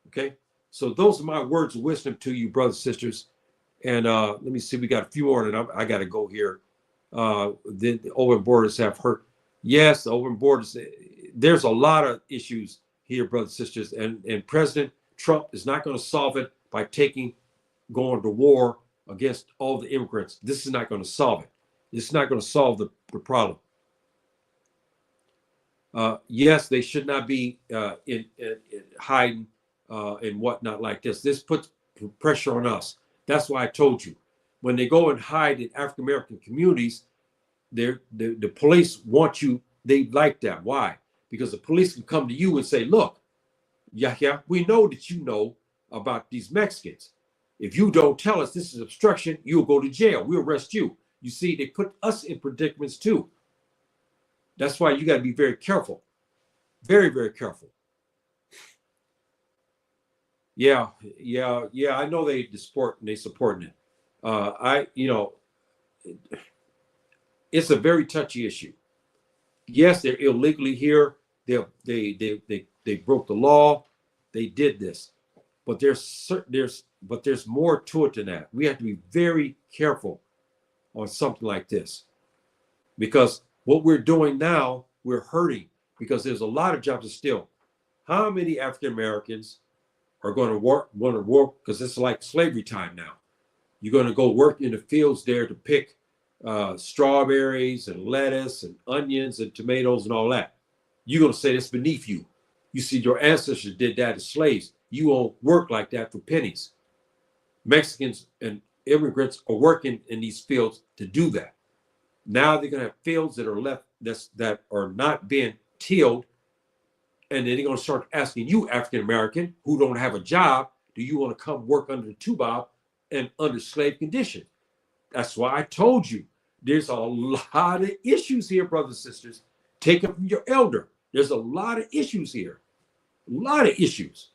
Speaker 1: Okay? So those are my words of wisdom to you, brothers and sisters. And let me see, we got a few more, and I got to go here. The open borders have hurt. Yes, the open borders, there's a lot of issues here, brothers and sisters. And President Trump is not going to solve it by going to war against all the immigrants. This is not going to solve it. It's not going to solve the problem. Yes, they should not be in hiding and whatnot like this. This puts pressure on us. That's why I told you, when they go and hide in African American communities, the police want you. They like that. Why? Because the police can come to you and say, look, Yahya, we know that you know about these Mexicans. If you don't tell us this is obstruction, you'll go to jail. We'll arrest you. You see, they put us in predicaments too. That's why you got to be very careful. Very, very careful. Yeah. I know they supporting it. It's a very touchy issue. Yes, they're illegally here. They broke the law. They did this, but there's more to it than that. We have to be very careful on something like this, because what we're doing now, we're hurting, because there's a lot of jobs still. How many African Americans are going to work? Because it's like slavery time now. You're going to go work in the fields there to pick strawberries and lettuce and onions and tomatoes and all that. You're going to say it's beneath you. You see, your ancestors did that as slaves. You won't work like that for pennies. Mexicans and immigrants are working in these fields to do that. Now they're going to have fields that are left that are not being tilled, and then they're going to start asking you, African American, who don't have a job, do you want to come work under the two-bob and under slave conditions? That's why I told you there's a lot of issues here, brothers and sisters. Take it from your elder. There's a lot of issues here. A lot of issues.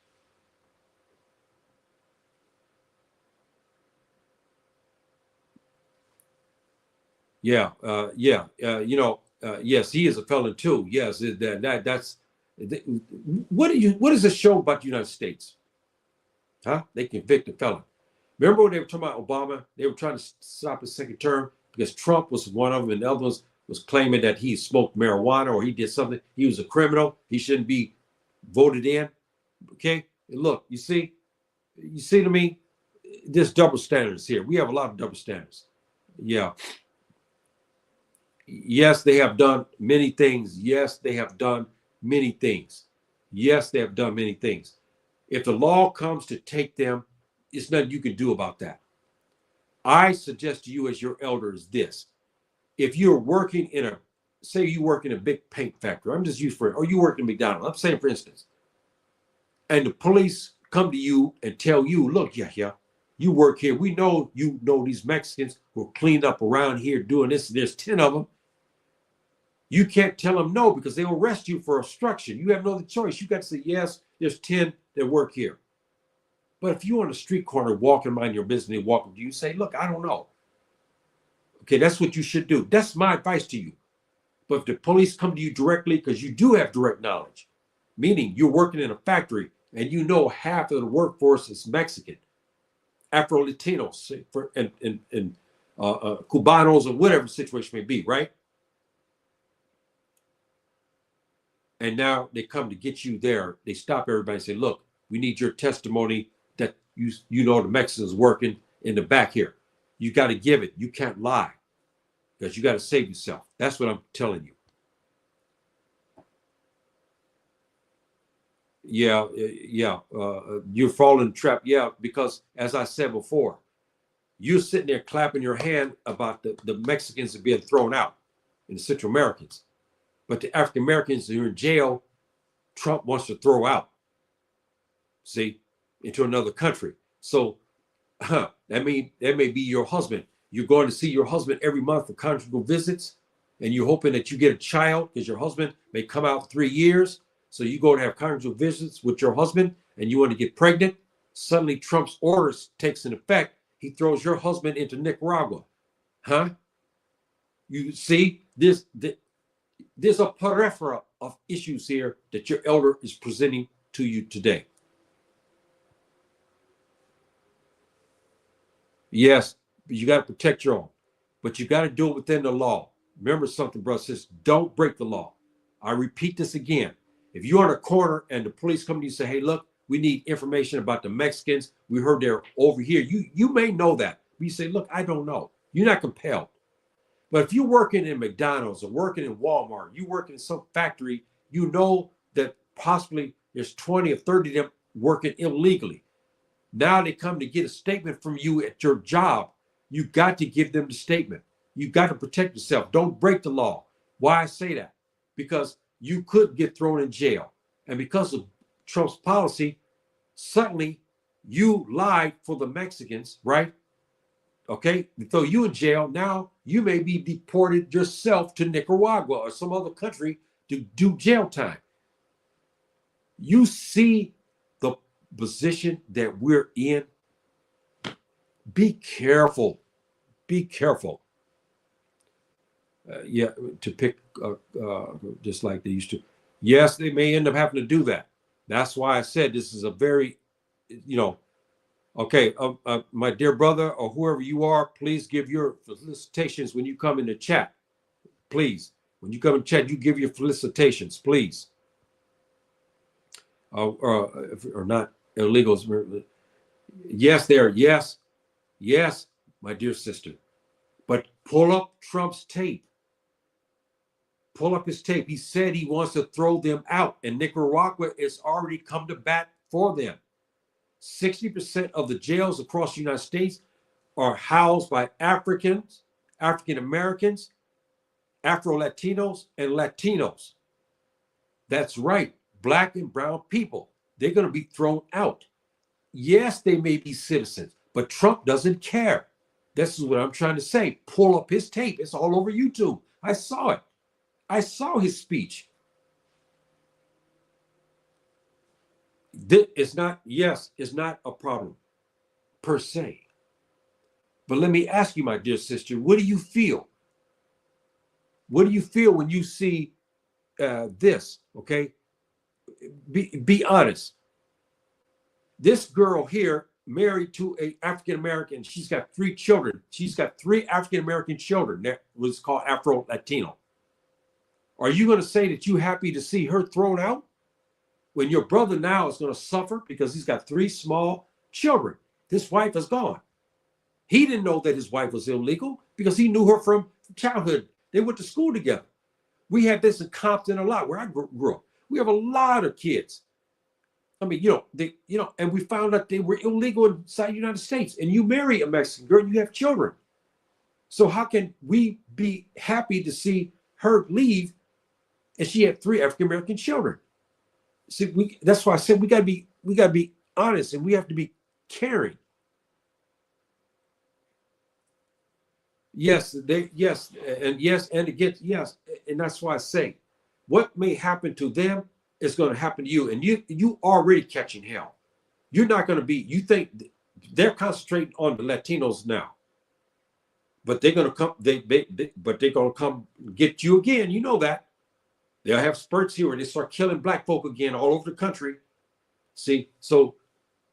Speaker 1: Yeah, yes, he is a felon too. Yes, that's what does it show about the United States? Huh? They convict a felon. Remember when they were talking about Obama? They were trying to stop his second term because Trump was one of them, and the other was claiming that he smoked marijuana or he did something. He was a criminal. He shouldn't be voted in. Okay, and look, you see to me, there's double standards here. We have a lot of double standards. Yeah. Yes, they have done many things. Yes, they have done many things. Yes, they have done many things. If the law comes to take them, it's nothing you can do about that. I suggest to you as your elder is this. If you're working say you work in a big paint factory, I'm just used for it, or you work in McDonald's, I'm saying for instance, and the police come to you and tell you, look, yeah, you work here. We know you know these Mexicans who are cleaned up around here doing this. There's 10 of them. You can't tell them no because they'll arrest you for obstruction. You have no other choice. You got to say, yes, there's 10 that work here. But if you're on the street corner walking, mind your business, they walk up to you, say, look, I don't know. Okay, that's what you should do. That's my advice to you. But if the police come to you directly, because you do have direct knowledge, meaning you're working in a factory and you know half of the workforce is Mexican, Afro-Latinos, and Cubanos, or whatever the situation may be, right? And now they come to get you there. They stop everybody and say, look, we need your testimony that you know the Mexicans working in the back here. You got to give it. You can't lie because you got to save yourself. That's what I'm telling you. Yeah, you're falling trap. Yeah, because as I said before, you're sitting there clapping your hand about the Mexicans are being thrown out and the Central Americans. But the African Americans who are in jail, Trump wants to throw out, see, into another country. So that may be your husband. You're going to see your husband every month for conjugal visits, and you're hoping that you get a child because your husband may come out 3 years. So you go to have conjugal visits with your husband and you want to get pregnant. Suddenly Trump's orders takes an effect. He throws your husband into Nicaragua. Huh? You see, there's a plethora of issues here that your elder is presenting to you today. Yes, you got to protect your own, but you got to do it within the law. Remember something, brother, sis, don't break the law. I repeat this again. If you're on a corner and the police come to you and say, hey, look, we need information about the Mexicans. We heard they're over here. You may know that. But you say, look, I don't know. You're not compelled. But if you're working in McDonald's or working in Walmart, you working in some factory, you know that possibly there's 20 or 30 of them working illegally. Now they come to get a statement from you at your job. You got to give them the statement. You got to protect yourself. Don't break the law. Why I say that? Because you could get thrown in jail. And because of Trump's policy, suddenly you lied for the Mexicans, right? Okay, they throw you in jail. Now you may be deported yourself to Nicaragua or some other country to do jail time. You see the position that we're in. Be careful. Be careful. To pick just like they used to. Yes, they may end up having to do that. That's why I said this is a very, okay, my dear brother or whoever you are, please give your felicitations when you come in the chat. Please, when you come in chat, you give your felicitations, please. Or not illegals. Yes, there. Yes, my dear sister. But pull up Trump's tape. Pull up his tape. He said he wants to throw them out, and Nicaragua has already come to bat for them. 60% of the jails across the United States are housed by Africans, African Americans, Afro-Latinos, and Latinos. That's right, black and brown people. They're going to be thrown out. Yes, they may be citizens, but Trump doesn't care. This is what I'm trying to say. Pull up his tape. It's all over YouTube. I saw it. I saw his speech. It's not, yes, it's not a problem per se. But let me ask you, my dear sister, what do you feel? What do you feel when you see this? Okay, be honest. This girl here married to a African American. She's got 3 children. She's got 3 African American children. That was called Afro Latino. Are you going to say that you're happy to see her thrown out when your brother now is going to suffer because he's got 3 small children? His wife is gone. He didn't know that his wife was illegal because he knew her from childhood. They went to school together. We had this in Compton a lot where I grew up. We have a lot of kids. I mean, and we found out they were illegal inside the United States. And you marry a Mexican girl, you have children. So how can we be happy to see her leave and she had 3 African American children? See, that's why I said we gotta be honest, and we have to be caring. Yes, and again, yes, and that's why I say, what may happen to them is going to happen to you, and you already catching hell. You're not going to be. You think they're concentrating on the Latinos now, but they're going to come. But they're going to come get you again. You know that they'll have spurts here where they start killing black folk again all over the country. See, so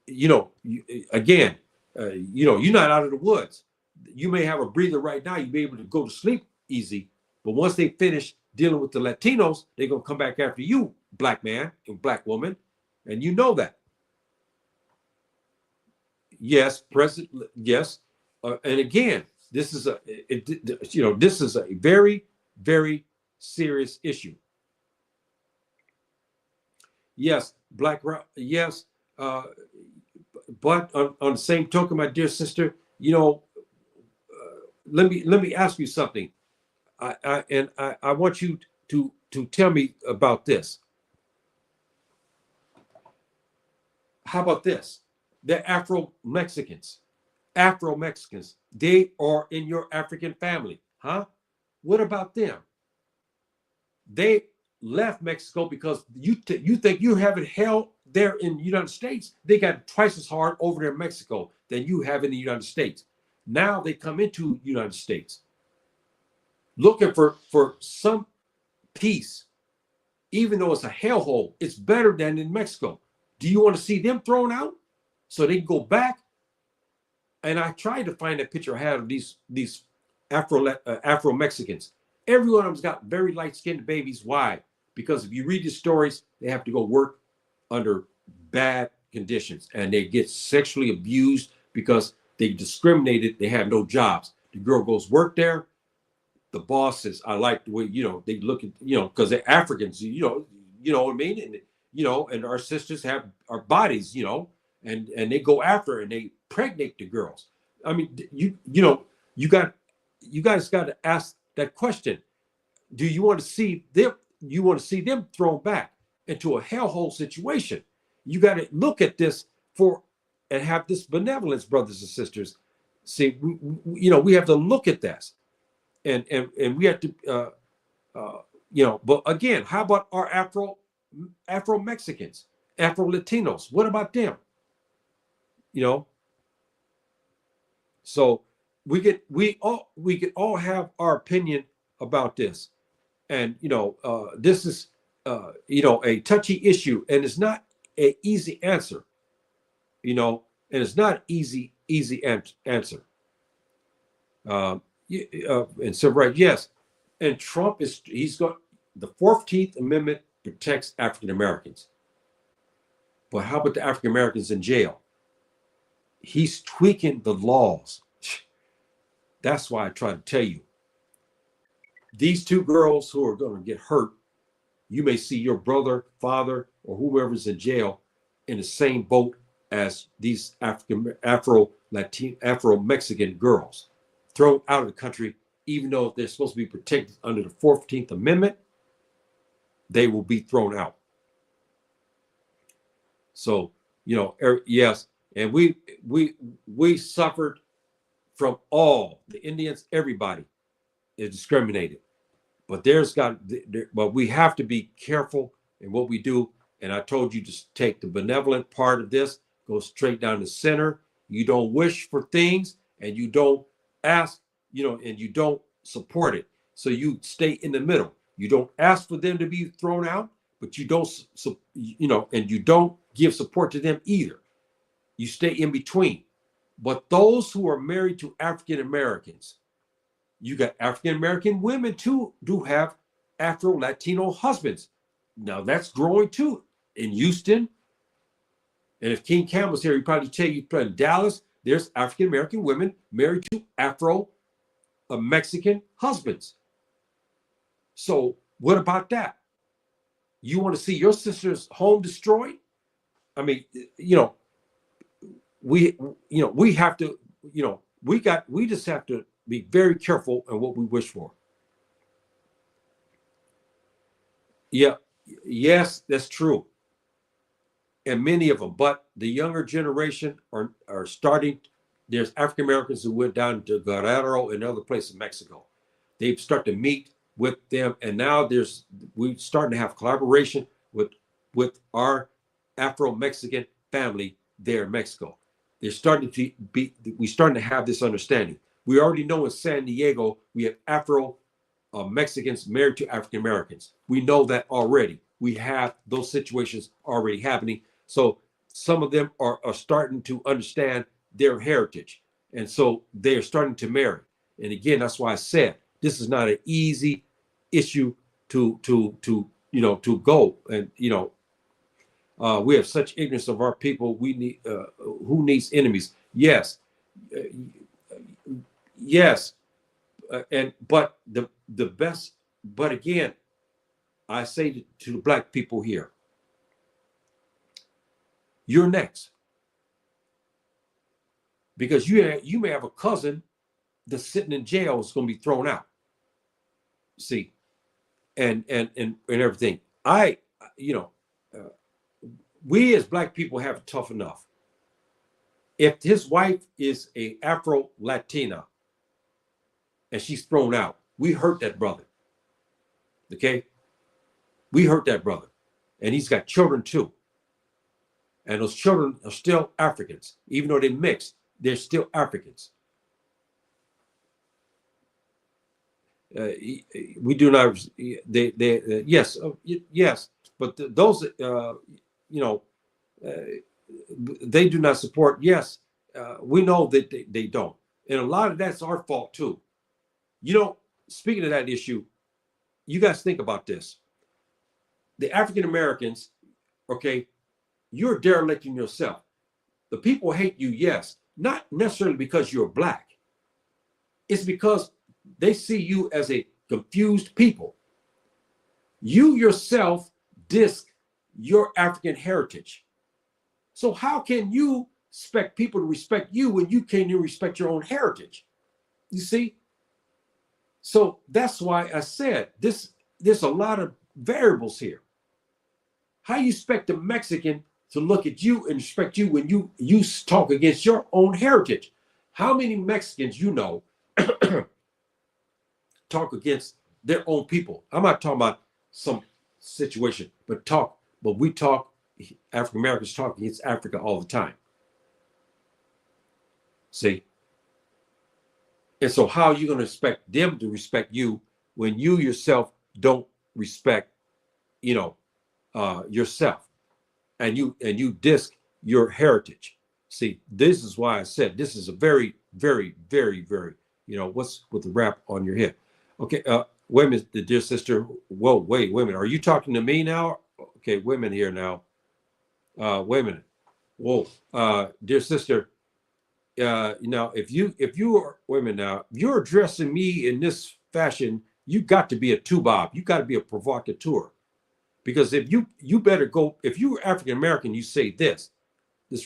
Speaker 1: again, you're not out of the woods. You may have a breather right now. You'll be able to go to sleep easy. But once they finish dealing with the Latinos, they're going to come back after you, black man and black woman. And you know that. Yes, President, yes. And again, this is this is a very, very serious issue. Yes, yes. But on the same token, my dear sister, let me ask you something. I want you to tell me about this. How about this? The Afro Mexicans, they are in your African family, huh? What about them? They left Mexico because you think you have it hell there in the United States. They got twice as hard over there in Mexico than you have in the United States. Now they come into the United States looking for some peace, even though it's a hellhole. It's better than in Mexico. Do you want to see them thrown out so they can go back? And I tried to find a picture I had of these Afro Mexicans. Every one of them's got very light-skinned babies. Why? Because if you read the stories, they have to go work under bad conditions, and they get sexually abused because they discriminated. They have no jobs. The girl goes work there. The boss says, "I like the way they look at because they're Africans. You know what I mean? And and our sisters have our bodies, and they go after and they pregnate the girls. I mean, you guys got to ask that question. Do you want to see them? You want to see them thrown back into a hellhole situation? You got to look at this and have this benevolence, brothers and sisters. See, we have to look at this, and we have to, But again, how about our Afro Mexicans, Afro Latinos? What about them? So we could all have our opinion about this, and this is a touchy issue, and it's not an easy answer, and it's not an easy answer. And so right, yes, and Trump he's got the 14th Amendment protects African Americans, but how about the African Americans in jail? He's tweaking the laws. That's why I try to tell you, these 2 girls who are going to get hurt, you may see your brother, father, or whoever's in jail in the same boat as these Afro Mexican girls, thrown out of the country, even though they're supposed to be protected under the 14th Amendment. They will be thrown out. So, yes, And we suffered from all the Indians, everybody is discriminated. But but we have to be careful in what we do. And I told you to take the benevolent part of this, go straight down the center. You don't wish for things and you don't ask, and you don't support it. So you stay in the middle. You don't ask for them to be thrown out, but you don't, and you don't give support to them either. You stay in between. But those who are married to African Americans, you got African American women too, do have Afro Latino husbands. Now that's growing too in Houston. And if King Cam was here, he'd probably tell you in Dallas, there's African American women married to Afro Mexican husbands. So what about that? You want to see your sister's home destroyed? I mean, we have to, we just have to be very careful in what we wish for. Yeah, yes, that's true. And many of them, but the younger generation are starting. There's African Americans who went down to Guerrero and other places in Mexico. They've started to meet with them, and now we're starting to have collaboration with our Afro-Mexican family there in Mexico. We're starting to have this understanding. We already know in San Diego we have Afro Mexicans married to African Americans. We know that already. We have those situations already happening. So some of them are starting to understand their heritage, and so they're starting to marry. And again, that's why I said this is not an easy issue to go. And we have such ignorance of our people. We need who needs enemies? Yes, yes, but the best. But again, I say to the black people here, you're next, because you may have a cousin that's sitting in jail is going to be thrown out. See, and everything. We as black people have it tough enough. If his wife is a Afro Latina and she's thrown out, we hurt that brother. Okay, we hurt that brother, and he's got children too. And those children are still Africans, even though they're mixed. They're still Africans. We do not. Yes, yes, but those they do not support. Yes, we know that they don't, and a lot of that's our fault too. Speaking of that issue, you guys think about this. The African Americans, okay, you're derelicting yourself. The people hate you, yes, not necessarily because you're black. It's because they see you as a confused people. You yourself diss your African heritage. So how can you expect people to respect you when you can't even respect your own heritage? You see? So that's why I said there's a lot of variables here. How you expect a Mexican to look at you and respect you when you talk against your own heritage? How many Mexicans talk against their own people? I'm not talking about some situation, but we talk, African Americans talk against Africa all the time. See? And so how are you going to expect them to respect you when you yourself don't respect, yourself, and you diss your heritage? See, this is why I said this is a very, very, very, very, what's with the wrap on your head? Okay, wait a minute, dear sister. Whoa, wait a minute. Are you talking to me now? Okay, wait a minute here now. Wait a minute. Whoa, dear sister. Now, if you are, wait a minute now, if you're addressing me in this fashion, you got to be a two-bob. You got to be a provocateur. Because if you better go, if you're African American, you say this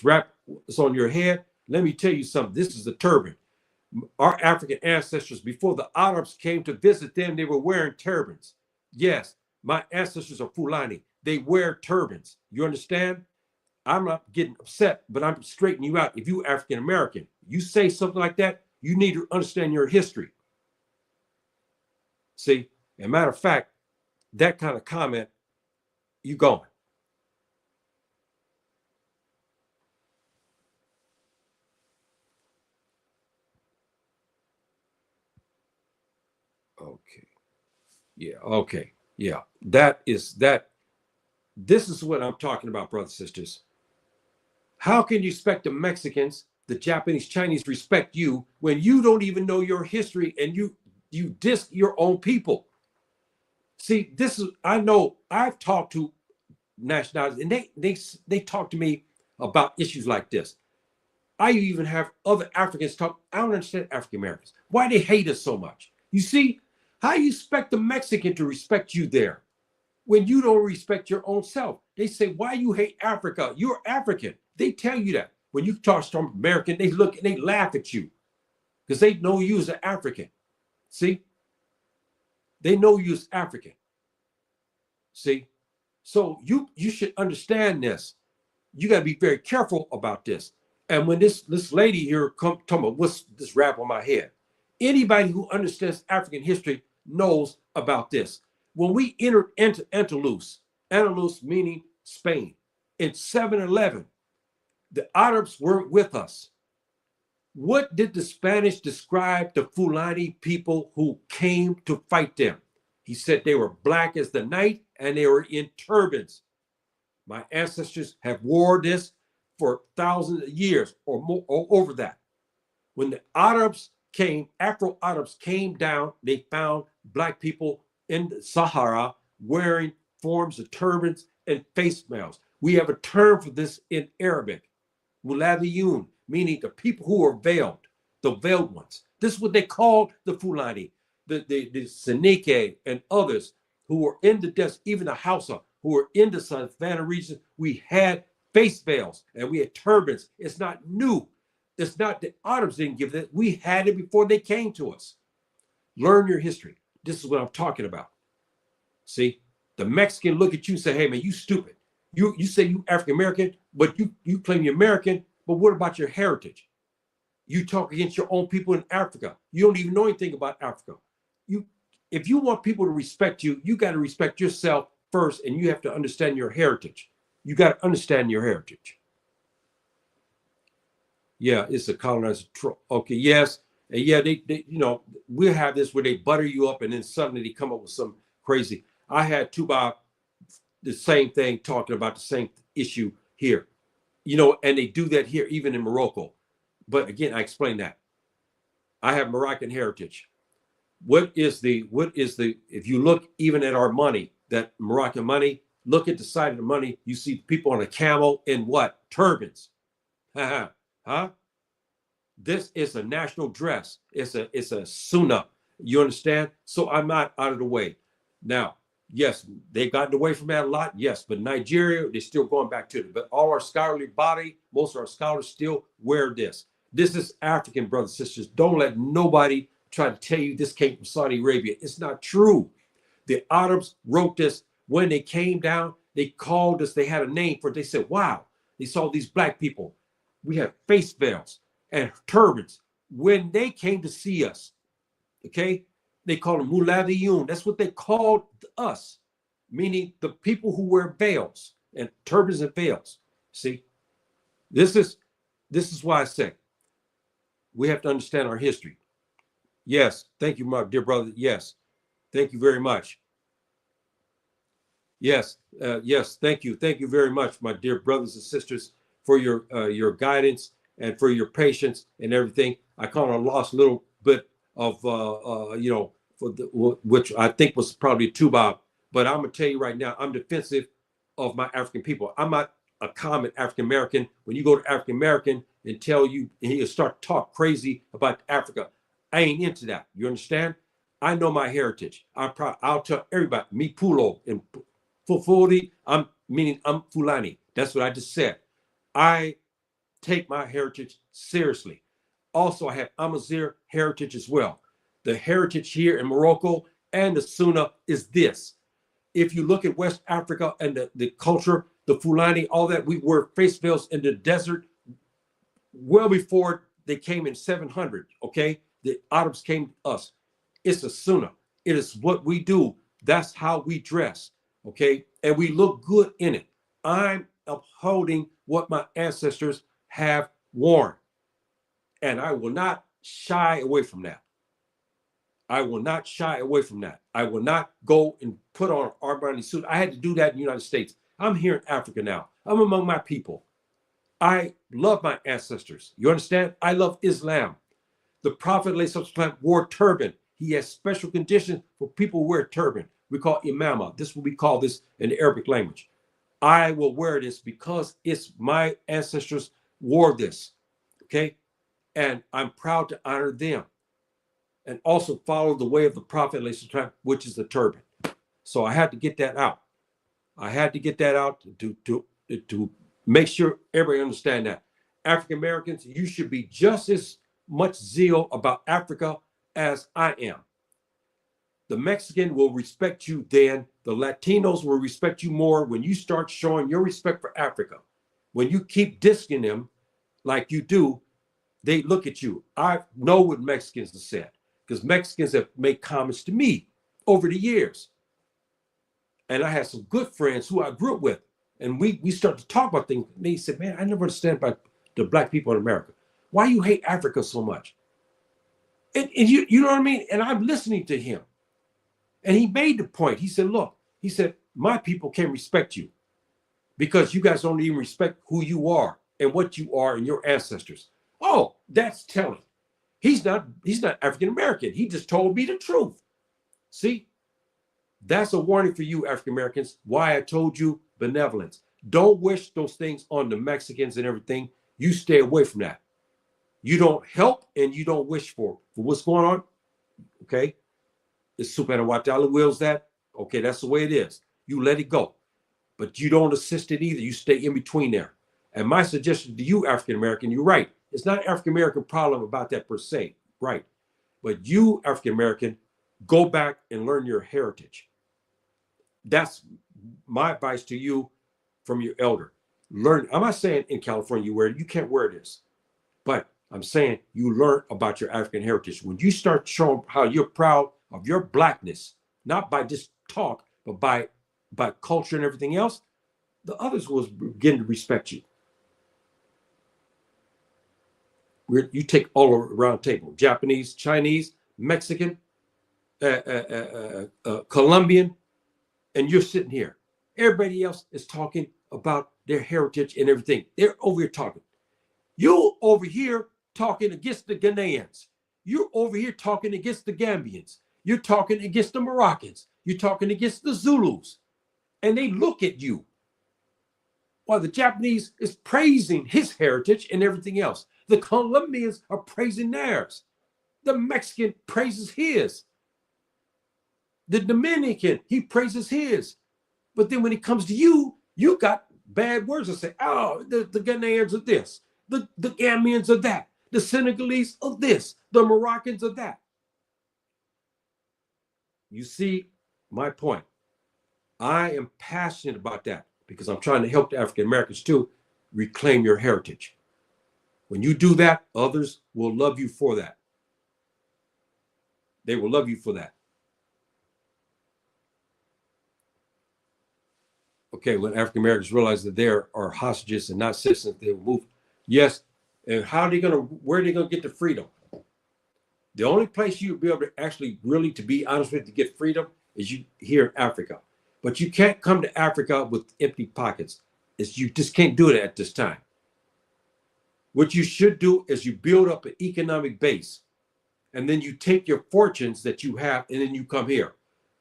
Speaker 1: wrap is on your head. Let me tell you something. This is a turban. Our African ancestors, before the Arabs came to visit them, they were wearing turbans. Yes, my ancestors are Fulani. They wear turbans. You understand? I'm not getting upset, but I'm straightening you out. If you African American, you say something like that, you need to understand your history. See, as a matter of fact, that kind of comment, you going. Okay. Yeah. Okay. Yeah. That. This is what I'm talking about, brothers and sisters. How can you expect the Mexicans, the Japanese, Chinese respect you when you don't even know your history and you diss your own people? See, this is I know I've talked to nationalities and they talk to me about issues like this. I even have other Africans talk. I don't understand African Americans. Why they hate us so much? You see, how you expect the Mexican to respect you there when you don't respect your own self? They say, why you hate Africa? You're African. They tell you that. When you talk to American, they look and they laugh at you because they know you as an African. See, they know you as African. See, so you should understand this. You got to be very careful about this. And when this lady here come talking about what's this rap on my head, anybody who understands African history knows about this. When we entered into Andalus meaning Spain, in 711, the Arabs weren't with us. What did the Spanish describe the Fulani people who came to fight them? He said they were black as the night and they were in turbans. My ancestors have wore this for thousands of years or more or over that. When the Arabs came, Afro Arabs came down, they found black people in the Sahara wearing forms of turbans and face veils. We have a term for this in Arabic, mulaviyun, meaning the people who are veiled, the veiled ones. This is what they called the Fulani, the Senike and others who were in the desert, even the Hausa, who were in the Savannah region. We had face veils and we had turbans. It's not new. It's not the Arabs didn't give it. We had it before they came to us. Learn your history. This is what I'm talking about. See, the Mexican look at you and say, hey man, you stupid. You say you African American, but you claim you're American, but what about your heritage? You talk against your own people in Africa. You don't even know anything about Africa. If you want people to respect you, you got to respect yourself first, and you have to understand your heritage. You got to understand your heritage. Yeah, it's a colonizer. Okay, yes. And yeah, they we'll have this where they butter you up and then suddenly they come up with some crazy. I had Tuba the same thing talking about the same issue here. And they do that here, even in Morocco. But again, I explained that. I have Moroccan heritage. What is the, if you look even at our money, that Moroccan money, look at the side of the money, you see people on a camel in what? Turbans. Huh? This is a national dress. It's a sunnah. You understand? So I'm not out of the way. Now, yes, they've gotten away from that a lot. Yes, but Nigeria, they're still going back to it. But all our scholarly body, most of our scholars still wear this. This is African, brothers and sisters. Don't let nobody try to tell you this came from Saudi Arabia. It's not true. The Arabs wrote this when they came down. They called us. They had a name for it. They said, wow, they saw these black people. We have face veils and turbans. When they came to see us, okay, they called them mulaviyun. That's what they called us, meaning the people who wear veils and turbans and veils. See, this is why I say we have to understand our history. Yes, thank you, my dear brother. Yes, thank you very much. Yes, yes, thank you very much, my dear brothers and sisters, for your guidance and for your patience and everything. I kind of lost a little bit of which I think was probably too bad. But I'm gonna tell you right now, I'm defensive of my African people. I'm not a common African American. When you go to African American and tell you, and he'll start to talk crazy about Africa, I ain't into that. You understand? I know my heritage. I'll tell everybody, me Pulo and Fufuri, I'm Fulani. That's what I just said. I take my heritage seriously. Also, I have Amazigh heritage as well. The heritage here in Morocco and the Sunnah is this. If you look at West Africa and the culture, the Fulani, all that. We wear face veils in the desert well before they came in 700. Okay, the Arabs came to us. It's a sunnah. It is what we do. That's how we dress. Okay, and we look good in it. I'm upholding what my ancestors have worn, and I will not shy away from that. I will not shy away from that. I will not go and put on an Armani suit. I had to do that in the United States. I'm here in Africa now. I'm among my people. I love my ancestors. You understand? I love Islam. The Prophet wore turban. He has special conditions for people who wear turban. We call imama. This is what we call this in the Arabic language. I will wear this because it's my ancestors wore this. Okay? And I'm proud to honor them. And also follow the way of the Prophet, which is the turban. So I had to get that out. I had to get that out to make sure everybody understand that. African Americans, you should be just as much zeal about Africa as I am. The Mexican will respect you then. The Latinos will respect you more when you start showing your respect for Africa. When you keep dissing them like you do, they look at you. I know what Mexicans have said, because Mexicans have made comments to me over the years. And I had some good friends who I grew up with. And we started to talk about things. And they said, man, I never understand about the black people in America. Why you hate Africa so much? And you know what I mean? And I'm listening to him. And he made the point. He said, look, he said, my people can respect you because you guys don't even respect who you are and what you are and your ancestors. Oh, that's telling. He's not African American. He just told me the truth. See, that's a warning for you, African Americans. Why I told you benevolence. Don't wish those things on the Mexicans and everything. You stay away from that. You don't help and you don't wish for what's going on. Okay, it's Subhanahu wills that. Okay, that's the way it is. You let it go, but you don't assist it either. You stay in between there. And my suggestion to you, African American, you're right. It's not an African American problem about that per se, right? But you, African American, go back and learn your heritage. That's my advice to you from your elder. Learn. I'm not saying in California you can't wear this, but I'm saying you learn about your African heritage. When you start showing how you're proud of your blackness, not by just talk, but by culture and everything else, the others will begin to respect you. You take all around the table: Japanese, Chinese, Mexican, Colombian, and you're sitting here. Everybody else is talking about their heritage and everything. They're over here talking. You over here talking against the Ghanaians. You're over here talking against the Gambians. You're talking against the Moroccans. You're talking against the Zulus. And they look at you. While the Japanese is praising his heritage and everything else. The Colombians are praising theirs. The Mexican praises his. The Dominican, he praises his. But then when it comes to you, you got bad words to say. Oh, the Ghanaians are this. The Gambians are that. The Senegalese are this. The Moroccans are that. You see my point. I am passionate about that because I'm trying to help the African Americans too reclaim your heritage. When you do that, others will love you for that. They will love you for that. Okay, when African Americans realize that there are hostages and not citizens, they will move. Yes, and where are they gonna get the freedom? The only place you'll be able to actually really, to be honest with you, to get freedom is here in Africa. But you can't come to Africa with empty pockets. You just can't do it at this time. What you should do is you build up an economic base, and then you take your fortunes that you have, and then you come here.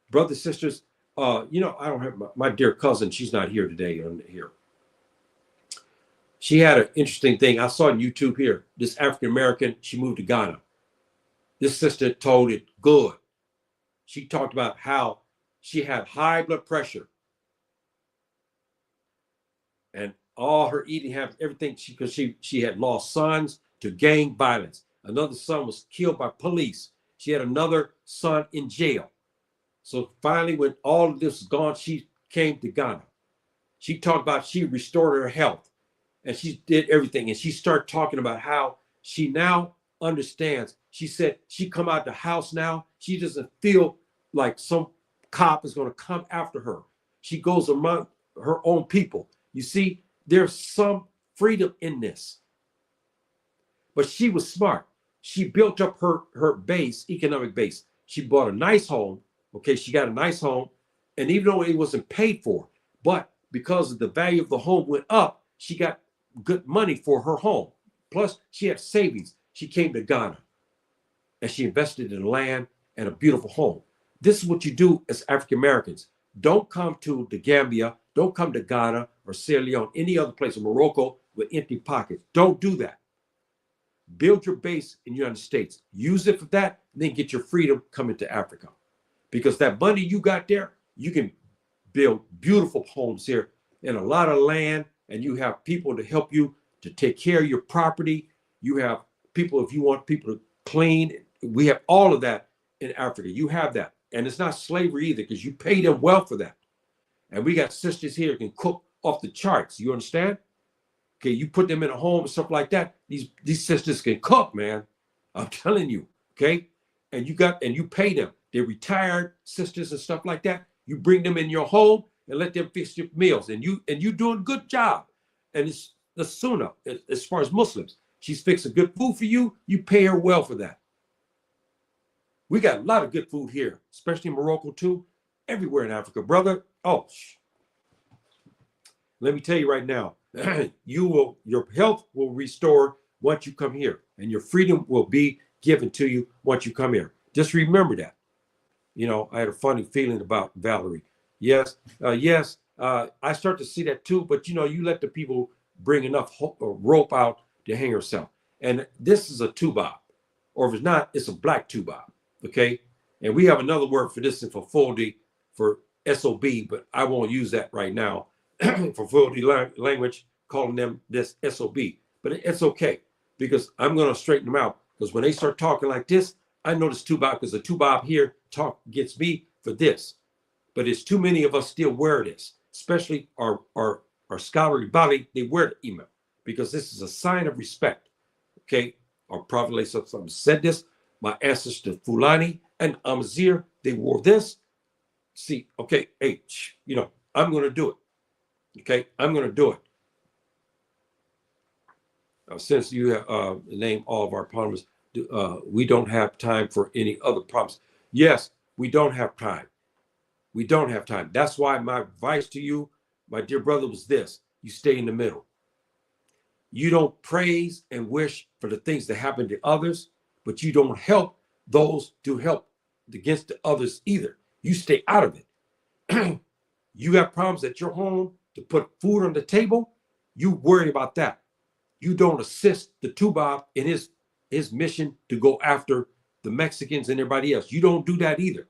Speaker 1: Brothers, sisters, I don't have my dear cousin. She's not here today. She had an interesting thing. I saw on YouTube here. This African American, she moved to Ghana. This sister told it good. She talked about how she had high blood pressure and all her eating habits, everything, because she had lost sons to gang violence. Another son was killed by police. She had another son in jail. So finally, when all of this was gone, she came to Ghana. She talked about she restored her health and she did everything. And she started talking about how she now understands. She said she come out the house now. She doesn't feel like some cop is going to come after her. She goes among her own people. You see, there's some freedom in this. But she was smart. She built up her base, economic base. She bought a nice home. Okay, she got a nice home. And even though it wasn't paid for, but because of the value of the home went up, she got good money for her home. Plus, she had savings. She came to Ghana and she invested in land and a beautiful home. This is what you do as African Americans. Don't come to the Gambia. Don't come to Ghana or Sierra Leone, any other place in Morocco with empty pockets. Don't do that. Build your base in the United States. Use it for that, and then get your freedom coming to Africa. Because that money you got there, you can build beautiful homes here and a lot of land, and you have people to help you to take care of your property. You have people, if you want people to clean, we have all of that in Africa. You have that. And it's not slavery either, because you pay them well for that. And we got sisters here who can cook off the charts. You understand? Okay, you put them in a home and stuff like that. These sisters can cook, man. I'm telling you, okay? And you pay them. They're retired sisters and stuff like that. You bring them in your home and let them fix your meals. And you doing a good job. And it's the Sunnah, as far as Muslims. She's fixing good food for you. You pay her well for that. We got a lot of good food here, especially in Morocco too. Everywhere in Africa, brother. Oh, let me tell you right now, your health will restore once you come here, and your freedom will be given to you once you come here. Just remember that. You know, I had a funny feeling about Valerie. Yes, I start to see that too. But you know, you let the people bring enough rope out to hang herself. And this is a tuba, or if it's not, it's a black tuba. Okay, and we have another word for this in Fulfulde for SOB, but I won't use that right now. For Fulfulde language, calling them this SOB, but it's okay because I'm going to straighten them out, because when they start talking like this, I know this tuba, because the tuba here talk gets me for this, but it's too many of us still wear this, especially our scholarly body. They wear the email because this is a sign of respect. Okay, our Prophet said this. My ancestor Fulani and Amazir, they wore this. See, okay, hey, you know, I'm going to do it. Okay, I'm going to do it. Since you have named all of our problems, we don't have time for any other problems. Yes, we don't have time. We don't have time. That's why my advice to you, my dear brother, was this. You stay in the middle. You don't praise and wish for the things that happen to others, but you don't help those to help against the others either. You stay out of it. You have problems at your home to put food on the table. You worry about that. You don't assist the Tubab in his mission to go after the Mexicans and everybody else. You don't do that either.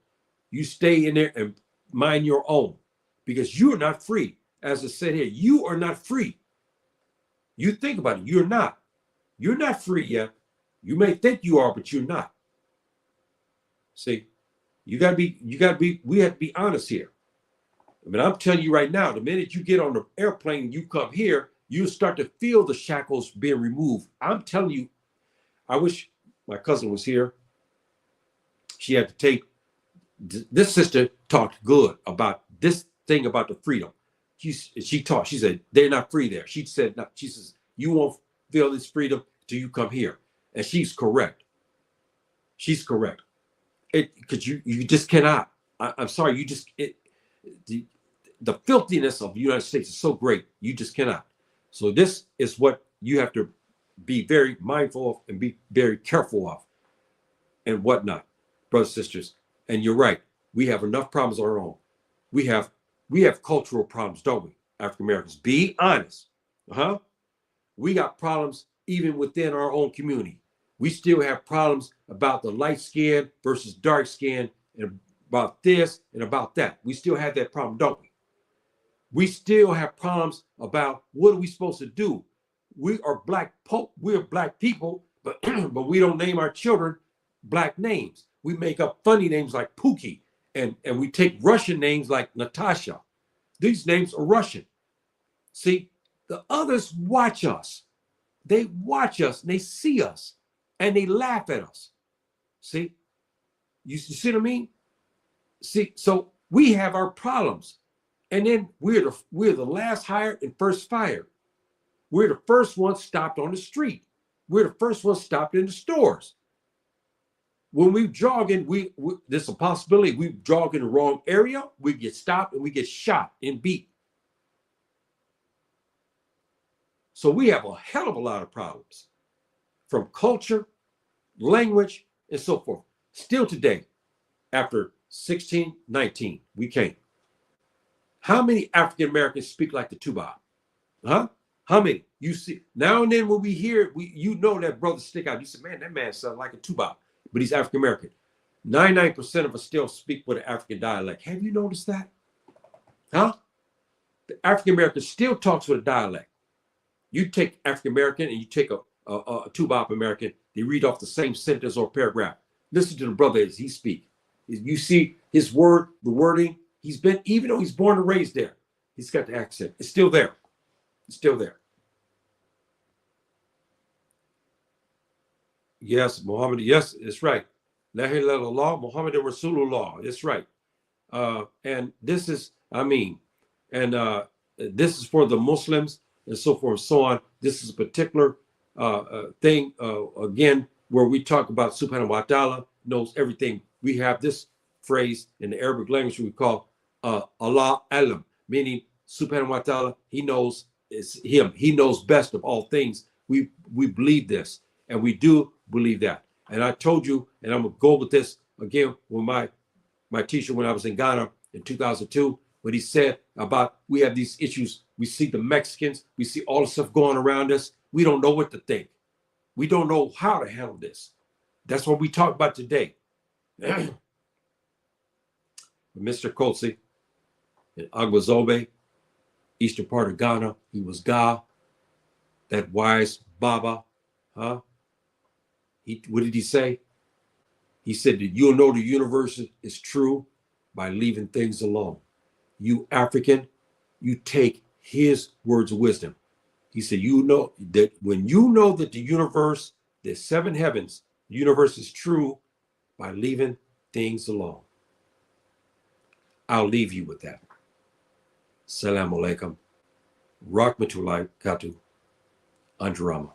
Speaker 1: You stay in there and mind your own, because you're not free. As I said here, you are not free. You think about it. You're not. You're not free yet. You may think you are, but you're not. See, we have to be honest here. I mean, I'm telling you right now, the minute you get on the airplane and you come here, you start to feel the shackles being removed. I'm telling you, I wish my cousin was here. She had to take, this sister talked good about this thing about the freedom. She said, they're not free there. She said, no, she says, you won't feel this freedom till you come here. And she's correct. She's correct. Because you just cannot. I'm sorry, the filthiness of the United States is so great, you just cannot. So this is what you have to be very mindful of and be very careful of and whatnot, brothers and sisters. And you're right, we have enough problems on our own. We have cultural problems, don't we, African Americans? Be honest. We got problems even within our own community. We still have problems about the light skin versus dark skin, and about this and about that. We still have that problem, don't we? We still have problems about what are we supposed to do. We're black people, but but we don't name our children black names. We make up funny names like Pookie, and we take Russian names like Natasha. These names are Russian. See, the others watch us. They watch us and they see us and they laugh at us. See, you see what I mean? See, so we have our problems. And then we're the last hired and first fired. We're the first ones stopped on the street. We're the first ones stopped in the stores. When we jogging, there's a possibility we jog in the wrong area, we get stopped and we get shot and beat. So we have a hell of a lot of problems from culture, language, and so forth. Still today, after 1619, we came. How many African Americans speak like the Tuba? Huh? How many? You see, now and then when we hear, you know that brother stick out. You say, man, that man sounds like a Tuba, but he's African American. 99% of us still speak with an African dialect. Have you noticed that? Huh? The African American still talks with a dialect. You take African American and you take a Tuba American, they read off the same sentence or paragraph. Listen to the brother as he speaks. You see his word, the wording. He's been, even though he's born and raised there, he's got the accent. It's still there. It's still there. Yes, Muhammad. Yes, it's right. La ilaha illallah, Muhammad Rasulullah. It's right. And this is, this is for the Muslims and so forth and so on. This is a particular thing, again, where we talk about Subhanahu wa ta'ala knows everything. We have this phrase in the Arabic language we call Allah alam, meaning Subhanahu wa ta'ala, he knows, it's him. He knows best of all things. We believe this, and we do believe that. And I told you, and I'm going to go with this again with my teacher when I was in Ghana in 2002, what he said about we have these issues. We see the Mexicans, we see all the stuff going around us. We don't know what to think. We don't know how to handle this. That's what we talk about today. Mr. Kotsi in Agwazobe, eastern part of Ghana, he was Ga, that wise Baba, huh? What did he say? He said that you'll know the universe is true by leaving things alone. You African, you take his words of wisdom. He said, you know that when you know that the universe, the seven heavens, the universe is true by leaving things alone. I'll leave you with that. Assalamu alaikum. Rahmatullahi katu. Anjarama.